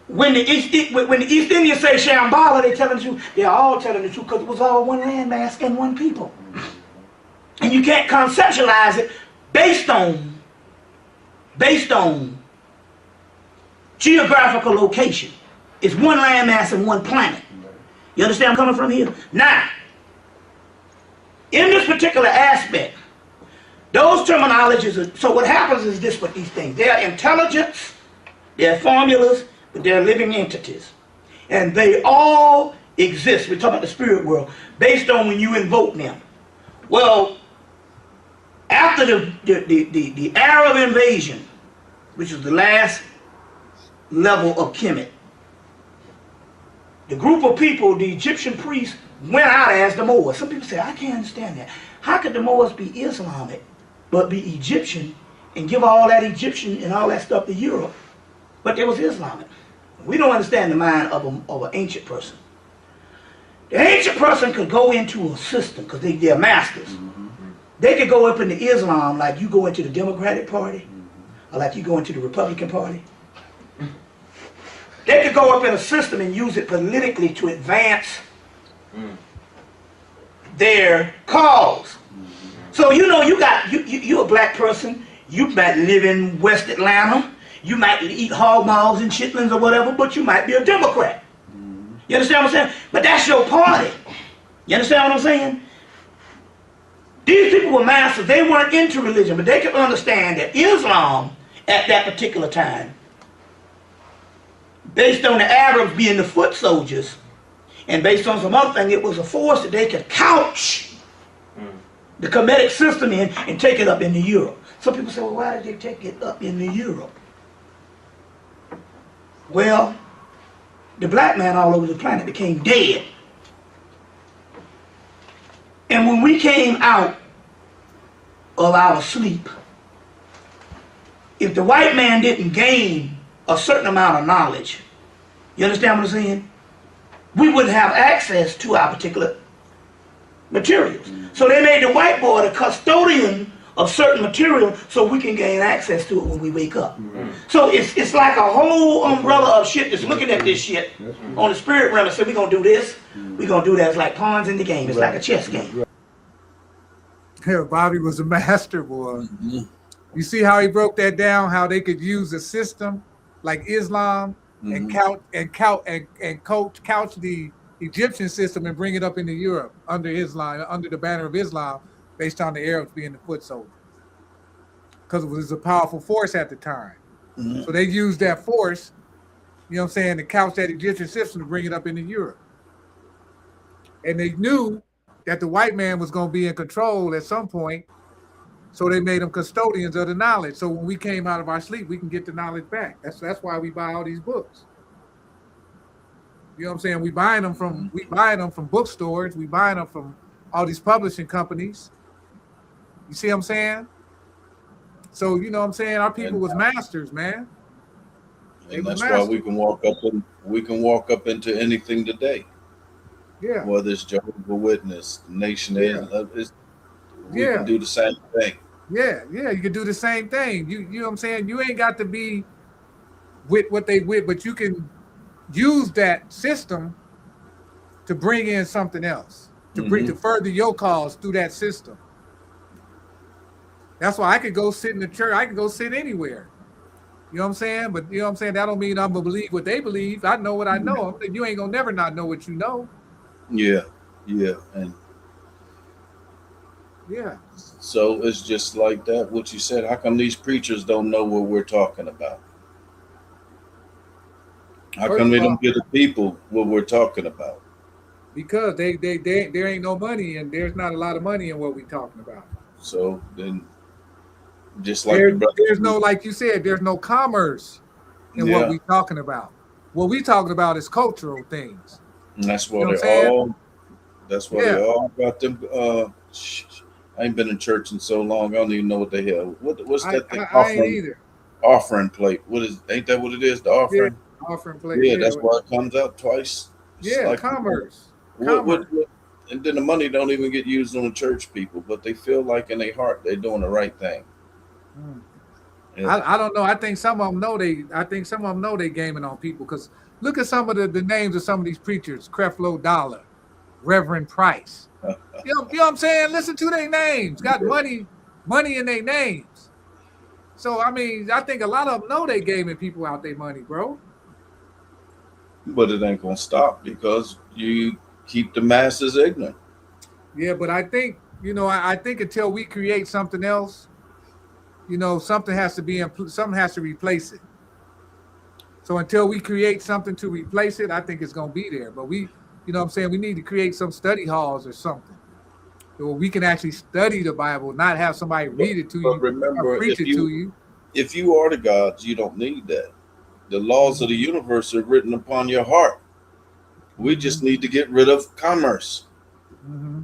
When the East Indians say Shambhala, they're telling the truth. They're all telling the truth because it was all one landmass and one people. And you can't conceptualize it based on geographical location. It's one landmass and one planet. You understand I'm coming from here? Now, in this particular aspect, those terminologies, so what happens is this with these things. They're intelligence, they're formulas, but they're living entities. And they all exist, we're talking about the spirit world, based on when you invoke them. Well, after the Arab invasion, which was the last level of Kemet, the group of people, the Egyptian priests, went out as the Moors. Some people say, I can't understand that. How could the Moors be Islamic, but be Egyptian, and give all that Egyptian and all that stuff to Europe? But they was Islamic. We don't understand the mind of an ancient person. The ancient person could go into a system, because they're masters. They could go up into Islam like you go into the Democratic Party, or like you go into the Republican Party. They could go up in a system and use it politically to advance their cause. So you know, you're a black person, you might live in West Atlanta, you might eat hog maws and chitlins or whatever, but you might be a Democrat. You understand what I'm saying? But that's your party. You understand what I'm saying? These people were masters. They weren't into religion, but they could understand that Islam at that particular time, based on the Arabs being the foot soldiers, and based on some other thing, it was a force that they could couch the Kemetic system in and take it up into Europe. Some people say, well, why did they take it up into Europe? Well, the black man all over the planet became dead. And when we came out of our sleep, if the white man didn't gain a certain amount of knowledge, you understand what I'm saying? We wouldn't have access to our particular materials. So they made the white boy the custodian of certain material so we can gain access to it when we wake up. So it's like a whole umbrella of shit that's looking at this shit on the spirit realm and say, we're going to do this, we're going to do that. It's like pawns in the game. It's like a chess game. Yeah, Bobby was a master, boy. You see how he broke that down, how they could use a system like Islam and couch the Egyptian system and bring it up into Europe under Islam, under the banner of Islam, based on the Arabs being the foot soldiers. Because it was a powerful force at the time. So they used that force, you know what I'm saying, to couch that Egyptian system to bring it up into Europe. And they knew that the white man was going to be in control at some point, so they made them custodians of the knowledge. So when we came out of our sleep, we can get the knowledge back. That's why we buy all these books. You know what I'm saying? We buy them from bookstores. We buy them from all these publishing companies. You see what I'm saying? So you know what I'm saying? Our people And- was masters, man. They And was that's why masters. we can walk up into anything today. Yeah, Whether it's Jehovah's Witness, Nation Yeah. we Yeah. can do the same thing. yeah. You can do the same thing. You know what I'm saying? You ain't got to be with what they with, but you can use that system to bring in something else, to further your cause through that system. That's why I could go sit in the church. I could go sit anywhere. You know what I'm saying? But you know what I'm saying? That don't mean I'm gonna believe what they believe. I know what I know. You ain't gonna never not know what you know. Yeah, and Yeah. so it's just like that. What you said. How come these preachers don't know what we're talking about? How First come of they all, don't get the people what we're talking about? because they there ain't no money, and there's not a lot of money in what we talking about. So then, just like the brother, There's no, like you said, there's no commerce in what we talking about. What we talking about is cultural things. and that's why You know what I'm they're saying? all. That's why Yeah. they all got them. I ain't been in church in so long. I don't even know what the hell. What's that thing? I ain't either. Offering plate. What is? Ain't that what it is? The offering. Offering plate. Yeah, that's why it comes out twice. It's Yeah, like, commerce. what, and then the money don't even get used on the church people, but they feel like in their heart they're doing the right thing. Yeah. I don't know. I think some of them know they gaming on people, because look at some of the names of some of these preachers: Creflo Dollar, Reverend Price. You know what I'm saying? Listen to their names. Got money in their names. So I mean, I think a lot of them know they gaming people out their money, bro. But it ain't gonna stop because you keep the masses ignorant. Yeah, but I think, I think until we create something else, something has to replace it. So until we create something to replace it, I think it's gonna be there. But we need to create some study halls or something, where we can actually study the Bible, not have somebody read it to But you remember, or preach it to you. if you are the gods, you don't need that. The laws of the universe are written upon your heart. We just need to get rid of commerce. Mm-hmm.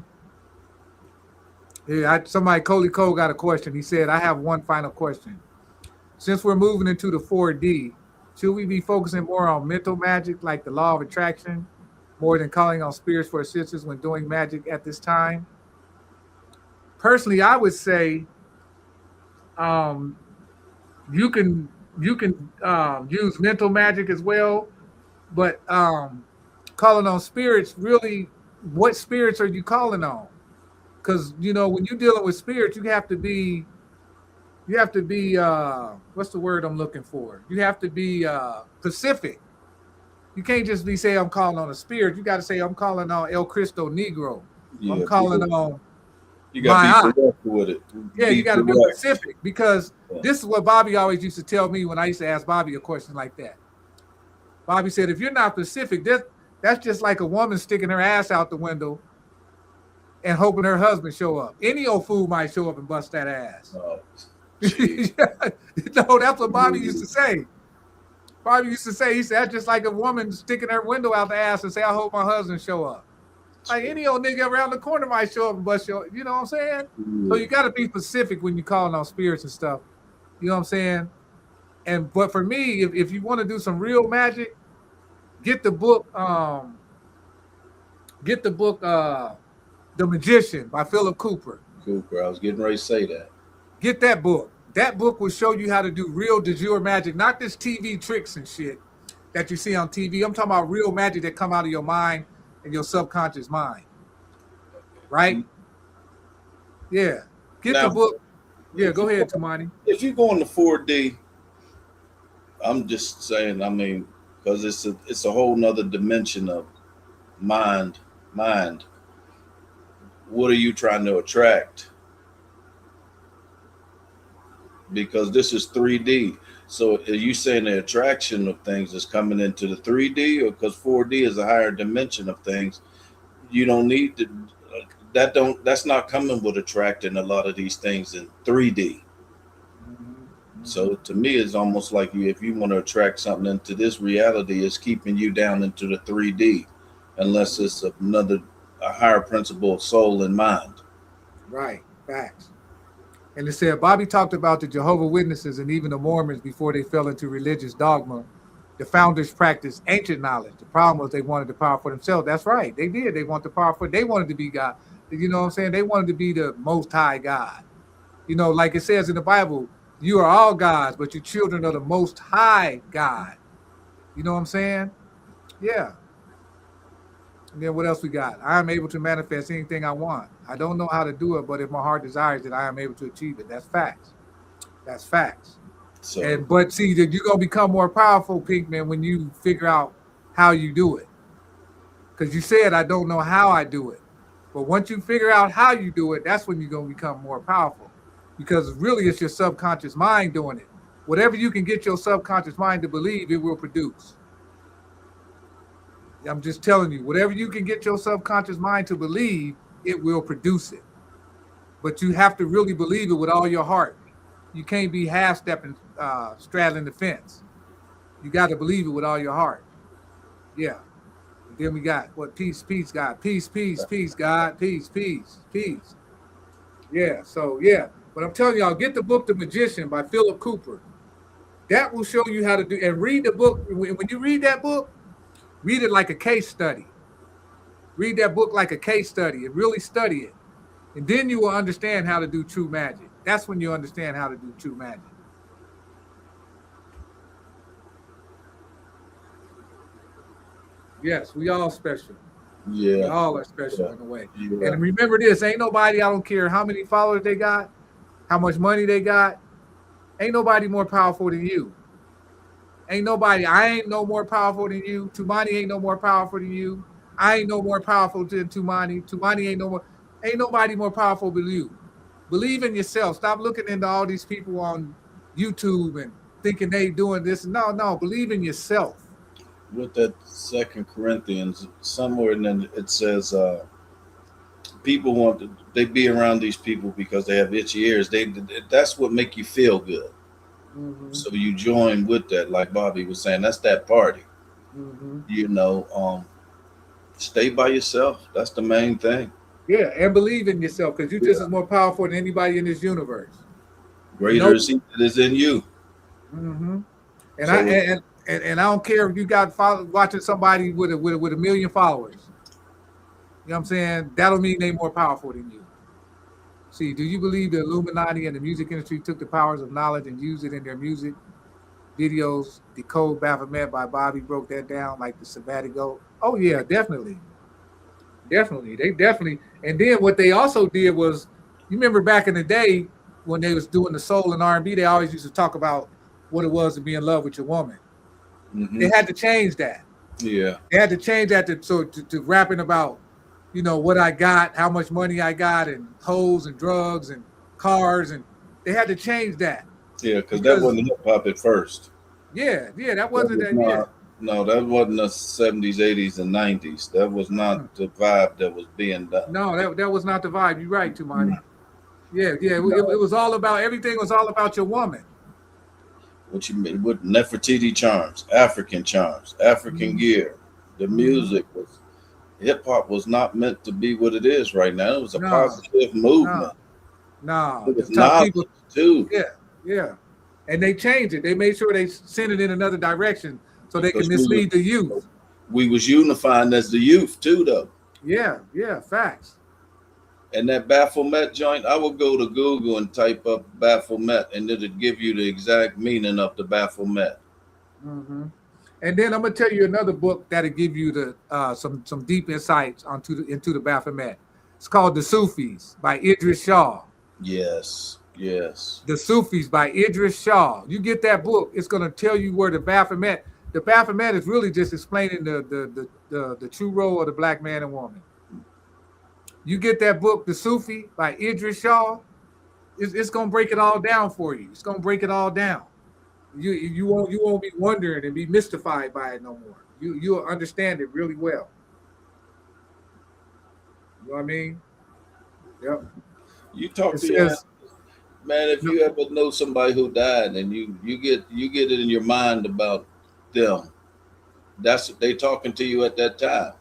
Yeah, somebody, Coley Cole, got a question. He said, I have one final question. Since we're moving into the 4D, should we be focusing more on mental magic, like the law of attraction, more than calling on spirits for assistance when doing magic at this time? Personally, I would say you can use mental magic as well, but calling on spirits, really, what spirits are you calling on? Because when you're dealing with spirits, you have to be what's the word I'm looking for? You have to be specific. You can't just be say I'm calling on a spirit. You got to say I'm calling on El Cristo Negro. Yeah, I'm calling on. You got to be direct with it. Yeah, you got to be specific, because this is what Bobby always used to tell me when I used to ask Bobby a question like that. Bobby said, if you're not specific, that's just like a woman sticking her ass out the window and hoping her husband show up. Any old fool might show up and bust that ass. Oh, no, that's what Bobby used to say. Bobby used to say, he said, that's just like a woman sticking her window out the ass and say, I hope my husband show up. Like any old nigga around the corner might show up and bust your, you know what I'm saying? Yeah. So you got to be specific when you're calling on spirits and stuff. You know what I'm saying? But for me, if you want to do some real magic, get the book, The Magician by Philip Cooper. I was getting ready to say that. Get that book. That book will show you how to do real de jure magic, not this TV tricks and shit that you see on TV. I'm talking about real magic that come out of your mind and your subconscious mind. Right? Yeah. Get the book. Yeah, go ahead, Tamani. If you go into 4D, I'm just saying, because it's a whole nother dimension of mind. What are you trying to attract? Because this is 3D. So are you saying the attraction of things is coming into the 3D, or because 4D is a higher dimension of things? You don't need to, that's not coming with attracting a lot of these things in 3D. So to me, it's almost like if you want to attract something into this reality, it's keeping you down into the 3D, unless it's a higher principle of soul and mind. Right. Facts. And it said Bobby talked about the Jehovah Witnesses and even the Mormons before they fell into religious dogma. The founders practiced ancient knowledge. The problem was they wanted the power for themselves. That's right. They did. They want the power for, they wanted to be God. You know what I'm saying? They wanted to be the most high God. You know, like it says in the Bible, you are all gods, but you're children of the most high God. You know what I'm saying? Yeah. And then what else we got? I am able to manifest anything I want. I don't know how to do it, but if my heart desires it, I am able to achieve it. That's facts. That's facts. So, But see that you're gonna become more powerful, Pinkman, when you figure out how you do it. Because you said I don't know how I do it. But once you figure out how you do it, that's when you're gonna become more powerful. Because really it's your subconscious mind doing it. Whatever you can get your subconscious mind to believe, it will produce. I'm just telling you, whatever you can get your subconscious mind to believe, it will produce it. But you have to really believe it with all your heart. You can't be half-stepping, straddling the fence. You got to believe it with all your heart. Yeah. And then we got what? Peace, peace, God. Peace, peace, peace, God. Peace, peace, peace. Yeah. So yeah. But I'm telling y'all, get the book "The Magician" by Philip Cooper. That will show you how to do. And read the book. When you read that book, read it like a case study. Read that book like a case study and really study it. And then you will understand how to do true magic. That's when you understand how to do true magic. Yes, we all special. yeah. We all are special Yeah. in a way. Yeah. And remember this, ain't nobody, I don't care how many followers they got, how much money they got, ain't nobody more powerful than you. Ain't nobody, I ain't no more powerful than you. Tumani ain't no more powerful than you. I ain't no more powerful than Tumani. Tumani ain't nobody more powerful than you. Believe in yourself. Stop looking into all these people on YouTube and thinking they doing this. No, believe in yourself. With that Second Corinthians, somewhere in there it says people they be around these people because they have itchy ears. That's what make you feel good. Mm-hmm. So you join with that, like Bobby was saying. That's that party. Mm-hmm. You know, stay by yourself. That's the main thing. Yeah, and believe in yourself because you're just as more powerful than anybody in this universe. Greater is He that is in you. Mm-hmm. And So, I don't care if you got watching somebody with a million followers. You know what I'm saying? That'll mean they more powerful than you. See, do you believe the Illuminati and the music industry took the powers of knowledge and used it in their music videos? Decode Baphomet by Bobby broke that down like the sabbatical. Oh yeah, definitely. Definitely. They definitely. And then what they also did was, you remember back in the day when they was doing the soul and R&B, they always used to talk about what it was to be in love with your woman. mm-hmm. They had to change that. Yeah. They had to change that to rapping about, you know, what I got, how much money I got, and hoes and drugs and cars, and they had to change that. Yeah, because that wasn't hip hop at first. Yeah, that wasn't that. Yeah. No, that wasn't the 70s, 80s, and 90s. That was not the vibe that was being done. No, that was not the vibe. You're right, Tumani. Yeah. It was all about, everything was all about your woman. What you mean with Nefertiti charms, African gear. The music was, hip hop was not meant to be what it is right now. It was a positive movement. No, it was knowledge too. Yeah. And they changed it. They made sure they sent it in another direction so they can mislead the youth. We was unifying as the youth too, though. Yeah, facts. And that Baphomet joint, I would go to Google and type up Baphomet, and it'll give you the exact meaning of the Baphomet. Mm-hmm. And then I'm gonna tell you another book that'll give you the some deep insights into the Baphomet. It's called The Sufis by Idris Shah. Yes. The Sufis by Idris Shah. You get that book, it's gonna tell you where the Baphomet is really just explaining the true role of the black man and woman. You get that book, The Sufi by Idris Shah, it's gonna break it all down for you. It's gonna break it all down. You won't be wondering and be mystified by it no more. You'll understand it really well. You know what I mean? Yep. You talk to your man, if you ever know somebody who died and you get it in your mind about them, that's they talking to you at that time.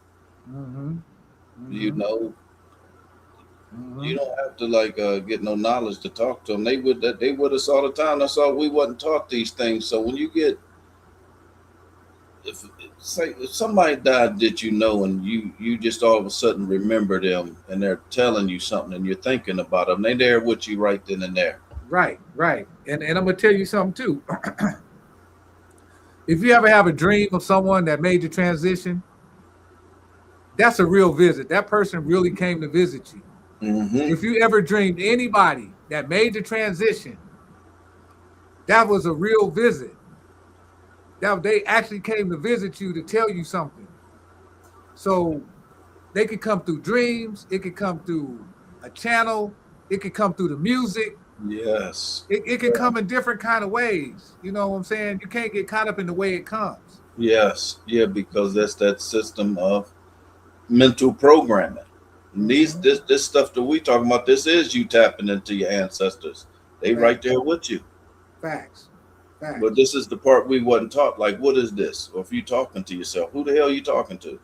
Mm-hmm. You know, You don't have to like get no knowledge to talk to them. They with us all the time. That's all. We wasn't taught these things. So when you get if say if somebody died that you know and you just all of a sudden remember them and they're telling you something and you're thinking about them, they there with you right then and there. Right. And I'm gonna tell you something too. If you ever have a dream of someone that made the transition, that's a real visit. That person really came to visit you. If you ever dreamed anybody that made the transition, that was a real visit. That they actually came to visit you to tell you something. So they could come through dreams. It could come through a channel. It could come through the music. Yes. It can come in different kind of ways. You know what I'm saying? You can't get caught up in the way it comes. Yes. Yeah, because that's that system of mental programming. And this stuff that we talking about, this is you tapping into your ancestors. They right there with you. Facts. But this is the part we wasn't taught. Like, what is this? Or if you talking to yourself, who the hell are you talking to?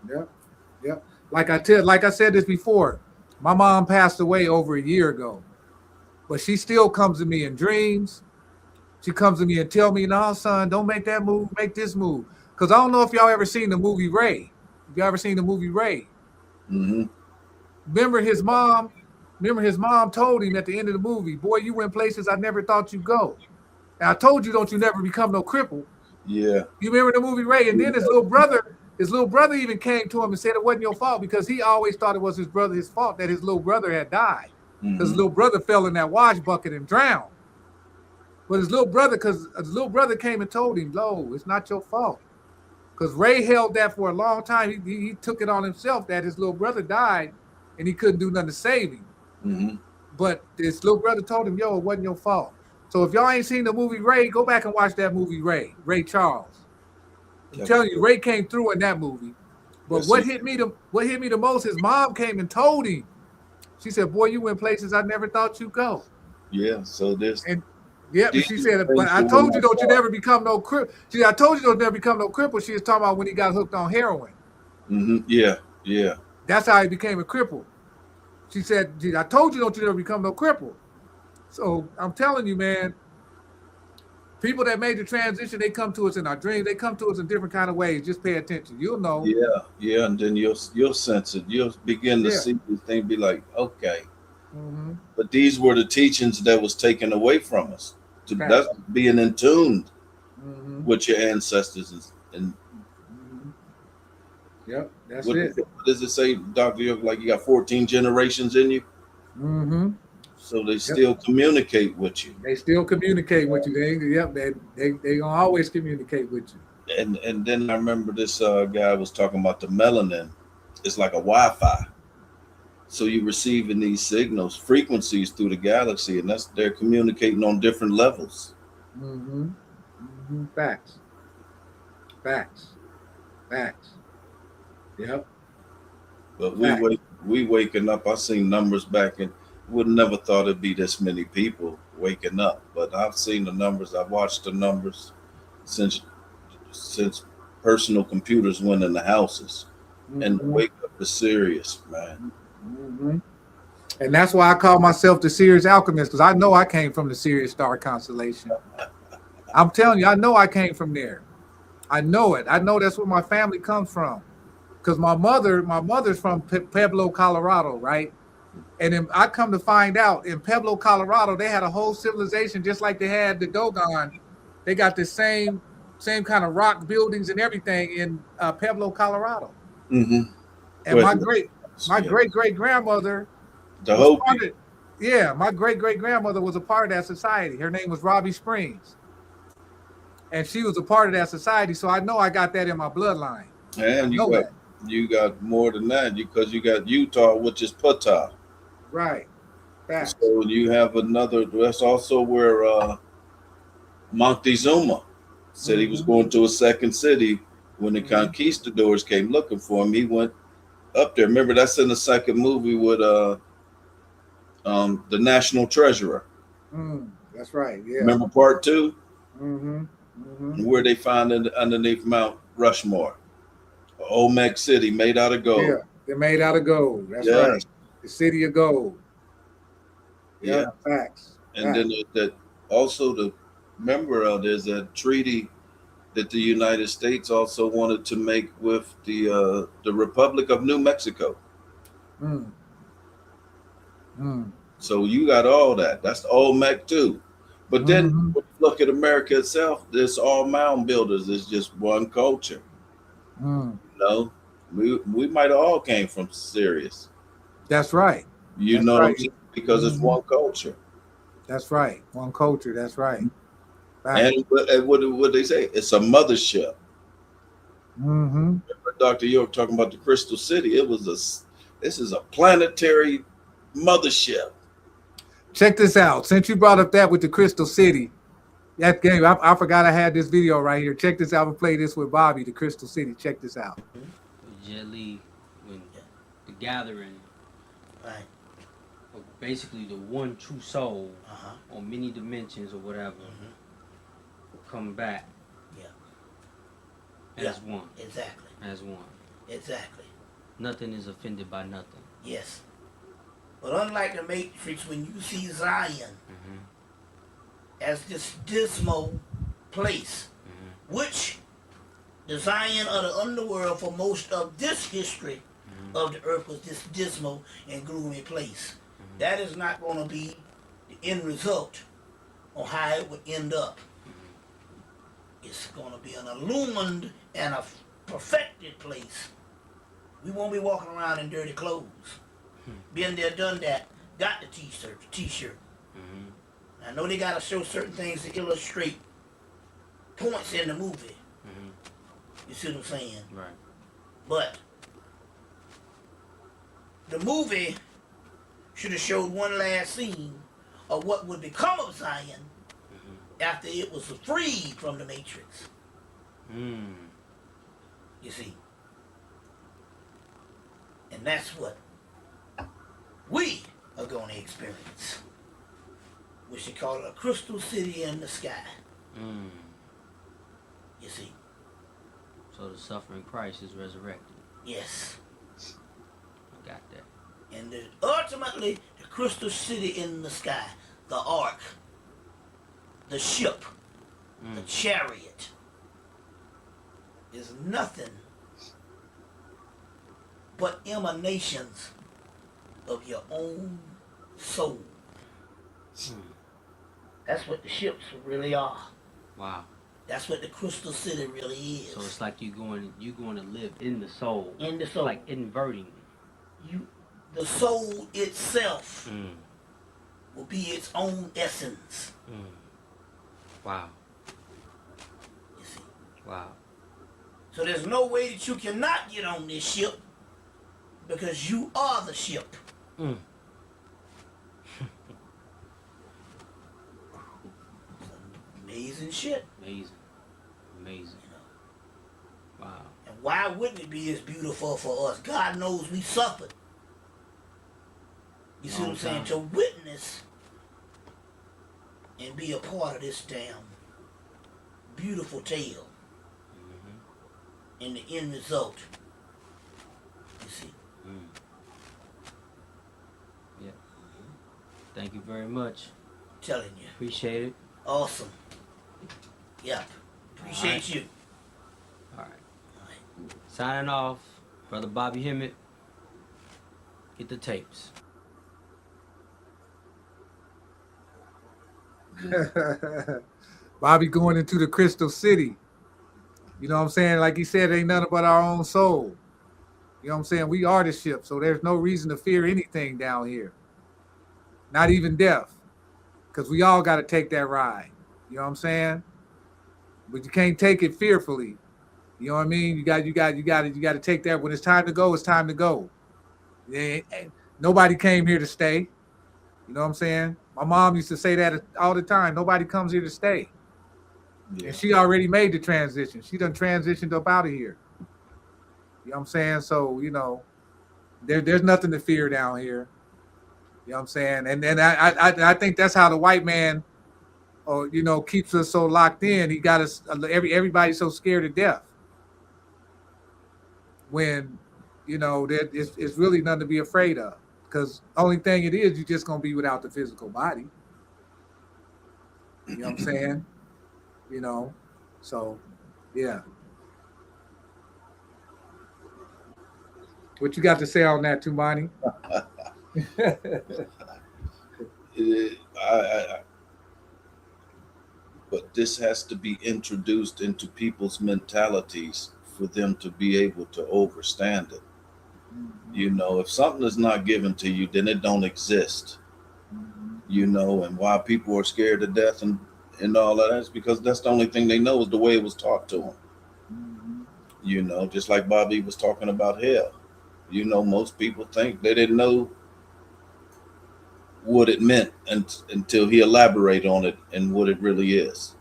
Yep. Like I said this before, my mom passed away over a year ago, but she still comes to me in dreams. She comes to me and tell me, "No, son, don't make that move. Make this move." Because I don't know if y'all ever seen the movie Ray. If y'all ever seen the movie Ray, remember his mom told him at the end of the movie, "Boy, you went places I never thought you'd go. And I told you, don't you never become no cripple." Yeah. You remember the movie Ray? And then his little brother even came to him and said it wasn't your fault because he always thought it was his fault that his little brother had died. Because his little brother fell in that wash bucket and drowned. But his little brother came and told him, "No, it's not your fault." Because Ray held that for a long time. He took it on himself that his little brother died and he couldn't do nothing to save him. But his little brother told him, "Yo, it wasn't your fault." So if y'all ain't seen the movie Ray, go back and watch that movie Ray Charles. I'm telling you, Ray came through in that movie. But what hit me the most, his mom came and told him. She said, "Boy, you went places I never thought you'd go." Yeah. So this. And she said, "But I told you, don't you never become no cripple." She said, "I told you, don't never become no cripple." She was talking about when he got hooked on heroin. Yeah. That's how he became a cripple. She said, "I told you, don't you never become no cripple." So I'm telling you, man, people that made the transition, they come to us in our dreams. They come to us in different kind of ways. Just pay attention. You'll know. Yeah. And then you'll sense it. You'll begin to see these things. Be like, okay. But these were the teachings that was taken away from us. That's being in tune with your ancestors and Yep, that's what does it say, Doctor? You got 14 generations in you. So they still communicate with you. They still communicate with you. They gonna always communicate with you. And then I remember this guy was talking about the melanin. It's like a Wi-Fi. So you're receiving these signals, frequencies through the galaxy, and they're communicating on different levels. Facts. Yep. But we waking up. I seen numbers back and would never thought it'd be this many people waking up. But I've seen the numbers. I've watched the numbers since personal computers went in the houses, and the wake up is serious, man. And that's why I call myself the Sirius Alchemist, because I know I came from the Sirius star constellation. I'm telling you, I know I came from there. I know it. I know that's where my family comes from. Because my mother's from Pueblo, Colorado, right? And then I come to find out in Pueblo, Colorado, they had a whole civilization just like they had the Dogon. They got the same kind of rock buildings and everything in Pueblo, Colorado. And my great grandmother, my great grandmother was a part of that society. Her name was Robbie Springs, and she was a part of that society. So I know I got that in my bloodline. And you got more than that because you got Utah, which is Putah. Right. Facts. So you have another. That's also where Montezuma said he was going to a second city when the conquistadors came looking for him. He went up there. Remember, that's in the second movie with the National Treasurer. That's right. Yeah. Remember part 2? Where they found underneath Mount Rushmore, Olmec City made out of gold. They're made out of gold. That's Yes. right. The city of gold. Yeah. Facts. And then that also the member there's a treaty that the United States also wanted to make with the Republic of New Mexico. Mm. Mm. So you got all that. That's the old Mech too. But then Mhm. when you look at America itself, it's all mound builders. It's just one culture. Mm. You know, we might have all came from Sirius. That's right. You That's know what I'm right. saying? Because it's one culture. That's right. One culture. That's right. And what they say? It's a mothership. Mm-hmm. Remember Dr. York talking about the Crystal City? This is a planetary mothership. Check this out. Since you brought up that with the Crystal City, that game, I forgot I had this video right here. Check this out. I'm play this with Bobby, the Crystal City. Check this out. Jet Li, when the gathering, Right. of basically the one true soul on many dimensions or whatever, will come back. Yeah. As one. Exactly. As one. Exactly. Nothing is offended by nothing. Yes. But unlike the Matrix, when you see Zion as this dismal place, which the Zion of the underworld for most of this history of the earth was this dismal and gloomy place. That is not going to be the end result on how it would end up. It's going to be an illumined and a perfected place. We won't be walking around in dirty clothes. Been there, done that, got the t-shirt. I know they got to show certain things to illustrate points in the movie. You see what I'm saying? Right. But the movie should have showed one last scene of what would become of Zion after it was freed from the Matrix. You see? And that's what we are going to experience. We should call it a crystal city in the sky. You see? So the suffering Christ is resurrected. Yes. I got that. And ultimately, the crystal city in the sky, the ark, the ship, the chariot, is nothing but emanations of your own soul. That's what the ships really are. Wow. That's what the crystal city really is. So it's like you're going to live in the soul. In the soul. Like inverting. The soul itself will be its own essence. Wow. You see. Wow. So there's no way that you cannot get on this ship because you are the ship. Amazing shit. Amazing. You know. Wow. And why wouldn't it be as beautiful for us? God knows we suffered. You see what I'm saying? To witness and be a part of this damn beautiful tale. And the end result. You see. Yeah. Thank you very much. Telling you. Appreciate it. Awesome. Yep. Appreciate you. All right. Signing off, Brother Bobby Hemmett. Get the tapes. Bobby going into the Crystal City. You know what I'm saying? Like he said, ain't nothing but our own soul. You know what I'm saying? We are the ship, so there's no reason to fear anything down here. Not even death. Because we all got to take that ride. You know what I'm saying? But you can't take it fearfully. You know what I mean? You got to take that. When it's time to go, it's time to go. Nobody came here to stay. You know what I'm saying? My mom used to say that all the time. Nobody comes here to stay. Yeah. And she already made the transition. She done transitioned up out of here. You know what I'm saying? So, you know, there's nothing to fear down here. You know what I'm saying? And I think that's how the white man, you know, keeps us so locked in. He got us, everybody's so scared to death. When you know, that it's really nothing to be afraid of. Because only thing it is, you're just gonna be without the physical body. You know what I'm saying? You know, so yeah. What you got to say on that, Tumani? I, but this has to be introduced into people's mentalities for them to be able to understand it. You know, if something is not given to you, then it don't exist. You know, and why people are scared to death and all of that is because that's the only thing they know is the way it was taught to them. You know, just like Bobby was talking about hell. You know, most people think they didn't know what it meant until he elaborated on it and what it really is.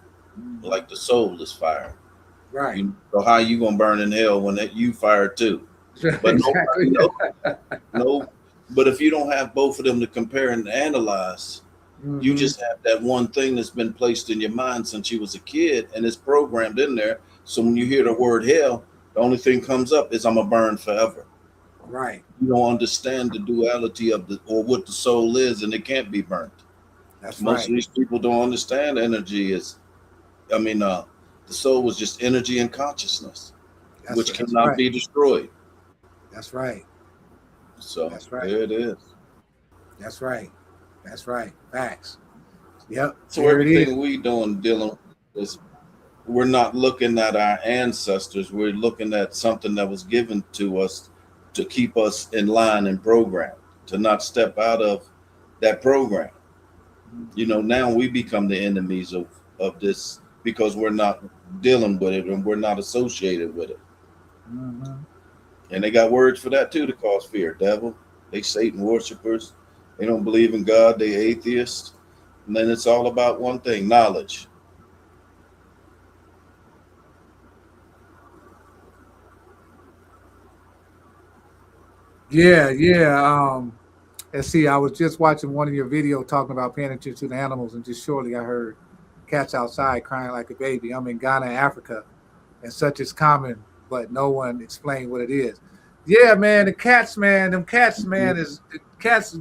Like the soul is fire. Right. You know, how you gonna burn in hell when you fire too? But exactly. no. But if you don't have both of them to compare and analyze, you just have that one thing that's been placed in your mind since you was a kid and it's programmed in there. So when you hear the word hell, the only thing comes up is I'm gonna burn forever. Right. You don't understand the duality of or what the soul is, and it can't be burnt. That's Most of these people don't understand energy is. The soul was just energy and consciousness, which cannot be destroyed. That's right. So that's right. There it is. That's right. That's right. Facts. Yep. So everything we dealing is we're not looking at our ancestors. We're looking at something that was given to us to keep us in line and programmed, to not step out of that program. You know, now we become the enemies of this because we're not dealing with it and we're not associated with it. And they got words for that too to cause fear. Devil, they Satan worshipers, they don't believe in God, they atheists. And then it's all about one thing, knowledge. Yeah. Let's see. I was just watching one of your videos talking about paying attention to the animals, and just shortly I heard cats outside crying like a baby. I'm in Ghana, Africa, and such is common, but no one explained what it is. Yeah, man, the cats, man, them cats, man, cats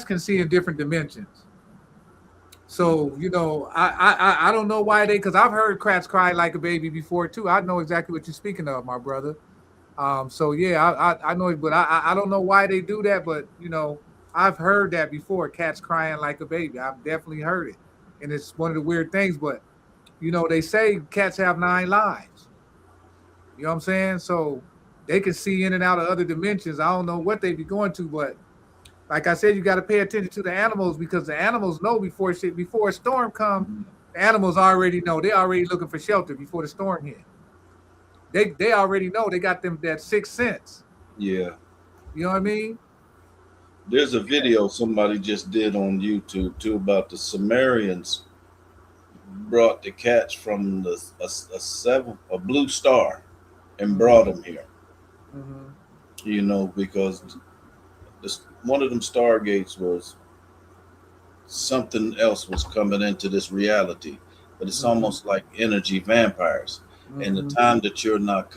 can see in different dimensions. So, you know, I don't know why because I've heard cats cry like a baby before too. I know exactly what you're speaking of, my brother. So yeah, I know it, but I don't know why they do that, but you know, I've heard that before, cats crying like a baby. I've definitely heard it. And it's one of the weird things, but you know, they say cats have 9 lives. You know what I'm saying? So they can see in and out of other dimensions. I don't know what they be going to, but like I said, you got to pay attention to the animals because the animals know before a storm comes, the animals already know. They're already looking for shelter before the storm hit. They already know. They got them that 6th sense. Yeah. You know what I mean? There's a video somebody just did on YouTube too about the Sumerians brought the cats from a blue star and brought them here. You know, because one of them stargates was something else was coming into this reality, but it's almost like energy vampires. And the time that you're not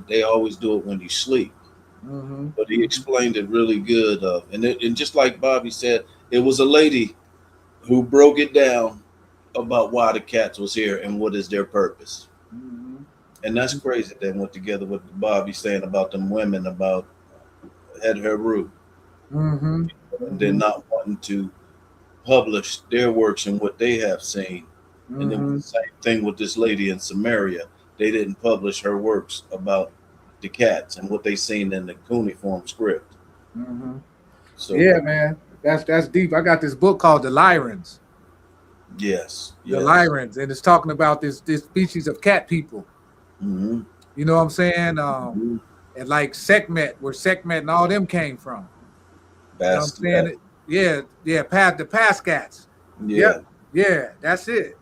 they always do it when you sleep. But he explained it really good. And just like Bobby said, it was a lady who broke it down about why the cats was here and what is their purpose. And that's crazy. They went together with Bobby saying about them women about had her root. They're not wanting to publish their works and what they have seen. And then the same thing with this lady in Samaria. They didn't publish her works about the cats and what they seen in the cuneiform script. So yeah, man, that's deep. I got this book called The Lyrans. Yes. The Lyrans, and it's talking about this species of cat people. You know what I'm saying? And like Sekhmet, where Sekhmet and all them came from. You know what I'm saying? Yeah, the past cats. Yeah, that's it.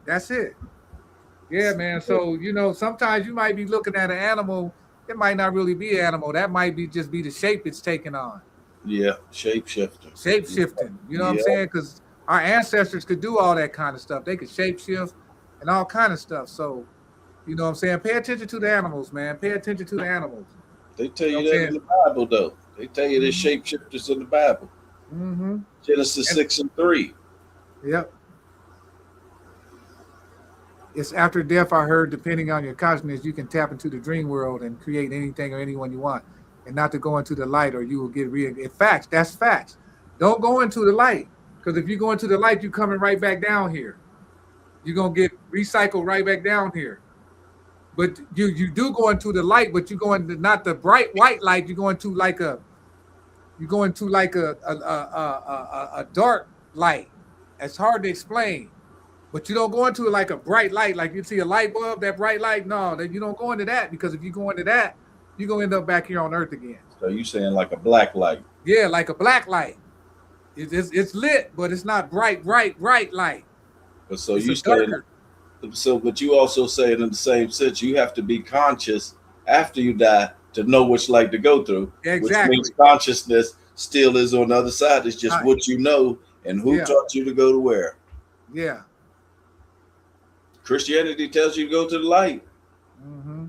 Yeah, man. So, you know, sometimes you might be looking at an animal. It might not really be an animal. That might be just be the shape it's taking on. Yeah, shape-shifting. Shape-shifting. You know what I'm saying? Because our ancestors could do all that kind of stuff. They could shape-shift and all kind of stuff. So, you know what I'm saying? Pay attention to the animals, man. Pay attention to the animals. They tell you You know that what I'm in the Bible, though. They tell you there's shapeshifters in the Bible. Mm-hmm. Genesis 6:3. Yep. It's after death, I heard, depending on your consciousness, you can tap into the dream world and create anything or anyone you want, and not to go into the light or you will get facts. That's facts. Don't go into the light, because if you go into the light, you're coming right back down here. You're going to get recycled right back down here. But you do go into the light, but you go into not the bright white light. You go into like a dark light. It's hard to explain. But you don't go into it like a bright light, like you see a light bulb, that bright light. No, that you don't go into that, because if you go into that, you're going to end up back here on Earth again. So you saying like a black light? Yeah, like a black light. It's lit, but it's not bright light. But so It's you a saying, darker. but you also saying in the same sense, you have to be conscious after you die to know which light to go through. Exactly. Which means consciousness still is on the other side. It's just what you know and who taught you to go to where. Yeah. Christianity tells you to go to the light. Mm-hmm.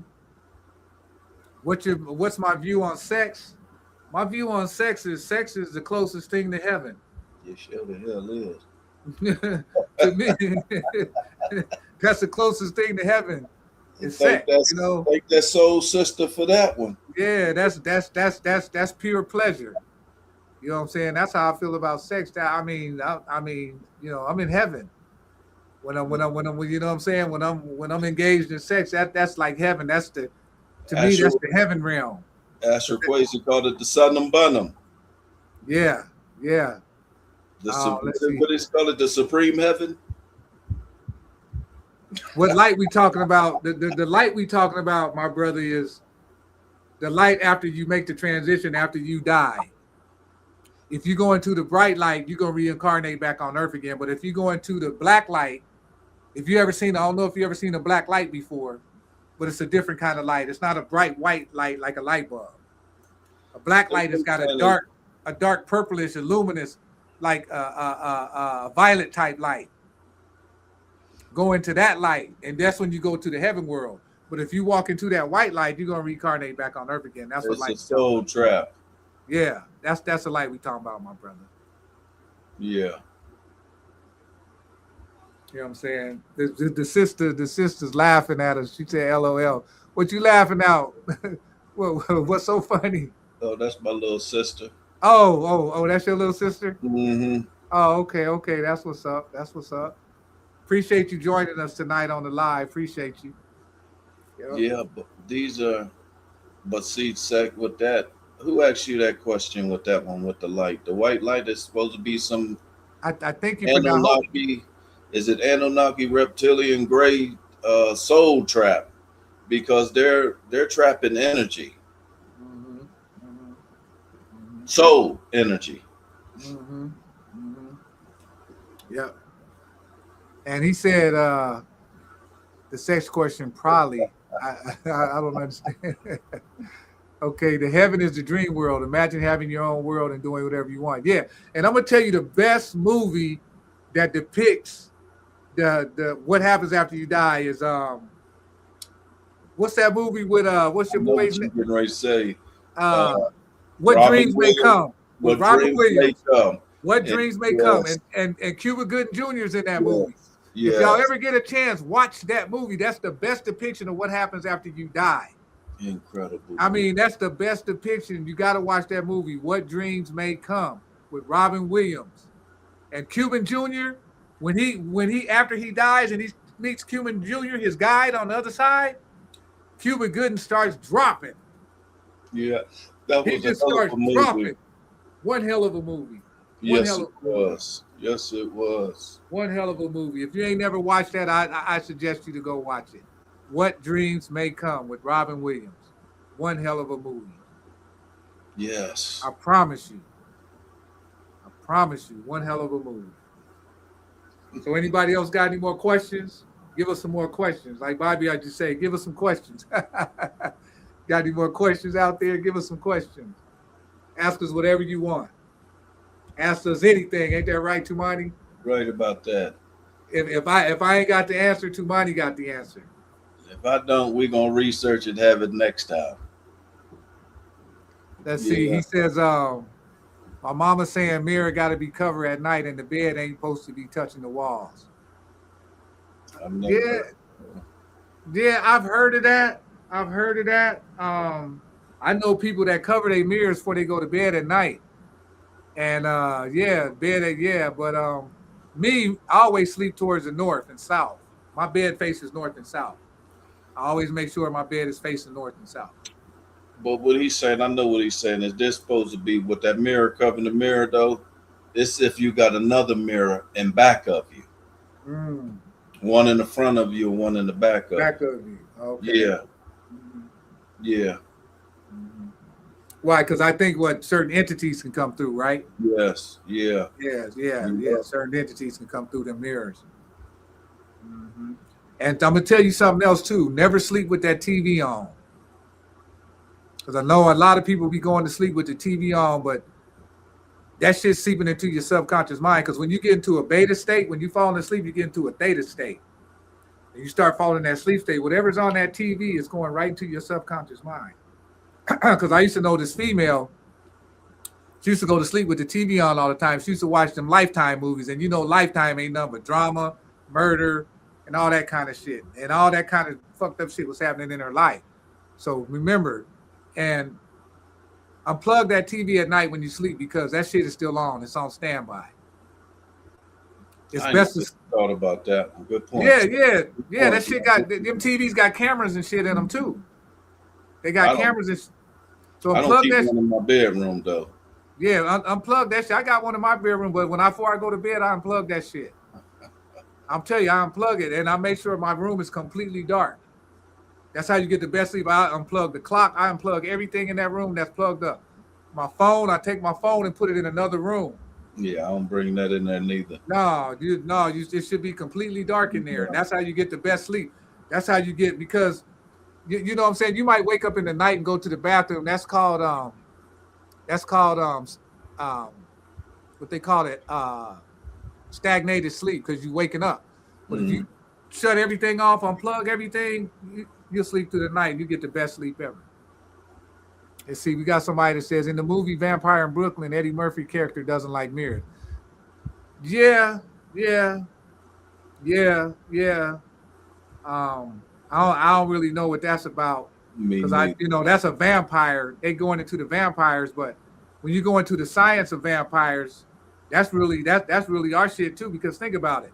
What's my view on sex? My view on sex is the closest thing to heaven. You sure the hell is. To me, that's the closest thing to heaven. It's sex, Thank that soul sister for that one. Yeah, that's pure pleasure. You know what I'm saying? That's how I feel about sex. I mean, I'm in heaven. When I'm you know what I'm saying? When I'm engaged in sex, that's like heaven. That's the heaven realm. Asher Quasi called it the Sunum Bunum. Yeah. What is called it? The supreme heaven. What light we talking about? The light we talking about, my brother, is the light after you make the transition, after you die. If you go into the bright light, you're gonna reincarnate back on Earth again. But if you go into the black light, I don't know if you ever seen a black light before, but it's a different kind of light. It's not a bright white light like a light bulb. A black light has got a dark purplish and luminous, like a violet type light. Go into that light, and that's when you go to the heaven world. But if you walk into that white light, you're gonna reincarnate back on Earth again. That's what light. It's a soul trap. Yeah, that's the light we talking about, my brother. Yeah. You know what I'm saying? The sister's laughing at us. She said, "LOL." What you laughing out? What's so funny? Oh, that's my little sister. Oh, that's your little sister? Mm-hmm. Oh, okay. That's what's up. Appreciate you joining us tonight on the live. Appreciate you. Yeah, but see, Sec, with that, who asked you that question with that one with the light? The white light is supposed to be some I think you forgot. Anunnaki. Is it Anunnaki reptilian gray soul trap? Because they're trapping energy. Soul energy. Yep. And he said the sex question probably I don't understand. Okay, the heaven is the dream world. Imagine having your own world and doing whatever you want. Yeah, and I'm gonna tell you the best movie that depicts the what happens after you die is what's that movie with what's your boy's name? Ready to say What Robin Dreams May Williams. Come with Robin Williams. What And Dreams May Come, and Cuba Gooding Jr. is in that movie. Yes. If y'all ever get a chance, watch that movie. That's the best depiction of what happens after you die. Incredible. I mean, that's the best depiction. You got to watch that movie, What Dreams May Come, with Robin Williams and Cuban Jr. When he after he dies and he meets Cuban Jr., his guide on the other side, Cuba Gooding starts dropping. Yeah, that was He just a hell of starts a movie. dropping. One hell of a movie. Yes, it was. Yes, it was. One hell of a movie. If you ain't never watched that, I suggest you to go watch it. What Dreams May Come with Robin Williams. One hell of a movie. Yes. I promise you. One hell of a movie. So anybody else got any more questions? Give us some more questions. Like Bobby, I just say, give us some questions. Got any more questions out there? Give us some questions. Ask us whatever you want. Ask us anything. Ain't that right, Tumani? Right about that. If I ain't got the answer, Tumani got the answer. If I don't, we're gonna research and have it next time. Let's see. Yeah. He says, my mama's saying mirror got to be covered at night and the bed ain't supposed to be touching the walls. I've never Yeah, heard. yeah, I've heard of that. I've heard of that. I know people that cover their mirrors before they go to bed at night. And yeah, but me, I always sleep towards the north and south. My bed faces north and south. I always make sure my bed is facing north and south. But what he's saying, I know what he's saying, is this supposed to be with that mirror covering the mirror though? It's if you got another mirror in back of you. One in the front of you and one in the back of Back you. of you. Okay. Yeah. Yeah. Why? Because I think what certain entities can come through, right? Yes. Yeah. Yeah. Certain entities can come through the mirrors. And I'm gonna tell you something else too. Never sleep with that TV on. Because I know a lot of people be going to sleep with the TV on, but that shit's seeping into your subconscious mind. Because when you get into a beta state, when you fall asleep, you get into a theta state. And you start falling in that sleep state. Whatever's on that TV is going right into your subconscious mind. Because I used to know this female, she used to go to sleep with the TV on all the time. She used to watch them Lifetime movies. And you know Lifetime ain't nothing but drama, murder, and all that kind of shit. And all that kind of fucked up shit was happening in her life. So remember, and unplug that TV at night when you sleep because that shit is still on. It's on standby. It's I best to thought about that. Good point. Yeah. That shit got them TVs got cameras and shit in them too. They got cameras and so I don't unplug keep that. one in my bedroom though. Yeah, unplug that shit. I got one in my bedroom, but before I go to bed, I unplug that shit. I'm telling you, I unplug it and I make sure my room is completely dark. That's how you get the best sleep. I unplug the clock. I unplug everything in that room that's plugged up. My phone, I take my phone and put it in another room. Yeah, I don't bring that in there neither. It should be completely dark in there. And that's how you get the best sleep. That's how you get, because you know what I'm saying? You might wake up in the night and go to the bathroom. That's called what they call it, stagnated sleep, because you're waking up. But if you shut everything off, unplug everything, you'll sleep through the night and you get the best sleep ever. And see, we got somebody that says in the movie Vampire in Brooklyn, Eddie Murphy character doesn't like mirrors. Yeah. I don't really know what that's about, because that's a vampire. They going into the vampires, but when you go into the science of vampires, that's really our shit too. Because think about it,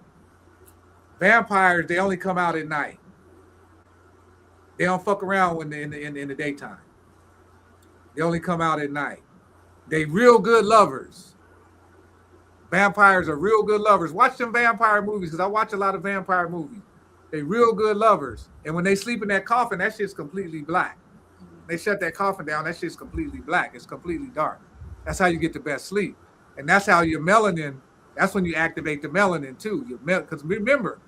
vampires, they only come out at night. They don't fuck around when they're in the daytime. They only come out at night. They real good lovers. Vampires are real good lovers. Watch them vampire movies, because I watch a lot of vampire movies. They real good lovers. And when they sleep in that coffin, that shit's completely black. They shut that coffin down, that shit's completely black. It's completely dark. That's how you get the best sleep. And that's how your melanin, that's when you activate the melanin too. Because remember,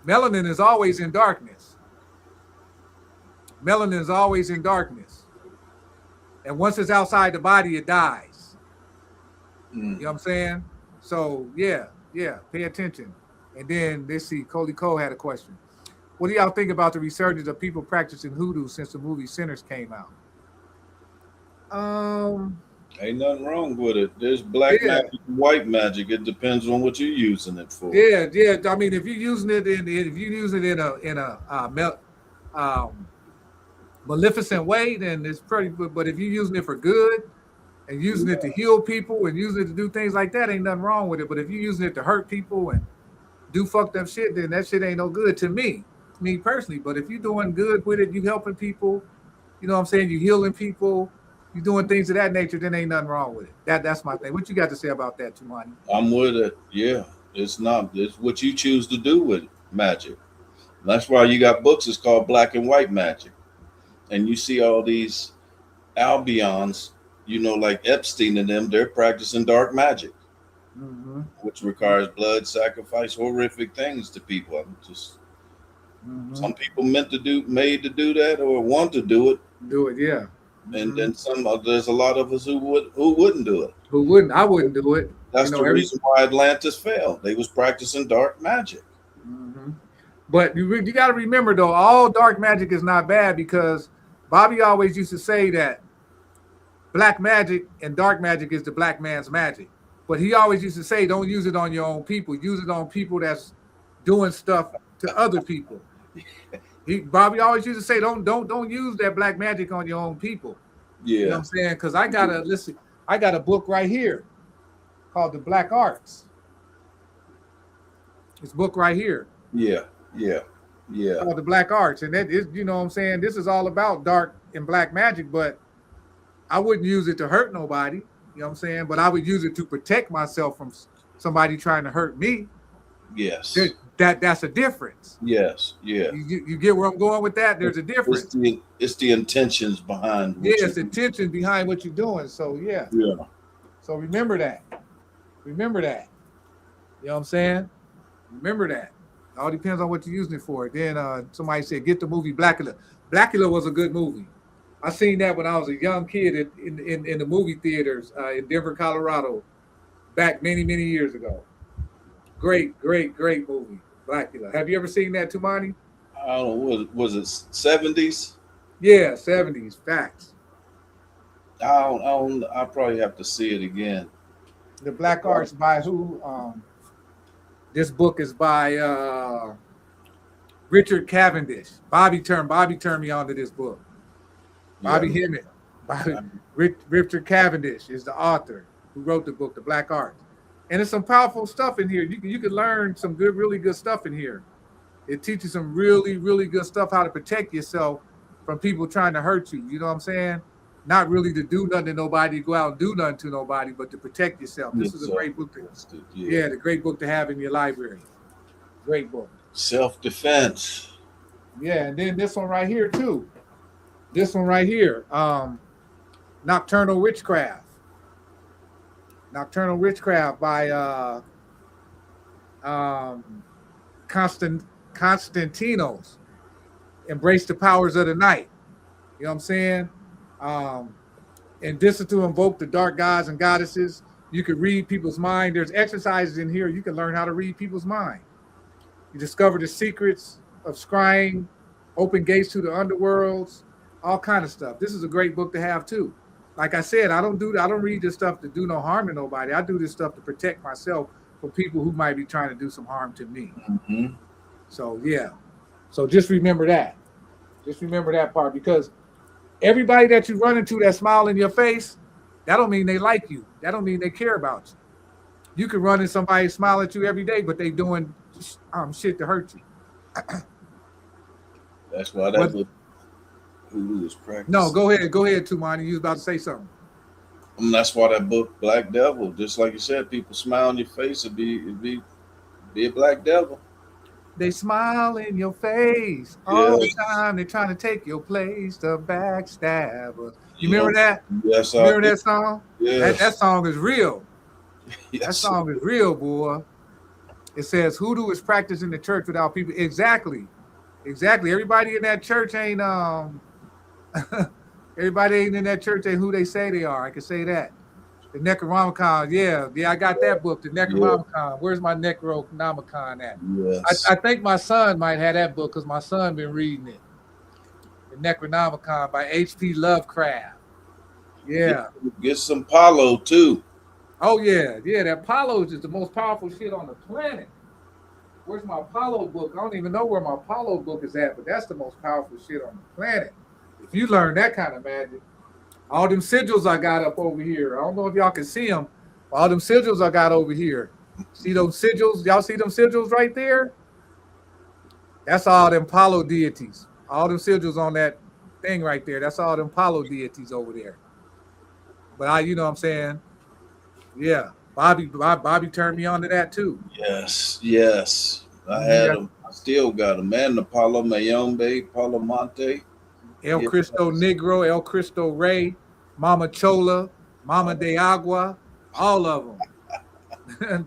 melanin is always in darkness. Melanin is always in darkness. And once it's outside the body, it dies. You know what I'm saying? So yeah, pay attention. And then let's see, Coley Cole had a question. What do y'all think about the resurgence of people practicing hoodoo since the movie Sinners came out? Ain't nothing wrong with it. There's black magic and white magic. It depends on what you're using it for. Yeah. I mean, if you're using it in a maleficent way, then it's pretty good. But if you're using it for good and using it to heal people and using it to do things like that, ain't nothing wrong with it. But if you're using it to hurt people and do fucked up shit, then that shit ain't no good to me personally. But if you're doing good with it, you helping people, you know what I'm saying, you healing people, you doing things of that nature, then ain't nothing wrong with it. That's my thing. What you got to say about that, Tumani? I'm with it. Yeah, it's what you choose to do with magic. That's why you got books. It's called Black and White Magic, and you see all these Albions, like Epstein and them. They're practicing dark magic, which requires blood, sacrifice, horrific things to people. I'm just some people made to do that or want to do it. Yeah. And then there's a lot of us who wouldn't do it. Who wouldn't? I wouldn't do it. That's the reason why Atlantis failed. They was practicing dark magic. But you got to remember, though, all dark magic is not bad, because Bobby always used to say that black magic and dark magic is the black man's magic. But he always used to say, don't use it on your own people. Use it on people that's doing stuff to other people. Bobby always used to say, don't use that black magic on your own people. You know what Yeah. I'm saying? Because I got a book right here called The Black Arts. This book right here Yeah. Yeah. Yeah. called The Black Arts. And that is, you know what I'm saying? This is all about dark and black magic, but I wouldn't use it to hurt nobody. You know what I'm saying? But I would use it to protect myself from somebody trying to hurt me. Yes. That's a difference. Yes. Yeah. You get where I'm going with that? There's a difference. It's the intentions behind. Yeah, it's the intention behind what you're doing. So yeah. Yeah. So remember that. Remember that. You know what I'm saying? Remember that. It all depends on what you're using it for. Then somebody said, get the movie Blackula. Blackula was a good movie. I seen that when I was a young kid in the movie theaters in Denver, Colorado, back many, many years ago. Great movie, Blackula. Have you ever seen that, Tumani? I don't know. Was it 70s? Yeah, 70s. Facts. I probably have to see it again. The Black Arts by who? This book is by Richard Cavendish. Bobby turned me on to this book. Bobby Hemmett. Richard Cavendish is the author who wrote the book, The Black Arts. And there's some powerful stuff in here. You can learn some really good stuff in here. It teaches some really good stuff, how to protect yourself from people trying to hurt you. You know what I'm saying? Not really to do nothing to nobody, go out and do nothing to nobody, but to protect yourself. This is a great book the great book to have in your library. Great book. Self-defense. Yeah, and then this one right here too. This one right here, Nocturnal Witchcraft. Nocturnal Witchcraft by Constantinos. Embrace the powers of the night. You know what I'm saying? And this is to invoke the dark gods and goddesses. You can read people's mind. There's exercises in here. You can learn how to read people's mind. You discover the secrets of scrying, open gates to the underworlds, all kind of stuff. This is a great book to have too. Like I said, I don't read this stuff to do no harm to nobody. I do this stuff to protect myself from people who might be trying to do some harm to me. Mm-hmm. So yeah. So just remember that. Just remember that part, because everybody that you run into that smile in your face, that don't mean they like you. That don't mean they care about you. You can run into somebody smile at you every day, but they doing shit to hurt you. That's why that book. Who is practicing? No, go ahead, Tumani. You was about to say something. That's why that book, Black Devil, just like you said, people smile on your face, it'd be a black devil. They smile in your face all the time. They're trying to take your place, the backstabbers. You remember that? Yes, you remember that song? Yes. That song is real. Yes. That song is real, boy. It says, hoodoo is practiced in the church without people. Exactly. Everybody in that church ain't everybody ain't in that church ain't who they say they are. I can say that. The Necronomicon, yeah, I got that book, the Necronomicon. Yeah. Where's my Necronomicon at? Yes. I think my son might have that book because my son been reading it. The Necronomicon by H.P. Lovecraft. Yeah. Get some Palo too. Oh yeah, that Palo is the most powerful shit on the planet. Where's my Palo book? I don't even know where my Palo book is at, but that's the most powerful shit on the planet. If you learn that kind of magic, all them sigils I got up over here. I don't know if y'all can see them. All them sigils I got over here. See those sigils? Y'all see them sigils right there? That's all them Palo deities. All them sigils on that thing right there. That's all them Palo deities over there. But you know what I'm saying? Yeah. Bobby turned me on to that too. Yes. I had them. I still got them. Man, the Palo Mayombe, Palo Monte. El Cristo Negro, El Cristo Rey, Mama Chola, Mama de Agua, all of them.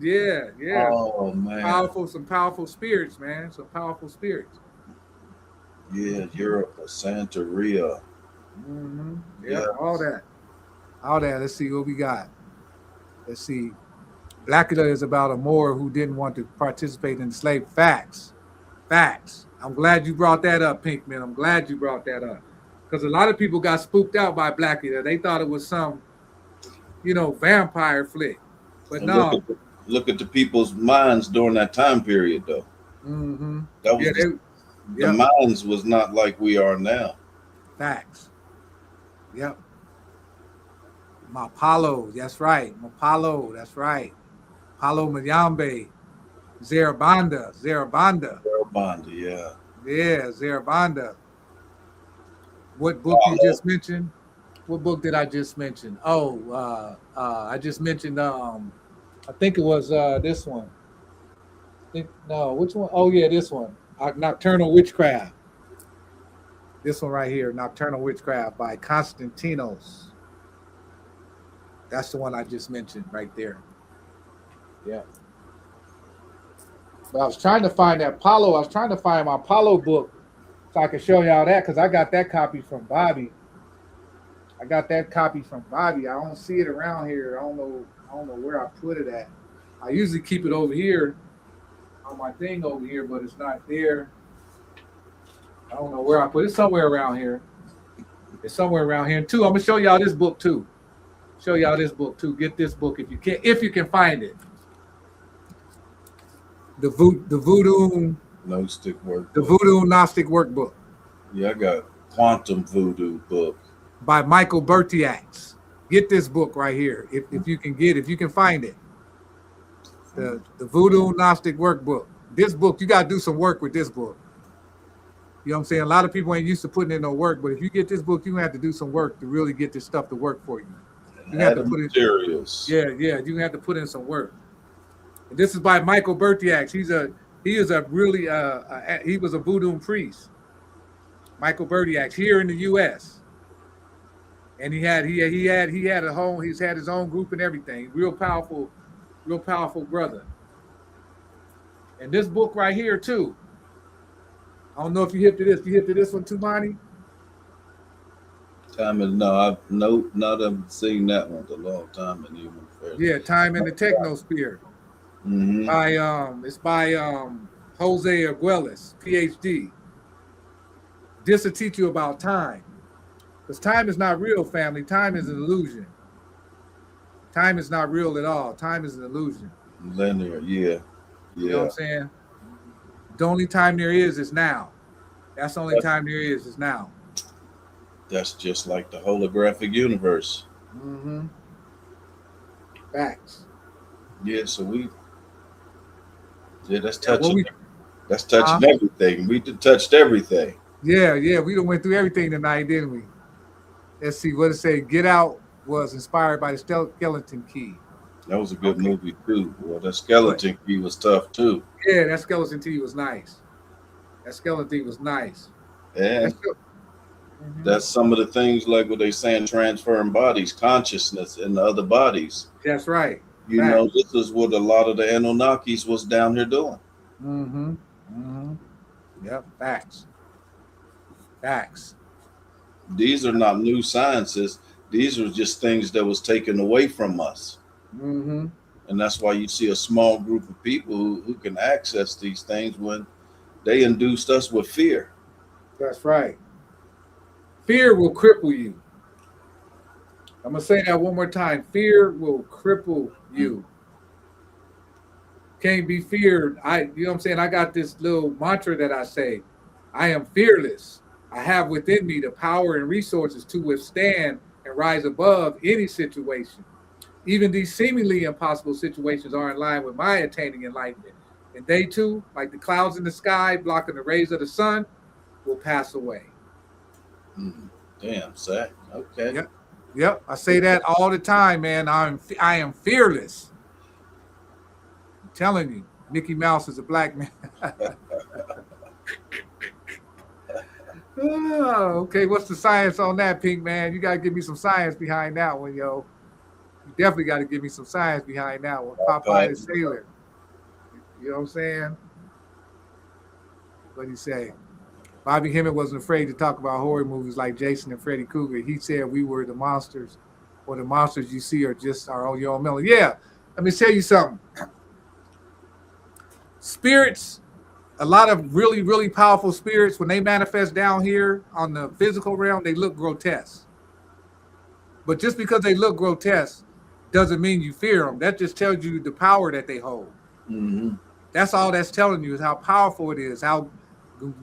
yeah. Oh man. Some powerful spirits, man. Some powerful spirits. Yeah, Europe, Santeria. Mm-hmm. Yeah, all that. Let's see what we got. Let's see. Blackula is about a Moor who didn't want to participate in slave. Facts. I'm glad you brought that up, Pinkman. I'm glad you brought that up. Because a lot of people got spooked out by Black Eater. They thought it was some, vampire flick. But And no. look at the people's minds during that time period, though. Mm-hmm. That was the minds was not like we are now. Facts. Yep. Mapalo, that's right. Mapalo, that's right. Palo Mayambe. Zarabanda, Zarabanda, yeah. Yeah, Zarabanda. What book you just mentioned? What book did I just mention? Oh, I just mentioned I think it was this one. Which one? Oh yeah, this one. Nocturnal Witchcraft. This one right here, Nocturnal Witchcraft by Constantinos. That's the one I just mentioned right there. Yeah. But I was trying to find that Paulo. I was trying to find my Paulo book so I can show y'all that because I got that copy from Bobby. I don't see it around here. I don't know where I put it at. I usually keep it over here on my thing over here, but it's not there. I don't know where I put it. It's somewhere around here. It's somewhere around here too. I'm gonna show y'all this book too. Get this book if you can find it. The Voodoo Gnostic workbook. The Voodoo Gnostic Workbook. Yeah, I got Quantum Voodoo book by Michael Bertiax. Get this book right here if you can find it. The Voodoo Gnostic Workbook. This book, you gotta do some work with this book. You know what I'm saying? A lot of people ain't used to putting in no work, but if you get this book, you have to do some work to really get this stuff to work for you. You have to put in materials. Yeah, you have to put in some work. And this is by Michael Bertiax. He was a voodoo priest. Michael Bertiax here in the U.S. And he had a home. He's had his own group and everything. Real powerful brother. And this book right here too. I don't know if you hip to this. You hip to this one too, Monty? Time and no, not have seen that one in a long time in human affairs. Yeah, Time in the Technosphere. Mm-hmm. It's by Jose Arguelles, PhD. This will teach you about time. Because time is not real, family. Time is an illusion. Time is not real at all. Time is an illusion. Linear, yeah. You know what I'm saying? The only time there is now. That's the only time there is now. That's just like the holographic universe. Mm-hmm. Facts. Yeah, so that's touching. That's touching everything. We touched everything. Yeah, we done went through everything tonight, didn't we? Let's see what it say. Get Out was inspired by the Skeleton Key. That was a good movie too. Well, that Skeleton Key was tough too. Yeah, that Skeleton Key was nice. And that's some of the things like what they saying, transferring bodies, consciousness in the other bodies. That's right. You know, this is what a lot of the Anunnakis was down here doing. Mm-hmm. Mm-hmm. Yep. Facts. These are not new sciences. These are just things that was taken away from us. Mm-hmm. And that's why you see a small group of people who can access these things when they induced us with fear. That's right. Fear will cripple you. I'm going to say that one more time. Fear will cripple you. Can't be feared. You know what I'm saying? I got this little mantra that I say. I am fearless. I have within me the power and resources to withstand and rise above any situation. Even these seemingly impossible situations are in line with my attaining enlightenment. And they too, like the clouds in the sky blocking the rays of the sun, will pass away. Damn, Zach. Okay. Yep. I say that all the time, man. I am fearless. I'm telling you, Mickey Mouse is a black man. Oh, okay, what's the science on that, Pink Man? You gotta give me some science behind that one, yo. You definitely gotta give me some science behind that one. Popeye the Sailor. You know what I'm saying? What'd he say? Bobby Hemmett wasn't afraid to talk about horror movies like Jason and Freddy Krueger. He said we were the monsters, or the monsters you see are just our own your own melody. Yeah, let me tell you something. Spirits a lot of really, really powerful spirits, when they manifest down here on the physical realm, they look grotesque. But just because they look grotesque doesn't mean you fear them. That just tells you the power that they hold. Mm-hmm. That's all that's telling you, is how powerful it is. How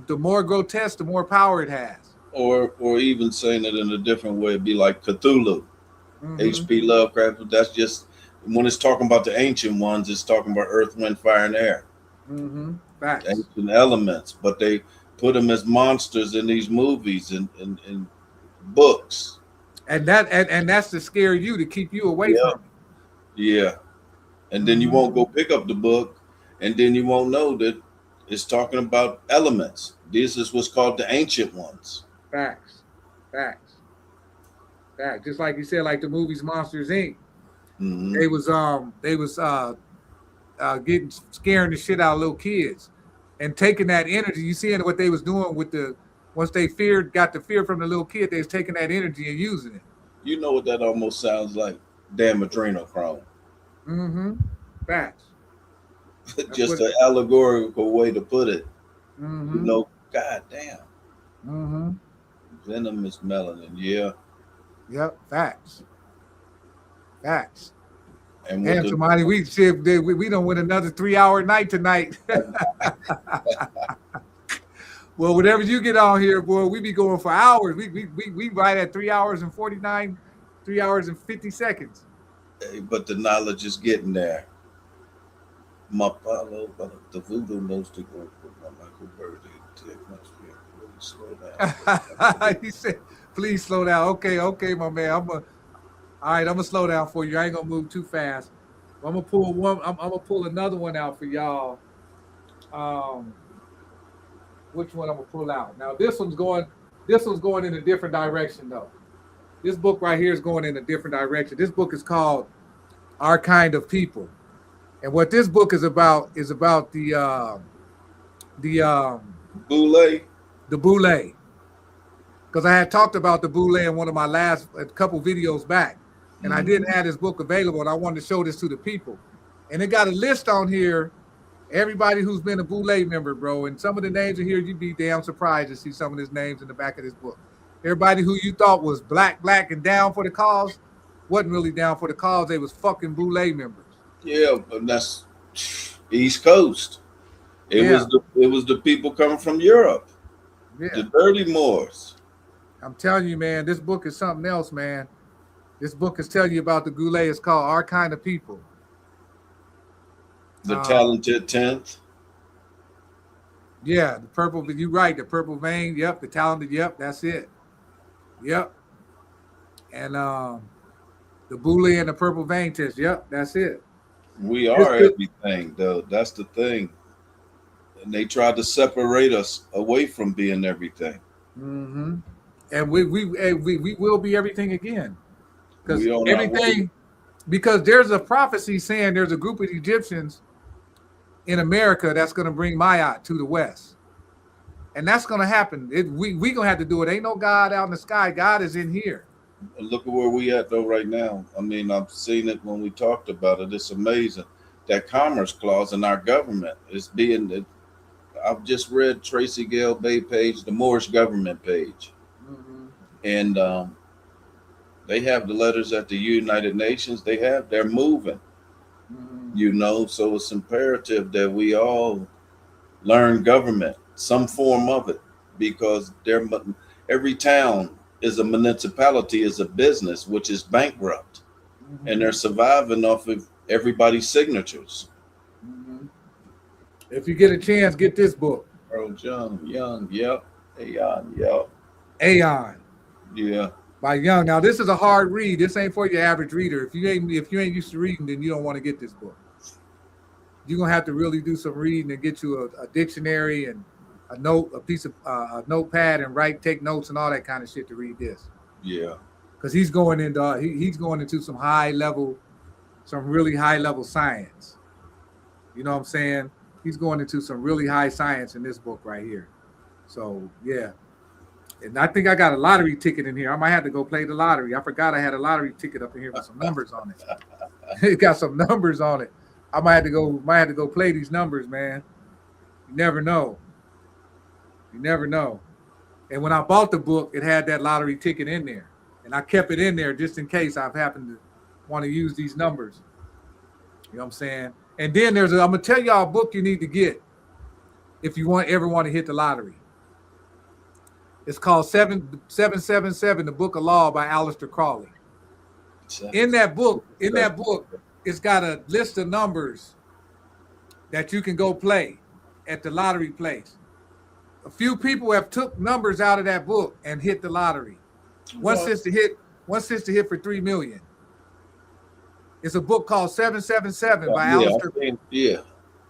the more grotesque, the more power it has. Or even saying it in a different way, it'd be like Cthulhu. H.P. Lovecraft. That's just when it's talking about the ancient ones, it's talking about earth, wind, fire, and air. Facts. Ancient elements, but they put them as monsters in these movies and books. And that's to scare you, to keep you away from it. Yeah. And then you won't go pick up the book, and then you won't know that it's talking about elements. This is what's called the ancient ones. Facts. Just like you said, like the movies Monsters Inc. They was getting scaring the shit out of little kids and taking that energy. You seeing what they was doing with once they got the fear from the little kid, they was taking that energy and using it. You know what that almost sounds like? Damn adrenochrome. Facts. Just an allegorical way to put it. You know, god damn. Venomous melanin, yeah. Yep, facts. And Damn, somebody, we don't win another 3-hour night tonight. Well, whenever you get on here, boy, we be going for hours. We right at 3 hours and 49, 3 hours and 50 seconds. But the knowledge is getting there. Mapalo, but the voodoo knows to go with my Michael Birdie. Slow down. He said, please slow down. Okay, my man. All right, I'm gonna slow down for you. I ain't gonna move too fast. I'm gonna pull one. I'm gonna pull another one out for y'all. Which one I'm gonna pull out? Now this one's going in a different direction though. This book right here is going in a different direction. This book is called Our Kind of People. And what this book is about the Boule. The Boule. Because I had talked about the Boule in one of my last couple videos back. And I didn't have this book available, and I wanted to show this to the people. And it got a list on here, everybody who's been a Boule member, bro. And some of the names in here, you'd be damn surprised to see some of these names in the back of this book. Everybody who you thought was black, and down for the cause, wasn't really down for the cause. They was fucking Boule members. Yeah, but that's East Coast. It was the people coming from Europe. Yeah. The Dirty Moors. I'm telling you, man, this book is something else, man. This book is telling you about the Goulet. It's called Our Kind of People. The Talented 10th. Yeah, the purple, you're right, the purple vein, yep, the talented, yep, that's it. Yep. And the Boule and the purple vein test, yep, that's it. We are everything, though. That's the thing. And they tried to separate us away from being everything. And we will be everything again. Because because there's a prophecy saying there's a group of Egyptians in America that's going to bring Ma'at to the West. And that's going to happen. We going to have to do it. Ain't no God out in the sky. God is in here. Look at where we at, though, right now. I mean, I've seen it when we talked about it. It's amazing. That commerce clause in our government is being... I've just read Tracy Gale Bay page, the Moorish government page. And they have the letters at the United Nations. They're moving, you know, so it's imperative that we all learn government, some form of it, because every town is a municipality, is a business, which is bankrupt, and they're surviving off of everybody's signatures. If you get a chance, get this book. Earl Young, yep. Aeon, yep. Aeon. Yeah. By Young. Now this is a hard read. This ain't for your average reader. If you ain't used to reading, then you don't want to get this book. You're gonna have to really do some reading and get you a dictionary and a notepad and take notes and all that kind of shit to read this. Yeah. Because he's going into some really high level science. You know what I'm saying? He's going into some really high science in this book right here. So yeah. And I think I got a lottery ticket in here. I might have to go play the lottery. I forgot I had a lottery ticket up in here with some numbers on it. It got some numbers on it. I might have to go play these numbers, man. You never know. You never know. And when I bought the book, it had that lottery ticket in there. And I kept it in there just in case I've happened to want to use these numbers. You know what I'm saying? And then I'm going to tell y'all a book you need to get if you ever want to hit the lottery. It's called 777, The Book of Law by Aleister Crowley. In that book, it's got a list of numbers that you can go play at the lottery place. A few people have took numbers out of that book and hit the lottery. One sister hit for $3 million. It's a book called 777 by Aleister.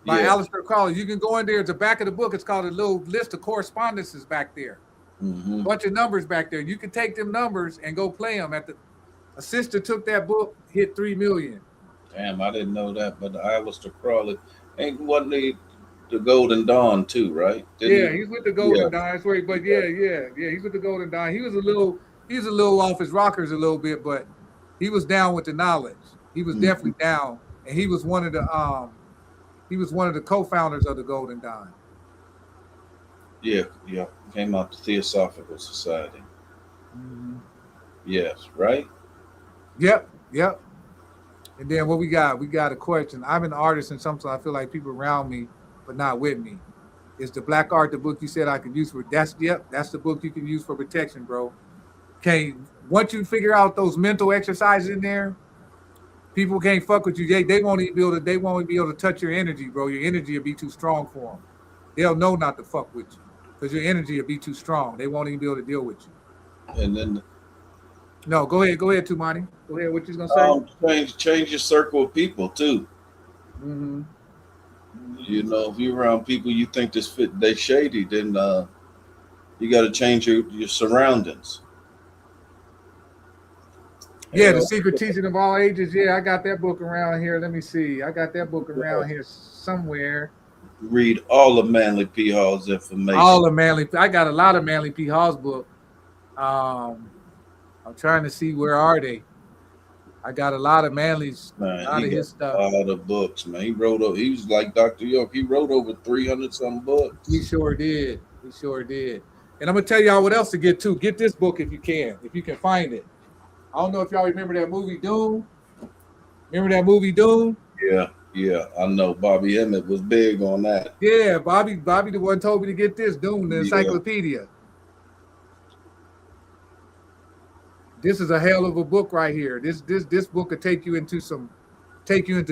By Aleister Crowley. You can go in there. At the back of the book, it's called a little list of correspondences back there. Mm-hmm. Bunch of numbers back there. You can take them numbers and go play them. A sister took that book, hit $3 million. Damn, I didn't know that. But Aleister Crowley wasn't the Golden Dawn too, right? He's with the Golden Dawn. That's where but he's with the Golden Dawn. He was a little off his rockers a little bit, but he was down with the knowledge. He was definitely down, and he was one of the co-founders of the Golden Dawn. Yeah. Came out the Theosophical Society. Mm-hmm. Yes, right? Yep. And then what we got? We got a question. I'm an artist, and sometimes I feel like people around me, but not with me. Is the Black Art the book you said I could use for? That's the book you can use for protection, bro. Okay, once you figure out those mental exercises in there, people can't fuck with you. They won't even be able to touch your energy, bro. Your energy will be too strong for them. They'll know not to fuck with you because your energy will be too strong. They won't even be able to deal with you. And then no, go ahead, Tumani. Go ahead. What you gonna say? Change your circle of people too. Mm-hmm. You know, if you're around people you think they shady, then you got to change your surroundings. Yeah, The Secret Teaching of All Ages. Yeah, I got that book around here. Let me see. I got that book around here somewhere. Read all of Manly P. Hall's information. I got a lot of Manly P. Hall's book. I'm trying to see where are they. I got a lot of Manly's, man, a lot of his stuff. A lot of books, man. He was like Dr. York. He wrote over 300 some books. He sure did. And I'm gonna tell y'all what else to get to. Get this book if you can find it. I don't know if y'all remember that movie Doom. Yeah, I know. Bobby Emmett was big on that. Yeah, Bobby the one told me to get this Doom, the encyclopedia. This is a hell of a book right here. This book could take you into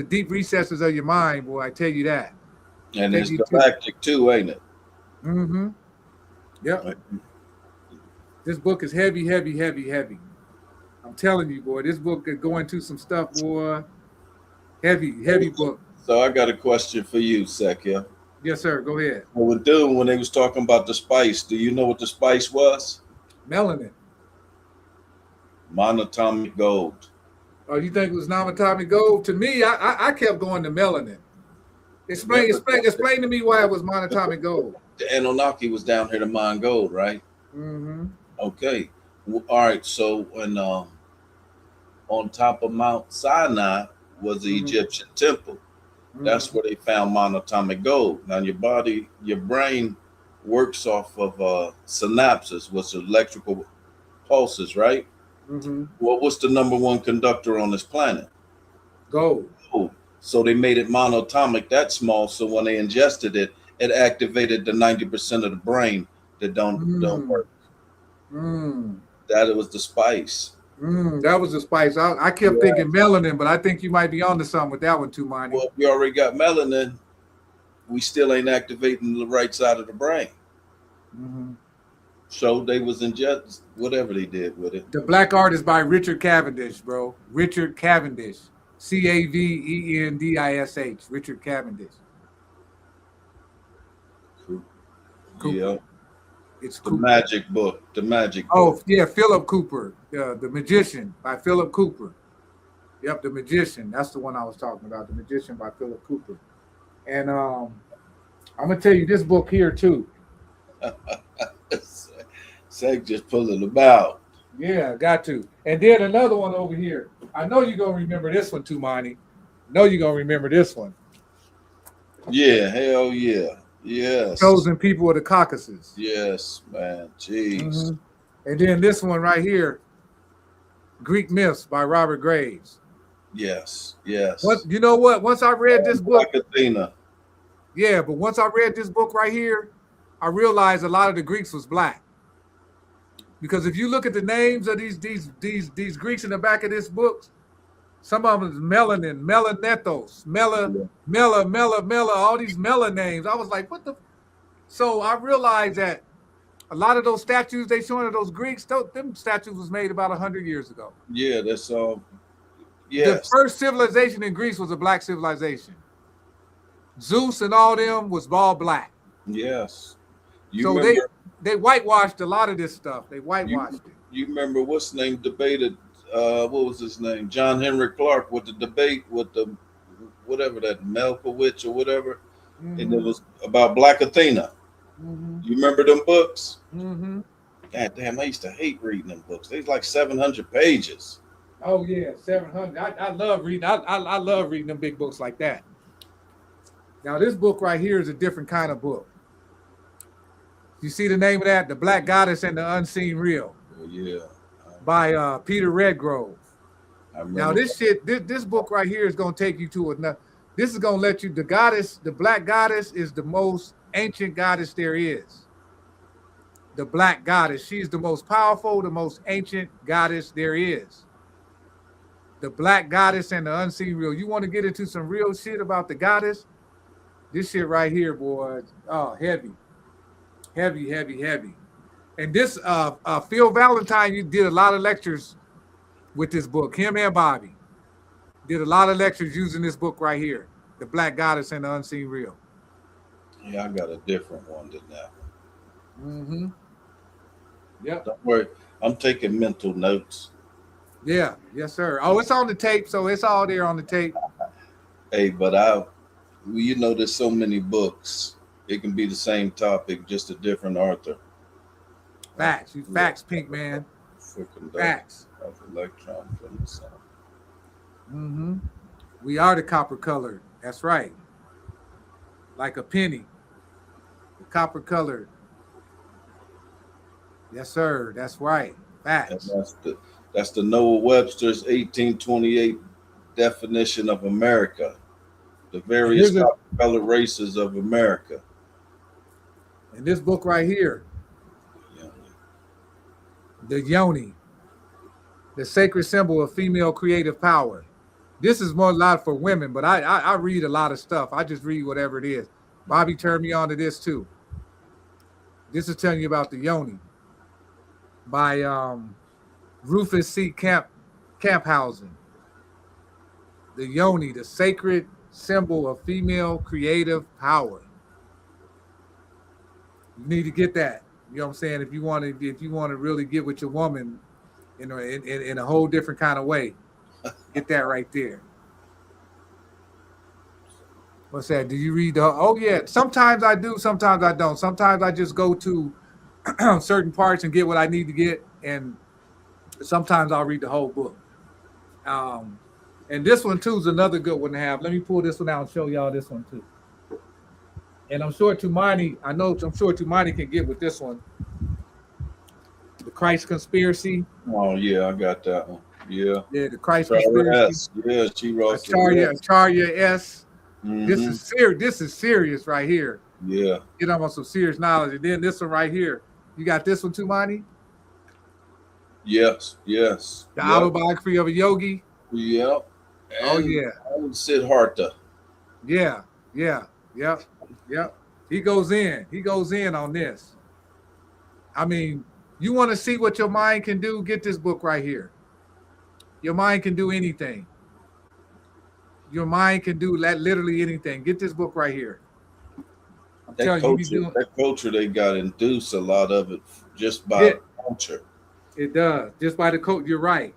deep recesses of your mind, boy. I tell you that. And it's galactic too, ain't it? Mm-hmm. Yep. Right. This book is heavy. I'm telling you, boy, this book could go into some stuff, boy. Heavy book. So I got a question for you, Sekia. Yes, sir. Go ahead. With Doom, when they was talking about the spice, do you know what the spice was? Melanin. Monatomic gold. Oh, you think it was monatomic gold? To me, I kept going to melanin. Explain to me why it was monatomic gold. The Anunnaki was down here to mine gold, right? Mm-hmm. Okay. All right. So when on top of Mount Sinai was the Egyptian temple. That's where they found monatomic gold. Now your brain works off of synapses, which are electrical pulses, right? Mm-hmm. Well, what's the number one conductor on this planet? Gold. So they made it monatomic that small, so when they ingested it, it activated the 90% of the brain that don't work. That it was the spice. That was the spice. I kept thinking melanin, but I think you might be onto something with that one too, Monty. Well, if we already got melanin, we still ain't activating the right side of the brain. Mm-hmm. So they was inject whatever they did with it. The Black Art is by Richard Cavendish, bro. Richard Cavendish. Cavendish. Richard Cavendish. Cool. Cooper. Yeah. It's the Cooper. Magic book. The Magic book. Oh, yeah, Philip Cooper. The Magician by Philip Cooper. Yep, The Magician. That's the one I was talking about. The Magician by Philip Cooper. And I'm going to tell you this book here, too. Sag just pulling them out. Yeah, got to. And then another one over here. I know you're going to remember this one too, Monty. I know you're going to remember this one. Yeah, hell yeah. Yes. Chosen people of the Caucasus. Yes, man. Jeez. And then this one right here, Greek Myths by Robert Graves. Yes. Yes. What you know what? Once I read this book, Black Athena. yeah, but once I read this book right here, I realized a lot of the Greeks was black. Because if you look at the names of these Greeks in the back of this book, some of them is melanin, melanethos, mela, all these mela names. I was like, what the? So I realized that a lot of those statues they showing of those Greeks, them statues was made about 100 years ago. Yeah, that's all. The Yes. first civilization in Greece was a black civilization. Zeus and all them was all black. Yes. You So remember? they whitewashed a lot of this stuff. They whitewashed it. You remember what's his name debated? What was his name? John Henry Clark with the debate with the whatever that Malkovich or whatever, and it was about Black Athena. You remember them books? God damn, I used to hate reading them books. They was like 700 pages. Oh yeah, 700. I love reading. I love reading them big books like that. Now this book right here is a different kind of book. You see the name of that? The Black Goddess and the Unseen Real. Oh, yeah. By Peter Redgrove. I remember. Now this book right here is gonna take you to another. This is gonna let you. The Black Goddess is the most ancient goddess there is. The Black Goddess. She's the most powerful, the most ancient goddess there is. The Black Goddess and the Unseen Real. You want to get into some real shit about the goddess? This shit right here, boy. Oh, heavy. And this Phil Valentine, you did a lot of lectures with this book. Him and Bobby did a lot of lectures using this book right here, The Black Goddess and the Unseen Real. Yeah, I got a different one than that. Yep. Don't worry, I'm taking mental notes. Yeah. Yes, sir. Oh, it's on the tape, so it's all there on the tape. Hey, but you know, there's so many books. It can be the same topic, just a different author. Facts. You facts, Pink Man. Freaking Facts. of electron from the sun. We are the copper colored. That's right. Like a penny. The copper colored. Yes, sir. That's right. Facts. And that's the Noah Webster's 1828 definition of America. The various colored races of America. And this book right here, the Yoni, the sacred symbol of female creative power. This is more a lot for women, but I read a lot of stuff. I just read whatever it is. Bobby turned me on to this too. This is telling you about the Yoni by Rufus C. Camphausen. The Yoni, the sacred symbol of female creative power. You need to get that. You know what I'm saying? If you want to really get with your woman in a whole different kind of way, get that right there. What's that? Do you read the? Oh yeah. Sometimes I do. Sometimes I don't. Sometimes I just go to certain parts and get what I need to get, and sometimes I'll read the whole book. And this one too is another good one to have. Let me pull this one out and show y'all this one too. And I'm sure Tumani can get with this one. The Christ Conspiracy. Oh yeah, I got that one. Yeah. Yeah, the Christ Conspiracy. Yeah, she wrote Acharya S. This is serious. This is serious right here. Yeah. Get on some serious knowledge. And then this one right here. You got this one too, Monty? Yes. The autobiography of a yogi. Yep. Oh yeah. Siddhartha. Yeah. Yep. He goes in on this. I mean, you want to see what your mind can do? Get this book right here. Your mind can do anything. Your mind can do literally anything. Get this book right here. That culture they got induced a lot of it just by culture. It does. Just by the code. You're right.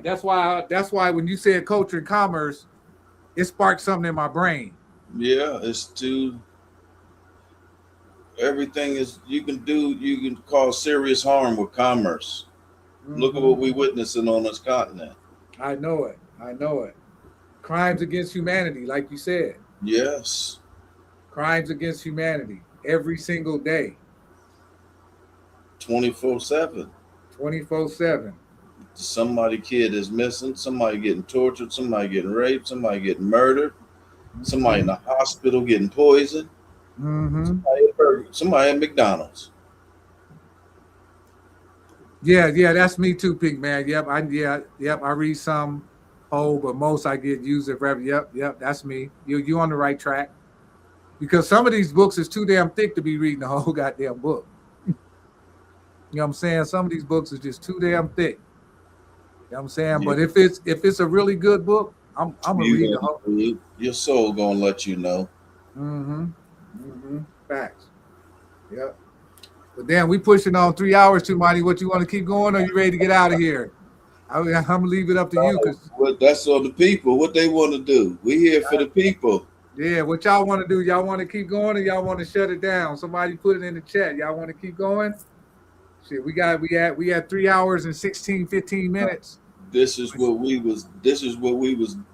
That's why when you said culture and commerce, it sparked something in my brain. Yeah, it's everything is you can cause serious harm with commerce. Look at what we're witnessing on this continent. I know it. Crimes against humanity, like you said. Yes. Crimes against humanity every single day, 24/7. 24/7. Somebody kid is missing, somebody getting tortured, somebody getting raped, somebody getting murdered, somebody in the hospital getting poisoned, Mm-hmm. somebody at McDonald's. Yeah, that's me too, Pink Man. Yep, I read some whole, but most I get user revenue. Yep, that's me. You on the right track. Because some of these books is too damn thick to be reading the whole goddamn book. You know what I'm saying? Some of these books is just too damn thick. You know what I'm saying? Yeah. But if it's a really good book, I'm gonna read the whole. Your soul gonna let you know. Facts. Yep. But damn, we pushing on 3 hours too, Monty. What you want to keep going, or you ready to get out of here? I'm gonna leave it up to you, cause That's on the people. What they want to do. We here for the people. yeah, what y'all want to do? Y'all want to keep going, or y'all want to shut it down? Somebody put it in the chat. Y'all want to keep going? Shit, we had 3 hours and 15 minutes. This is what we was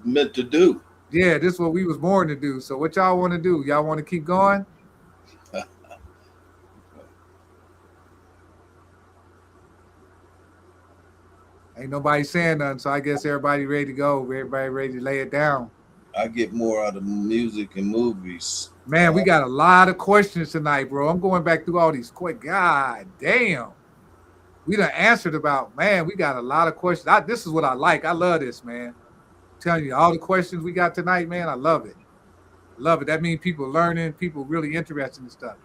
meant to do. Yeah, this is what we was born to do. So what y'all want to do? Y'all want to keep going? Ain't nobody saying nothing, so I guess everybody ready to go. Everybody ready to lay it down. I get more out of music and movies. Man, we got a lot of questions tonight, bro. I'm going back through all these quick. God damn. We done answered about, man, we got a lot of questions. This is what I like. I love this, man. I'm telling you, all the questions we got tonight, man, I love it. Love it. That means people learning, people really interested in stuff.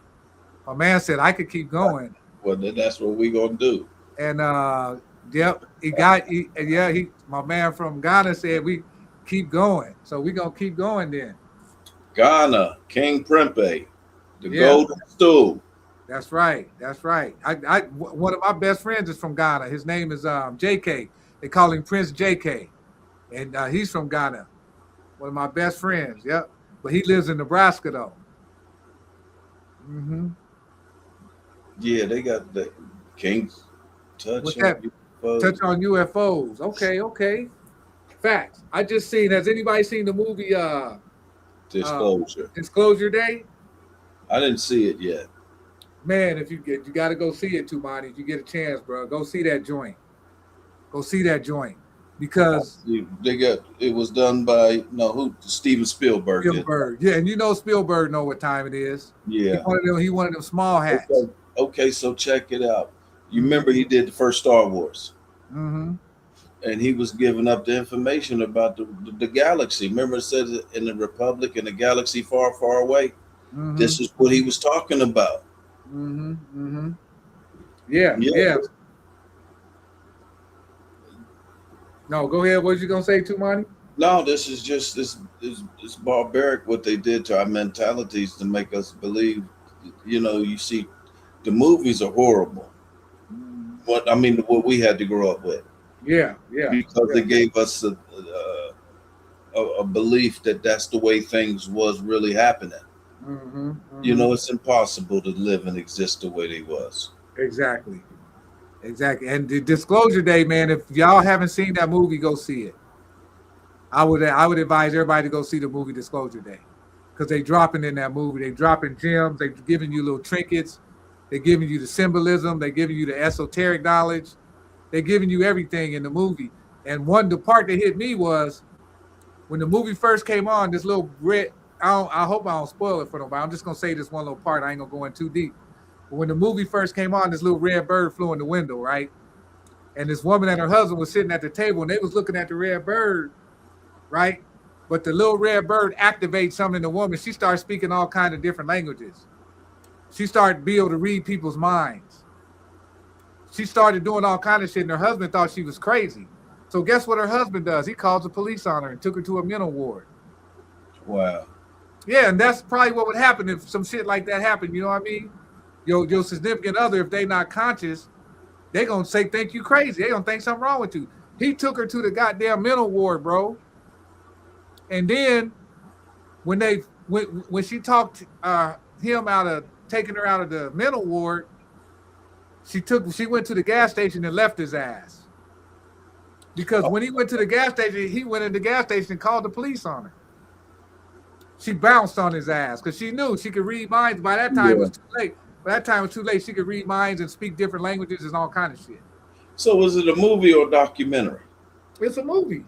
My man said I could keep going. Well, then that's what we gonna do. And yep, my man from Ghana said we keep going. So we gonna keep going then. Ghana, King Prempeh, the Golden Stool. That's right. One of my best friends is from Ghana. His name is JK. They call him Prince JK. And he's from Ghana. One of my best friends, yep. But he lives in Nebraska though. Mm-hmm. Yeah, they got the King's Touch What's on that? UFOs. Touch on UFOs. Okay. Facts. I just seen, has anybody seen the movie Disclosure Day? I didn't see it yet. Man, if you got to go see it too, Monty. If you get a chance, bro, go see that joint. Because it was done by Steven Spielberg. Spielberg, yeah, and you know Spielberg know what time it is. Yeah, he one of them small hats. Okay, so check it out. You remember he did the first Star Wars, and he was giving up the information about the galaxy. Remember, it said in the Republic, in the galaxy far, far away. This is what he was talking about. Yeah. No, go ahead. What was you gonna say, too, Monty? No, this is just this barbaric what they did to our mentalities to make us believe. You see, the movies are horrible. What we had to grow up with. Yeah. Because they gave us a belief that that's the way things was really happening. It's impossible to live and exist the way they was. Exactly. And the Disclosure Day, man, if y'all haven't seen that movie, go see it. I would advise everybody to go see the movie Disclosure Day, because they dropping in that movie. They dropping gems. They giving you little trinkets. They're giving you the symbolism. They're giving you the esoteric knowledge. They're giving you everything in the movie. And the part that hit me was when the movie first came on, this little red, I hope I don't spoil it for nobody. I'm just going to say this one little part. I ain't going to go in too deep. But when the movie first came on, this little red bird flew in the window, right? And this woman and her husband was sitting at the table, and they was looking at the red bird, right? But the little red bird activates something in the woman. She started speaking all kinds of different languages. She started being able to read people's minds. She started doing all kinds of shit, and her husband thought she was crazy. So guess what her husband does? He calls the police on her and took her to a mental ward. Wow. Yeah, and that's probably what would happen if some shit like that happened. You know what I mean? Your significant other, if they not conscious, they gonna think you crazy. They gonna think something wrong with you. He took her to the goddamn mental ward, bro. And then when she talked him out of taking her out of the mental ward, she went to the gas station and left his ass. Because when he went to the gas station, he went in the gas station and called the police on her. She bounced on his ass because she knew she could read minds. By that time, it was too late. By that time, it was too late. She could read minds and speak different languages and all kind of shit. So was it a movie or a documentary? It's a movie.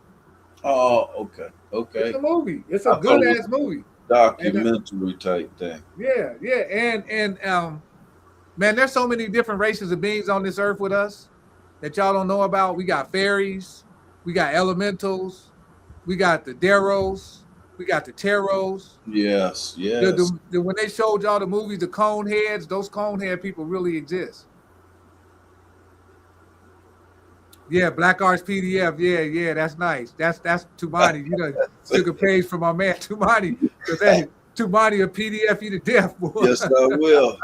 Oh, okay. It's a movie. It's I a thought good it was ass movie. documentary type thing. Yeah, and man, there's so many different races of beings on this earth with us that y'all don't know about. We got fairies, we got elementals, we got the Deros, we got the Taros. Yes. When they showed y'all the movies, the cone heads, those cone head people really exist. Yeah, Black Arts PDF. Yeah, that's nice. That's Tumani. You know, took a page from my man Tumani. Because that Tumani a PDF you to death, boy. Yes, I will.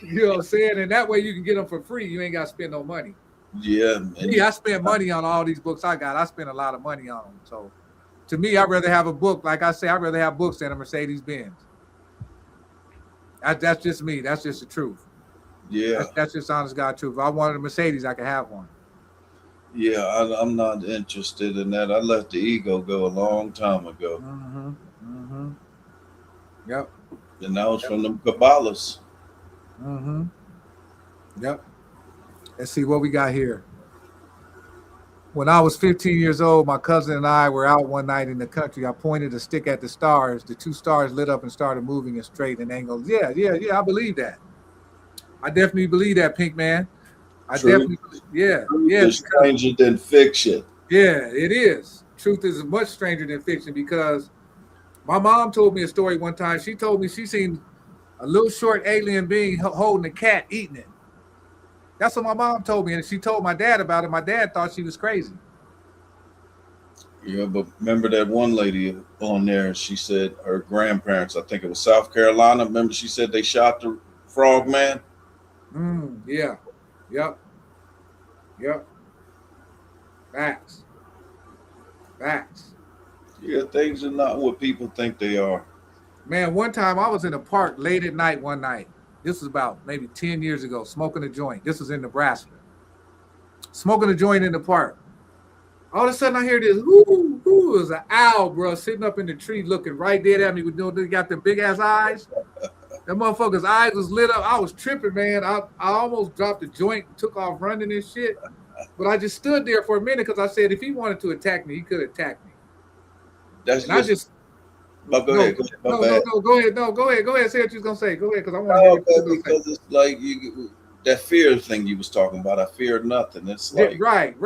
You know what I'm saying? And that way you can get them for free. You ain't got to spend no money. Yeah. I spend money on all these books I got. I spend a lot of money on them. So to me, I'd rather have a book. Like I say, I'd rather have books than a Mercedes-Benz. That's just me. That's just the truth. Yeah. That's just honest God truth. If I wanted a Mercedes, I could have one. Yeah, I'm not interested in that. I let the ego go a long time ago. Yep. And that was from them Kabbalahs. Yep. Let's see what we got here. When I was 15 years old, my cousin and I were out one night in the country. I pointed a stick at the stars. The two stars lit up and started moving in straight and angles. Yeah. I believe that. I definitely believe that, Pink Man. Truth is stranger than fiction. Yeah, it is. Truth is much stranger than fiction because my mom told me a story one time. She told me she seen a little short alien being holding a cat, eating it. That's what my mom told me, and she told my dad about it. My dad thought she was crazy. Yeah, but remember that one lady on there, she said her grandparents, I think it was South Carolina, remember she said they shot the frog man? Yeah. Yep. Facts. Yeah, things are not what people think they are. Man, one time I was in a park late at night one night. This was about maybe 10 years ago, smoking a joint. This was in Nebraska. Smoking a joint in the park. All of a sudden I hear this, whoo, it was an owl, bro, sitting up in the tree looking right dead at me. They got them big ass eyes. That motherfucker's eyes was lit up. I was tripping, man. I almost dropped the joint, took off running and shit. But I just stood there for a minute because I said if he wanted to attack me, he could attack me. That's and just. Go ahead. Go ahead. Say what you was gonna say. Go ahead, because I want to hear what because it's like that fear thing you was talking about. I fear nothing. It's like right.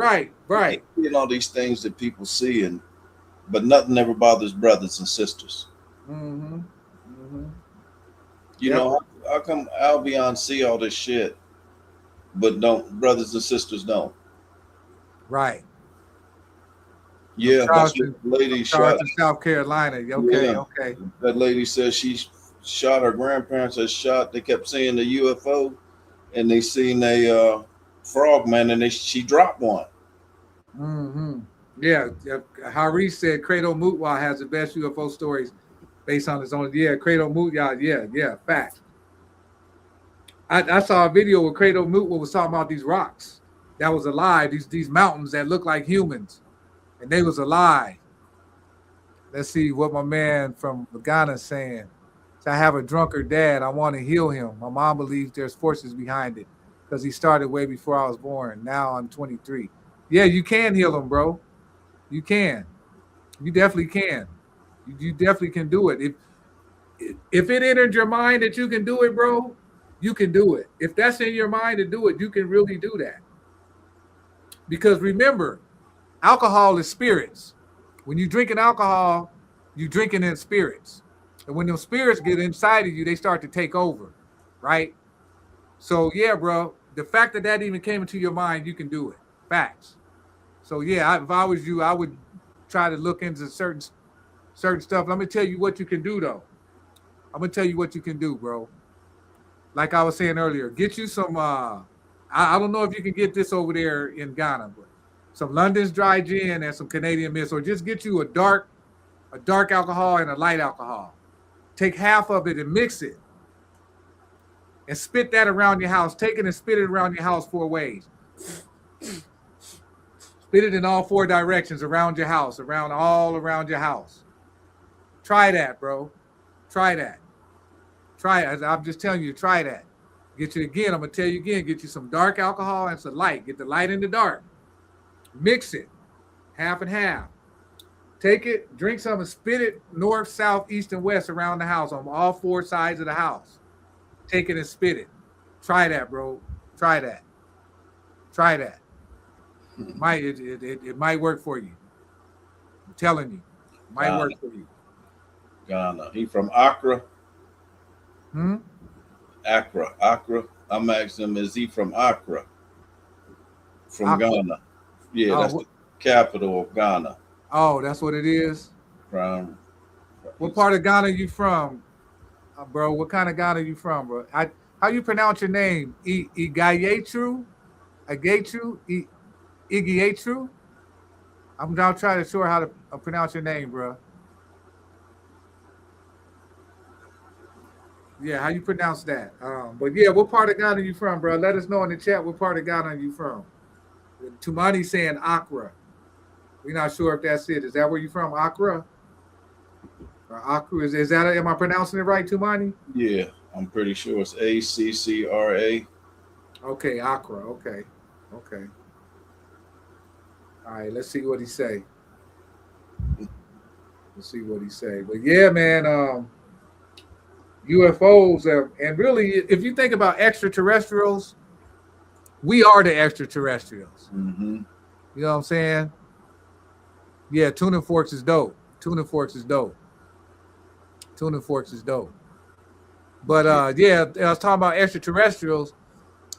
You all these things that people see, but nothing ever bothers brothers and sisters. You know, how come Albion see all this shit, but brothers and sisters don't? Right. Yeah, that's what the lady shot in South Carolina. Okay. That lady says she shot her grandparents. They kept seeing the UFO, and they seen a frogman, and she dropped one. Yeah. Haris said Credo Mutwa has the best UFO stories based on his own. Yeah, Credo Mutwa. Yeah. Fact. I saw a video where Credo Mutwa was talking about these rocks that was alive. These mountains that look like humans. And they was alive. Let's see what my man from Ghana is saying. So I have a drunkard dad. I want to heal him. My mom believes there's forces behind it because he started way before I was born. Now I'm 23. Yeah, you can heal him, bro. You can. You definitely can. You definitely can do it. If it entered your mind that you can do it, bro, you can do it. If that's in your mind to do it, you can really do that. Because remember, alcohol is spirits. When you drinking alcohol, you drinking in spirits. And when those spirits get inside of you, they start to take over, right? So yeah, bro, the fact that even came into your mind, you can do it. Facts. So yeah, if I was you, I would try to look into certain stuff. Let me tell you what you can do, though. I'm gonna tell you what you can do, bro. Like I was saying earlier, get you some. I don't know if you can get this over there in Ghana, but some London's dry gin and some Canadian Mist, or just get you a dark alcohol and a light alcohol. Take half of it and mix it, and spit that around your house. Take it and spit it around your house 4 ways. Spit it in all 4 directions around your house, all around your house. Try that, bro. Try that. Try it. I'm just telling you, try that. Get you again. I'm gonna tell you again. Get you some dark alcohol and some light. Get the light in the dark. Mix it, half and half. Take it, drink some, and spit it north, south, east, and west around the house on all four sides of the house. Take it and spit it. Try that, bro. Try that. Try that. It might work for you. I'm telling you, it might work for you. Ghana. He from Accra. Accra. I'm asking him, is he from Accra? From Ghana. Yeah, that's the capital of Ghana. Oh, that's what it is? What part of Ghana you from, bro? What kind of Ghana you from, bro? How you pronounce your name? Igayetru? Igayetru? I'm now trying to show her how to pronounce your name, bro. Yeah, how you pronounce that? But yeah, what part of Ghana you from, bro? Let us know in the chat what part of Ghana you from. Tumani saying Accra. We're not sure if that's it. Is that where you from, Accra? Or Accra? Is that? Am I pronouncing it right, Tumani? Yeah, I'm pretty sure it's ACCRA. Okay, Accra. Okay. All right, let's see what he say. Let's see what he say. But yeah, man, UFOs and really, if you think about extraterrestrials, we are the extraterrestrials. Mm-hmm. You know what I'm saying? Yeah, Tuning Forks is dope. Tuning Forks is dope. But yeah, I was talking about extraterrestrials.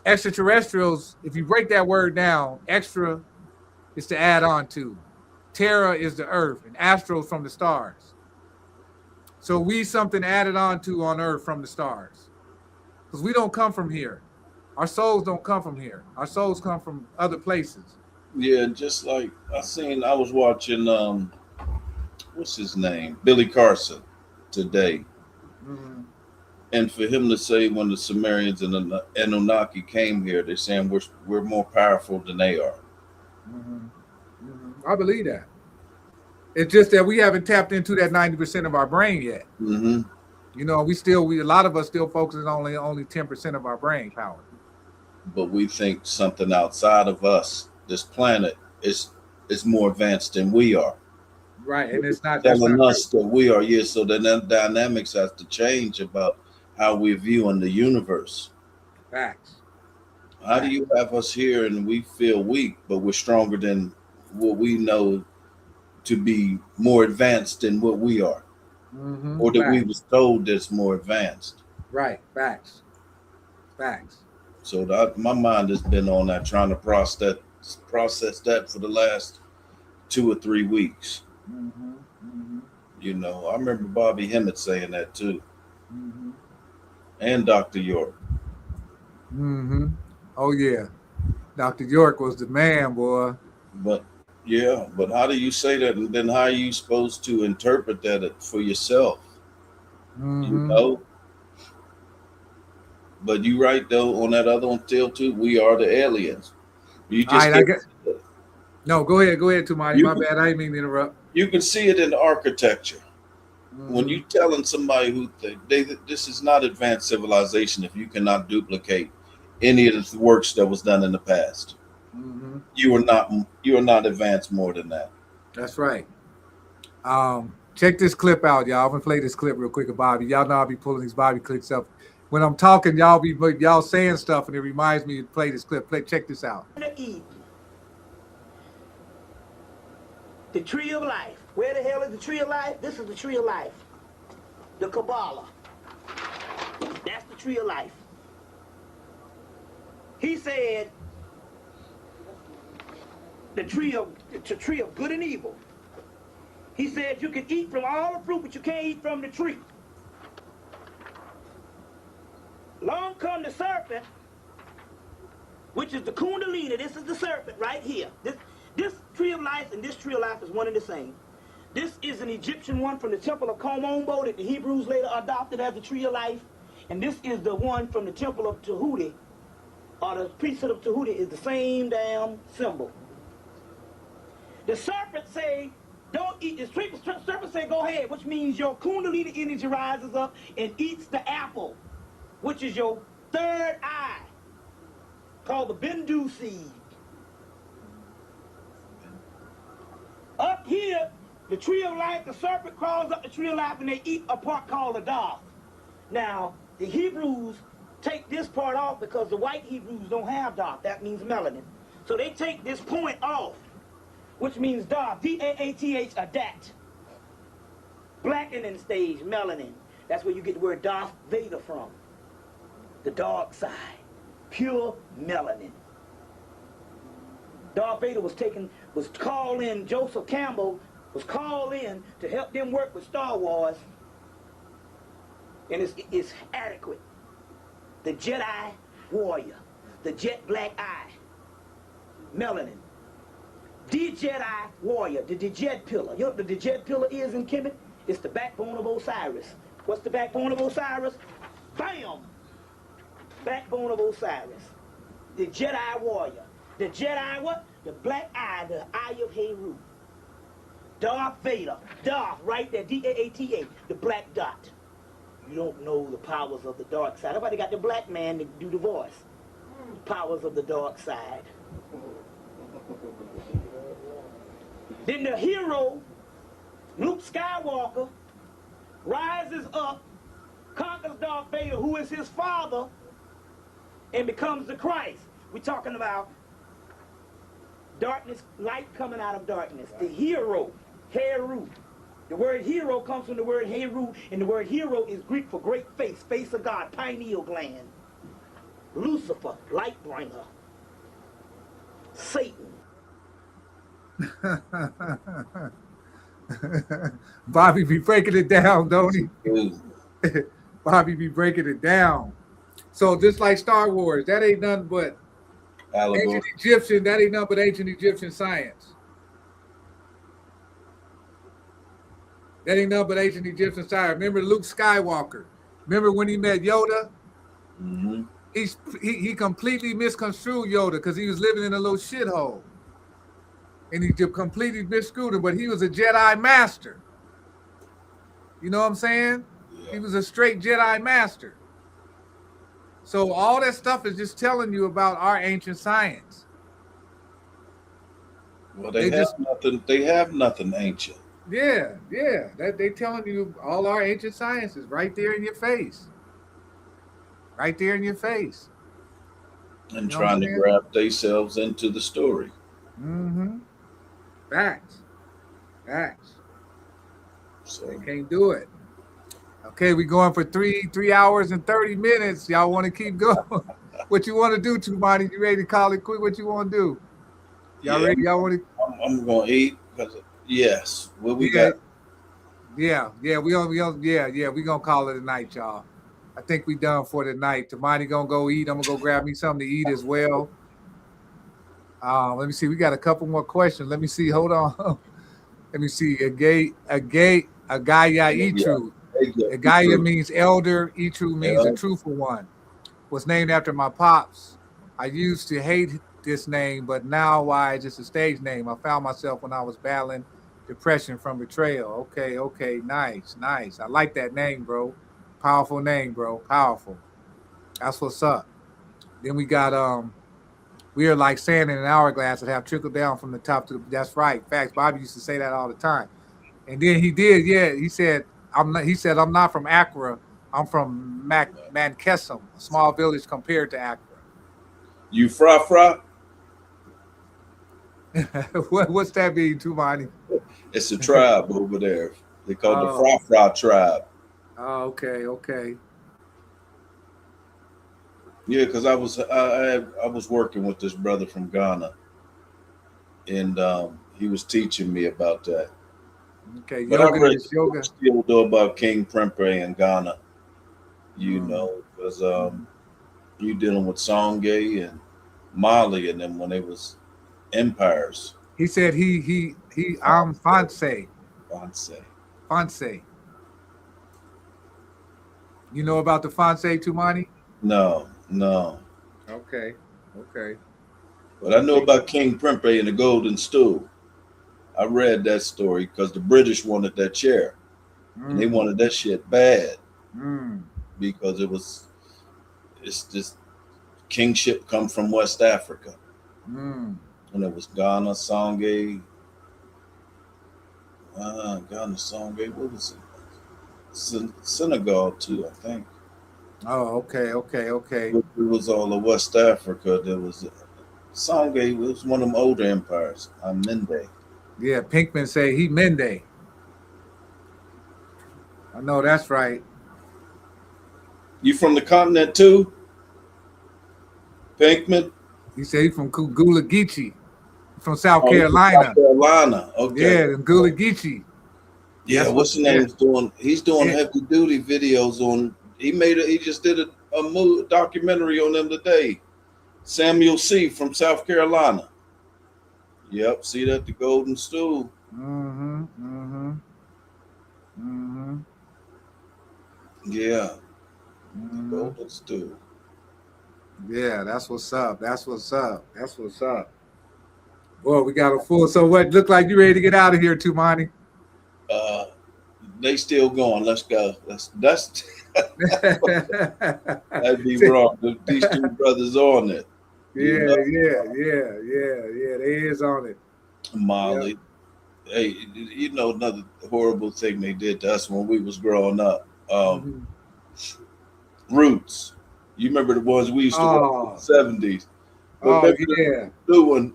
Extraterrestrials, if you break that word down, extra is to add on to. Terra is the earth, and astros from the stars. So we something added on to on earth from the stars. Because we don't come from here. Our souls don't come from here. Our souls come from other places. Yeah, just like I was watching what's his name? Billy Carson today. Mm-hmm. And for him to say when the Sumerians and the Anunnaki came here, they're saying we're more powerful than they are. Mm-hmm. Mm-hmm. I believe that. It's just that we haven't tapped into that 90% of our brain yet. Mm-hmm. You know, a lot of us still focusing only 10% of our brain power. But we think something outside of us, this planet, is more advanced than we are. Right, and it's not telling us that we are. Yeah, so then that dynamics has to change about how we're viewing the universe. Facts. How do you have us here and we feel weak, but we're stronger than what we know to be more advanced than what we are? Mm-hmm. Or that we was told that's more advanced. Right, facts. So my mind has been on that, trying to process that for the last 2 or 3 weeks. Mm-hmm. Mm-hmm. You know, I remember Bobby Hemmett saying that too. Mm-hmm. And Dr. York. Mm-hmm. Oh yeah. Dr. York was the man, boy. But how do you say that, and then how are you supposed to interpret that for yourself? Mm-hmm. You know? But you right though on that other one still too. We are the aliens. You just no. Go ahead, Tumani. My bad. I didn't mean to interrupt. You can see it in the architecture. Mm-hmm. When you telling somebody who this is not advanced civilization if you cannot duplicate any of the works that was done in the past. Mm-hmm. You are not advanced more than that. That's right. Check this clip out, y'all. I'm gonna play this clip real quick of Bobby. Y'all know I'll be pulling these Bobby clips up. When I'm talking, y'all saying stuff, and it reminds me to play this clip. Check this out. The tree of life. Where the hell is the tree of life? This is the tree of life. The Kabbalah. That's the tree of life. He said the tree of good and evil. He said you can eat from all the fruit, but you can't eat from the tree. Long come the serpent, which is the Kundalini. This is the serpent right here. This tree of life and this tree of life is one and the same. This is an Egyptian one from the temple of Komombo that the Hebrews later adopted as the tree of life. And this is the one from the temple of Tahuti, or the priesthood of Tahuti, is the same damn symbol. The serpent say Don't eat. The serpent said, go ahead, which means your kundalini energy rises up and eats the apple, which is your third eye, called the Bindu seed. Up here, the tree of life, the serpent crawls up the tree of life and they eat a part called the daf. Now, the Hebrews take this part off because the white Hebrews don't have daf. That means melanin. So they take this point off, which means daf, D-A-A-T-H, a dat. Blackening stage, melanin. That's where you get the word Darth Vader from. The dark side, pure melanin. Darth Vader was called in, Joseph Campbell was called in to help them work with Star Wars. And it's adequate. The Jedi warrior, the jet black eye, melanin. The Jedi warrior, the Djed pillar. You know what the Djed pillar is in Kemet? It's the backbone of Osiris. What's the backbone of Osiris? Bam! Backbone of Osiris. The Jedi warrior. The Jedi what? The black eye, the eye of Heru. Darth Vader. Darth, right there, D-A-A-T-A, the black dot. You don't know the powers of the dark side. Everybody got the black man to do the voice. Powers of the dark side. Then the hero, Luke Skywalker, rises up, conquers Darth Vader, who is his father, and becomes the Christ. We're talking about darkness, light coming out of darkness. The hero, Heru. The word hero comes from the word Heru, and the word hero is Greek for great face, face of God, pineal gland. Lucifer, light bringer. Satan. Bobby be breaking it down, don't he? Bobby be breaking it down. So just like Star Wars, that ain't nothing but ancient Egyptian. That ain't nothing but ancient Egyptian science. That ain't nothing but ancient Egyptian science. Remember Luke Skywalker? Remember when he met Yoda? Mm-hmm. He completely misconstrued Yoda because he was living in a little shithole. And he just completely misconstrued him, but he was a Jedi master. You know what I'm saying? Yeah. He was a straight Jedi master. So all that stuff is just telling you about our ancient science. Well, they have nothing ancient. Yeah. That they telling you all our ancient science is right there in your face. Right there in your face. And trying to grab themselves into the story. Mm-hmm. Facts. So they can't do it. Okay, we're going for 3 hours and 30 minutes. Y'all want to keep going? What you want to do, Tumani? You ready to call it quick? What you want to do? Y'all ready? Y'all want to? I'm going to eat because yes. What we got? Yeah. We gonna call it a night, y'all. I think we done for the night. Tumani gonna go eat. I'm gonna go grab me something to eat as well. Let me see. We got a couple more questions. Let me see. Hold on. Let me see. Agaya Itru. Agaya means elder. Itru means a truthful one. Was named after my pops. I used to hate this name, but now why it's just a stage name. I found myself when I was battling depression from betrayal. Okay. Nice. I like that name, bro. Powerful name, bro. Powerful. That's what's up. Then we got we are like sand in an hourglass that have trickled down from the top to the. That's right. Facts. Bobby used to say that all the time. And then he did. Yeah, he said I'm not from Accra. I'm from Mankesum, a small village compared to Accra. You fra? What's that mean, Tumani? It's a tribe over there. They call the fra tribe. Oh, okay. Yeah, because I was working with this brother from Ghana, and he was teaching me about that. Okay, but yoga I really yoga. Still know about King Prempeh in Ghana, you know, because you dealing with Songhai and Mali and them when they was empires. He said he Fonse. You know about the Fonse, Tumani? No. Okay. But I know about King Prempeh and the Golden Stool. I read that story because the British wanted that chair, and they wanted that shit bad because it's this kingship come from West Africa, and it was Ghana, Songhai, what was it? Senegal too, I think. Oh, okay. It was all of West Africa. There was Songhai was one of them older empires. Mende. Yeah, Pinkman say he Mende. I know that's right. You from the continent too, Pinkman? He said he from Gula Geechee, from South Oh, he's from Carolina. South Carolina. Okay. Yeah, and Gula Geechee. Yeah, what's the name? He's doing Yeah. heavy duty videos on. He just did a documentary on them today. Samuel C. from South Carolina. Yep, see that, the golden stool. Yeah, the golden stool. Yeah, that's what's up. Boy, we got a full. So what? Look like you ready to get out of here, Tumani? They still going. Let's go. That's that'd be wrong. These two brothers on it. Yeah. They is on it. Molly. Yep. Hey, you know another horrible thing they did to us when we was growing up. Roots. You remember the ones we used to watch in the 70s? Yeah. The new one.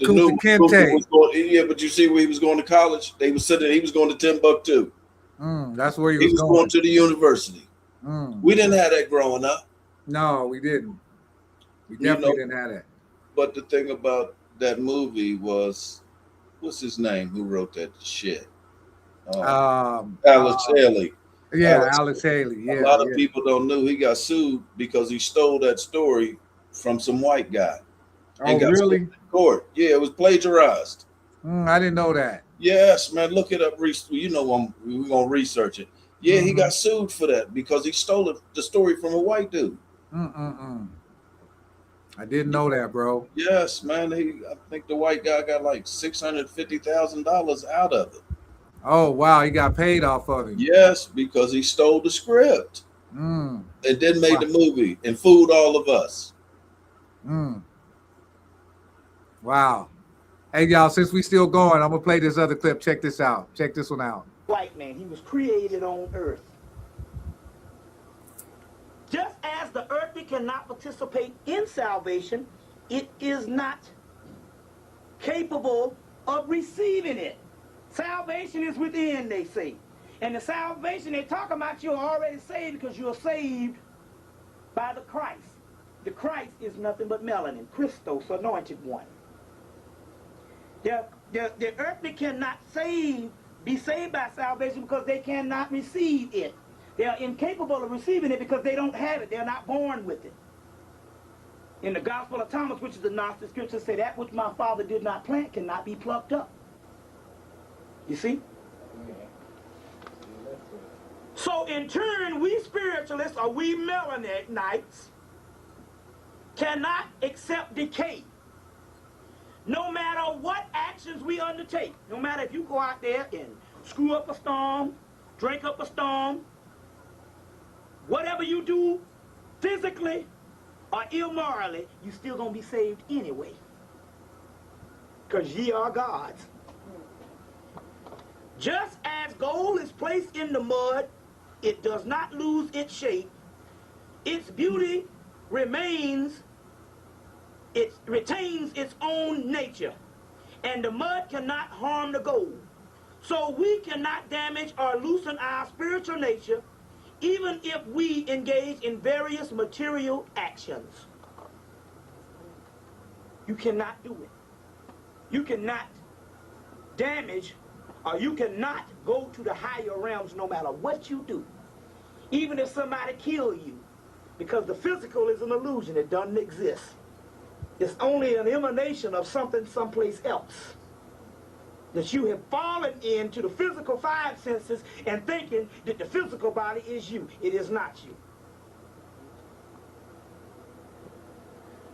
The Kunta new one Kinte. was going, yeah, but you see where he was going to college? He was going to Timbuktu. That's where He was going to the university. We didn't have that growing up. No, we didn't. We definitely didn't have that. But the thing about that movie was, what's his name? Who wrote that shit? Alex Haley. Yeah, Alex Haley. Yeah. A lot of people don't know he got sued because he stole that story from some white guy. Oh, really? In court. Yeah, it was plagiarized. I didn't know that. Yes, man. Look it up. You know, we're gonna research it. Yeah, he got sued for that because he stole the story from a white dude. I didn't know that, bro. Yes, man. I think the white guy got like $650,000 out of it. Oh wow, he got paid off of it. Yes, because he stole the script and then made the movie and fooled all of us. Wow. Hey y'all, since we still going, I'm gonna play this other clip. Check this out. Check this one out. White man, he was created on earth. Just as the earthly cannot participate in salvation, it is not capable of receiving it. Salvation is within, they say. And the salvation they talk about, you're already saved because you're saved by the Christ. The Christ is nothing but melanin, Christos, anointed one. The earthly cannot be saved by salvation because they cannot receive it. They are incapable of receiving it because they don't have it. They're not born with it. In the Gospel of Thomas, which is the Gnostic scriptures, say that which my Father did not plant cannot be plucked up. You see? So in turn, we spiritualists, or we Melanites, cannot accept decay. No matter what actions we undertake, no matter if you go out there and screw up a storm, drink up a storm, whatever you do physically or immorally, you still gonna be saved anyway. Because ye are God's. Just as gold is placed in the mud, it does not lose its shape. Its beauty remains, it retains its own nature. And the mud cannot harm the gold. So we cannot damage or loosen our spiritual nature even if we engage in various material actions. You cannot do it. You cannot damage, or you cannot go to the higher realms no matter what you do. Even if somebody kill you, because the physical is an illusion, it doesn't exist. It's only an emanation of something someplace else. That you have fallen into the physical five senses and thinking that the physical body is you. It is not you.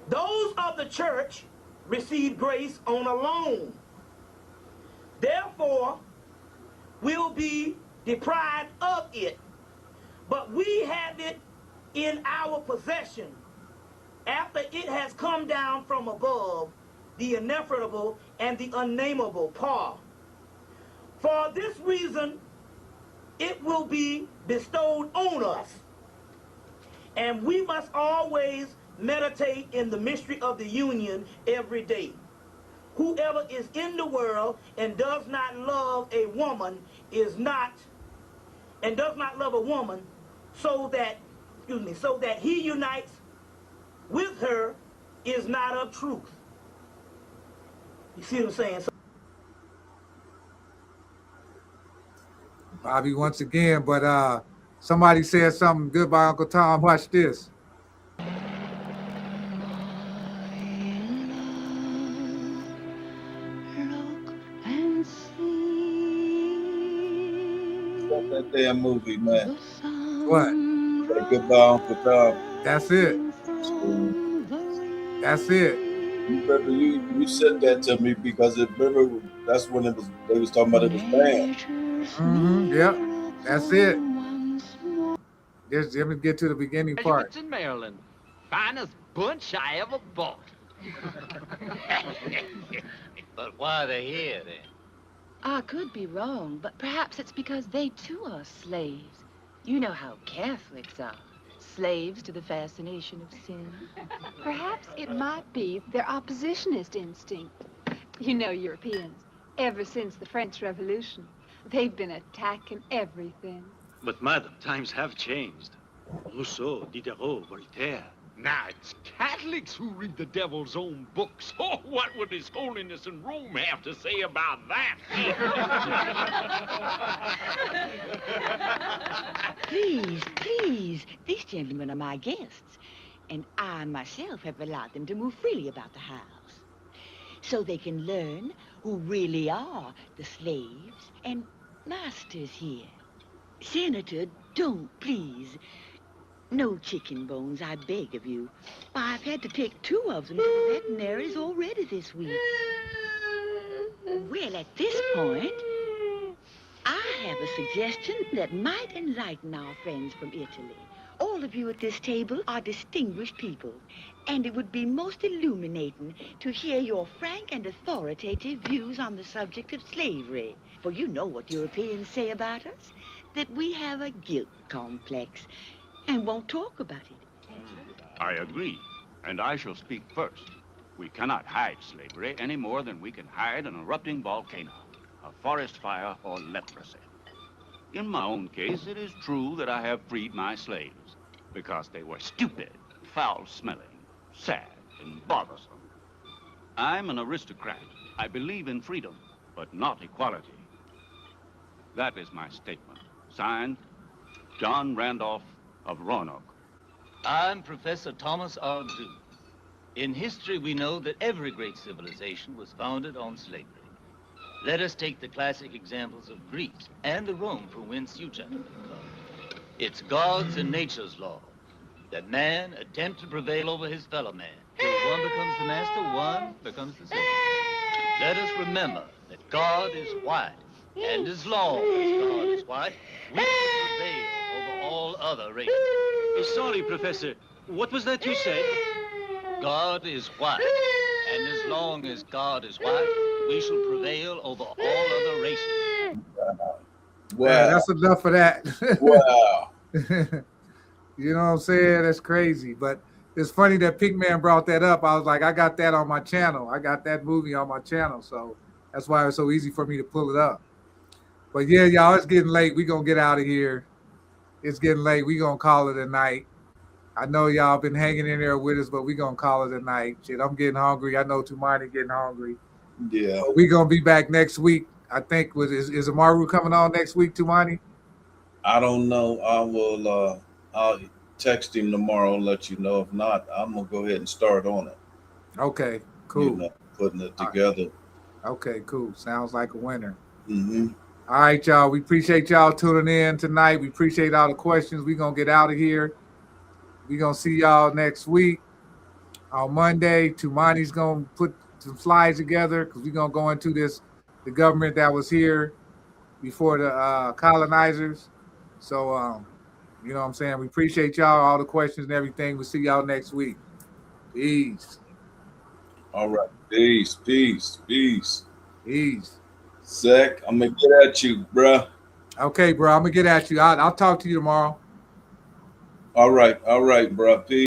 Those of the church receive grace on a loan. Their therefore will be deprived of it. But we have it in our possession after it has come down from above, the ineffable and the unnameable Par. For this reason, it will be bestowed on us. And we must always meditate in the mystery of the union every day. Whoever is in the world and does not love a woman does not love a woman, so that he unites with her is not of truth. You see what I'm saying? Bobby once again, but somebody said something good by Uncle Tom. Watch this. Stop that damn movie, man. What? Say goodbye, Uncle Tom. That's it. That's it. You remember you said that to me because remember that's when they was talking about it was banned. Yep. That's it. Let me get to the beginning part. It's in Maryland. Finest bunch I ever bought. But why are they here, then? I could be wrong, but perhaps it's because they too are slaves. You know how Catholics are. Slaves to the fascination of sin. Perhaps it might be their oppositionist instinct. You know Europeans, ever since the French Revolution, they've been attacking everything. But, madam, times have changed. Rousseau, Diderot, Voltaire. Now, it's Catholics who read the devil's own books. Oh, what would His Holiness in Rome have to say about that? Please, these gentlemen are my guests, and I myself have allowed them to move freely about the house, so they can learn who really are the slaves and masters here. Senator, don't, please. No chicken bones, I beg of you. I've had to take 2 of them to the veterinaries already this week. Well, at this point, I have a suggestion that might enlighten our friends from Italy. All of you at this table are distinguished people, and it would be most illuminating to hear your frank and authoritative views on the subject of slavery. For you know what Europeans say about us, that we have a guilt complex and won't talk about it. I agree, and I shall speak first. We cannot hide slavery any more than we can hide an erupting volcano, a forest fire, or leprosy. In my own case, it is true that I have freed my slaves because they were stupid, foul-smelling, sad, and bothersome. I'm an aristocrat. I believe in freedom, but not equality. That is my statement. Signed, John Randolph of Roanoke. I'm Professor Thomas R. Dew. In history, we know that every great civilization was founded on slavery. Let us take the classic examples of Greece and the Rome from whence you gentlemen come. It's God's and nature's law that man attempt to prevail over his fellow man. Till one becomes the master, one becomes the slave. Let us remember that God is white, and as long as God is white, we will prevail over all other races. Sorry, Professor. What was that you said? God is white, and as long as God is white, we shall prevail over all other races. Wow. Yeah, that's enough of that. Wow. You know what I'm saying? That's crazy. But it's funny that Pink Man brought that up. I was like, I got that on my channel. I got that movie on my channel. So that's why it's so easy for me to pull it up. But yeah, y'all, it's getting late. We're going to get out of here. It's getting late. We're going to call it a night. I know y'all been hanging in there with us, but we're going to call it a night. Shit, I'm getting hungry. I know Tumani getting hungry. Yeah. We're going to be back next week. I think, is Amaru coming on next week, Tumani? I don't know. I'll text him tomorrow and let you know. If not, I'm going to go ahead and start on it. Okay, cool. You know, putting it together. Right. Okay, cool. Sounds like a winner. Mm-hmm. All right, y'all. We appreciate y'all tuning in tonight. We appreciate all the questions. We're going to get out of here. We're going to see y'all next week on Monday. Tumani's going to put some slides together because we're going to go into this the government that was here before the colonizers. So, you know what I'm saying? We appreciate y'all, all the questions and everything. We'll see y'all next week. Peace. All right. Peace, peace, peace. Peace. Zach, I'm going to get at you, bruh. Okay, bro. I'm going to get at you. I'll talk to you tomorrow. All right, bruh. Peace.